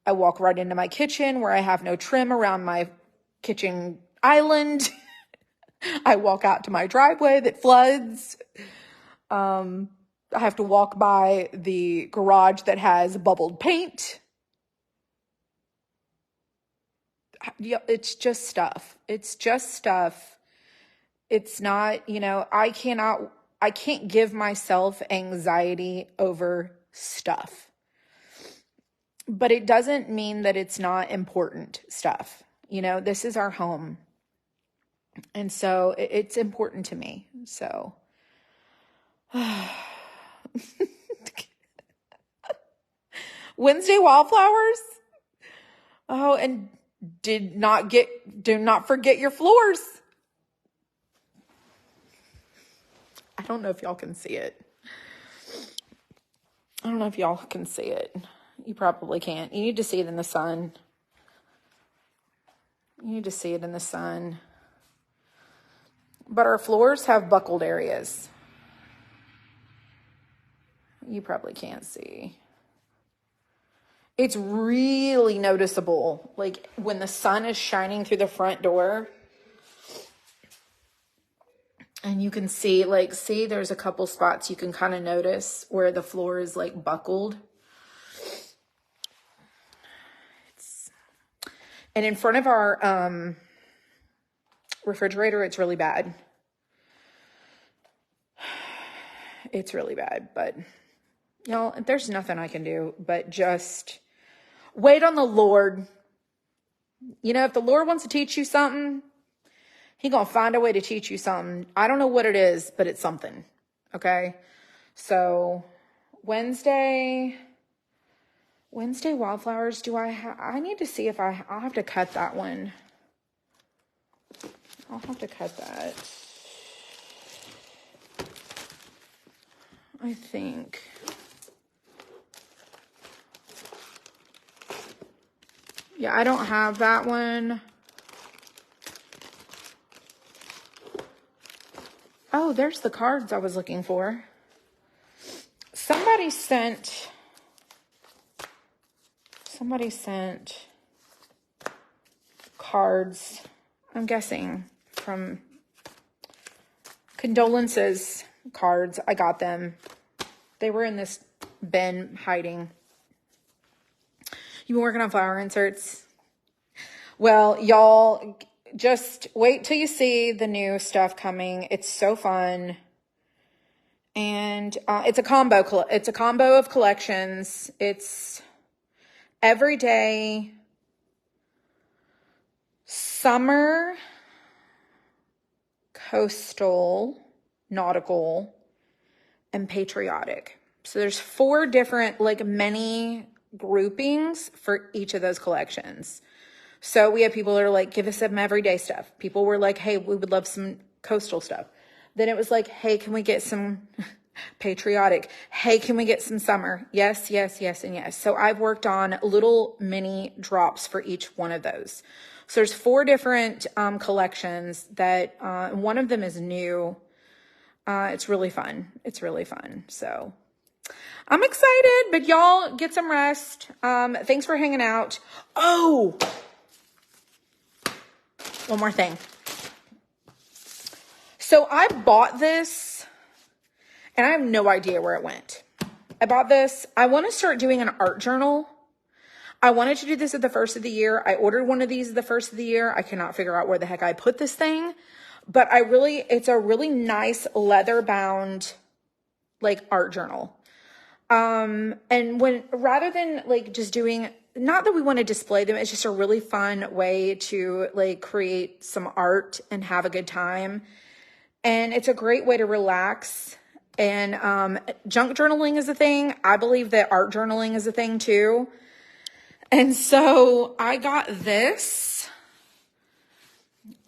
I walk right into my kitchen where I have no trim around my kitchen island. I walk out to my driveway that floods. I have to walk by the garage that has bubbled paint. Yeah, it's just stuff. It's just stuff. It's not, I can't give myself anxiety over stuff. But it doesn't mean that it's not important stuff. This is our home. And so it's important to me. So Wednesday wildflowers. Oh, and do not forget your floors. I don't know if y'all can see it. You probably can't. You need to see it in the sun. But our floors have buckled areas. You probably can't see. It's really noticeable, like when the sun is shining through the front door. And you can see, there's a couple spots you can kind of notice where the floor is like buckled. And in front of our refrigerator, it's really bad. It's really bad, but y'all, there's nothing I can do but just wait on the Lord. If the Lord wants to teach you something, He gonna find a way to teach you something. I don't know what it is, but it's something. Okay? So Wednesday wildflowers, I need to see if I'll have to cut that one. I'll have to cut that. I think. Yeah, I don't have that one. Oh, there's the cards I was looking for. Somebody sent cards, I'm guessing, from condolences cards. I got them. They were in this bin hiding. You been working on flower inserts? Well, y'all, just wait till you see the new stuff coming. It's so fun. And it's a combo. It's a combo of collections. It's everyday, summer, coastal, nautical, and patriotic. So there's 4 different, many groupings for each of those collections. So we have people that are like, give us some everyday stuff. People were like, hey, we would love some coastal stuff. Then it was like, hey, can we get some patriotic? Hey, can we get some summer? Yes, yes, yes, and yes. So I've worked on little mini drops for each one of those. So there's 4 different collections that one of them is new. It's really fun. So I'm excited, but y'all get some rest. Thanks for hanging out. Oh, one more thing. So I bought this and I have no idea where it went. I bought this. I want to start doing an art journal. I wanted to do this at the first of the year. I ordered one of these at the first of the year. I cannot figure out where the heck I put this thing, but it's a really nice leather bound like art journal. And rather than like just doing, not that we want to display them, it's just a really fun way to like create some art and have a good time. And it's a great way to relax. And junk journaling is a thing. I believe that art journaling is a thing too. And so I got this.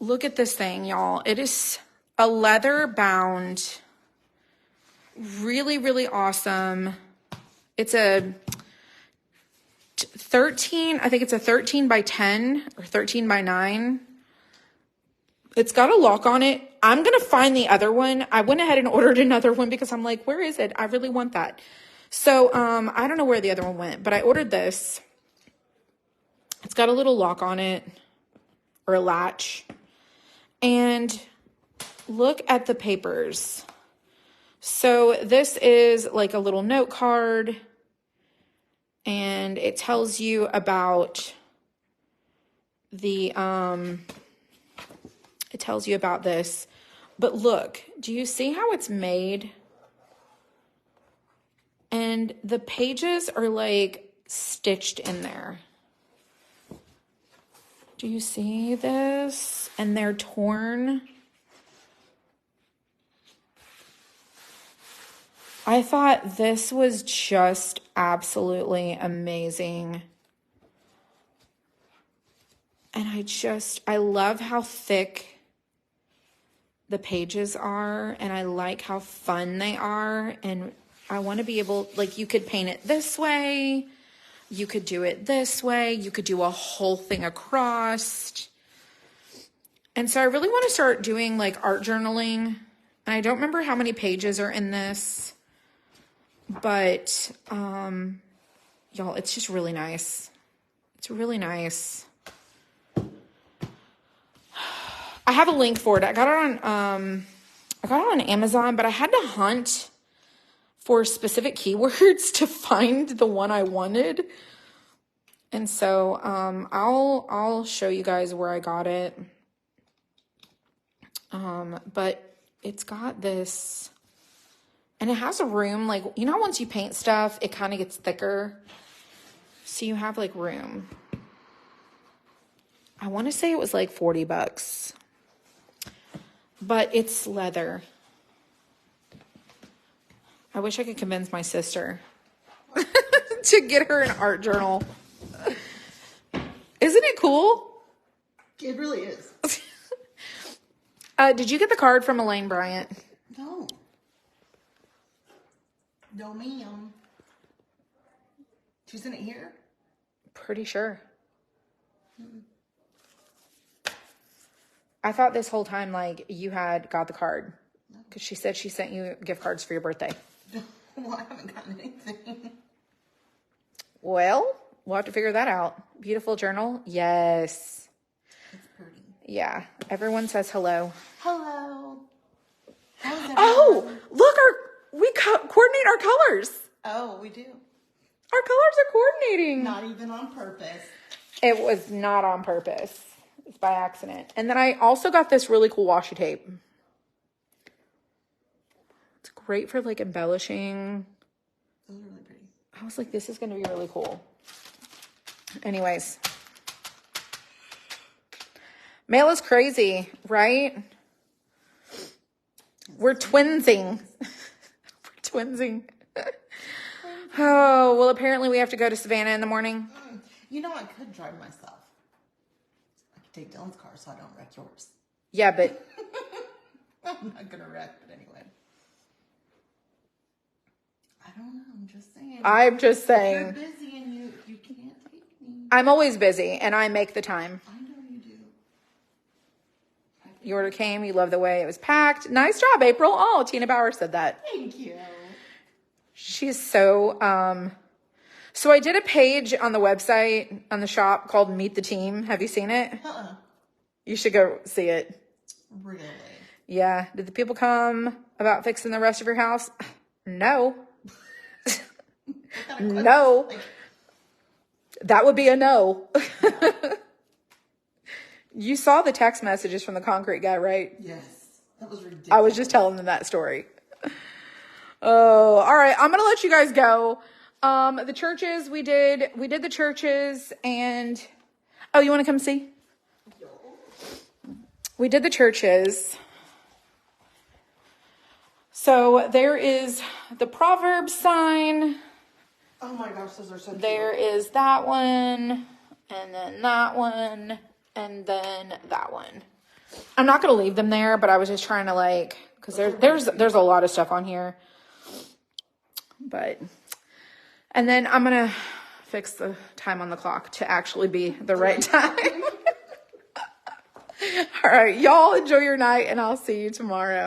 Look at this thing, y'all. It is a leather bound, really, really awesome. It's a 13, I think it's a 13 by 10 or 13 by 9. It's got a lock on it. I'm going to find the other one. I went ahead and ordered another one because I'm like, where is it? I really want that. So I don't know where the other one went, but I ordered this. It's got a little lock on it, or a latch. And look at the papers. So this is like a little note card. And it tells you about the, it tells you about this. But look, do you see how it's made? And the pages are like stitched in there. Do you see this? And they're torn. I thought this was just absolutely amazing. And I love how thick the pages are, and I like how fun they are. And I want to be able, like, you could paint it this way. You could do it this way. You could do a whole thing across. And so I really want to start doing like art journaling. And I don't remember how many pages are in this, but y'all, it's just really nice. It's really nice. I have a link for it. I got it on Amazon, but I had to hunt for specific keywords to find the one I wanted. And so I'll show you guys where I got it. But it's got this, and it has a room, like, you know, once you paint stuff, it kind of gets thicker. So you have like room. I want to say it was like $40, but it's leather. I wish I could convince my sister to get her an art journal. Isn't it cool? It really is. Did you get the card from Elaine Bryant? No. No, ma'am. She sent it here? Pretty sure. I thought this whole time, like, you had got the card. Because she said she sent you gift cards for your birthday. Well, I haven't gotten anything. Well, we'll have to figure that out. Beautiful journal. Yes. It's pretty. Yeah. Everyone says hello. Hello. Oh, look, we coordinate our colors. Oh, we do. Our colors are coordinating. Not even on purpose. It was not on purpose. It's by accident. And then I also got this really cool washi tape. It's great for like embellishing. Those are really pretty. I was like, this is going to be really cool. Anyways. Mail is crazy, right? We're twinsing. We're twinsing. Oh, well, apparently we have to go to Savannah in the morning. You know, I could drive myself. I could take Dylan's car so I don't wreck yours. Yeah, but... I'm not going to wreck, but anyway. I don't know. I'm just saying. I'm just saying. You're busy and you can't take me. I'm always busy, and I make the time. I know you do. Your order came. You love the way it was packed. Nice job, April. Oh, Tina Bauer said that. Thank you. She's so, so I did a page on the website, on the shop, called Meet the Team. Have you seen it? Uh-uh. You should go see it. Really? Yeah. Did the people come about fixing the rest of your house? No. No. That would be a no. You saw the text messages from the concrete guy, right? Yes. That was ridiculous. I was just telling them that story. Oh, all right. I'm going to let you guys go. The churches, we did the churches, and oh, you want to come see? We did the churches. So there is the Proverbs sign. Oh my gosh, those are so cute. There is that one, and then that one, and then that one. I'm not going to leave them there, but I was just trying to like, because there's a lot of stuff on here. But, and then I'm going to fix the time on the clock to actually be the right time. All right, y'all enjoy your night, and I'll see you tomorrow.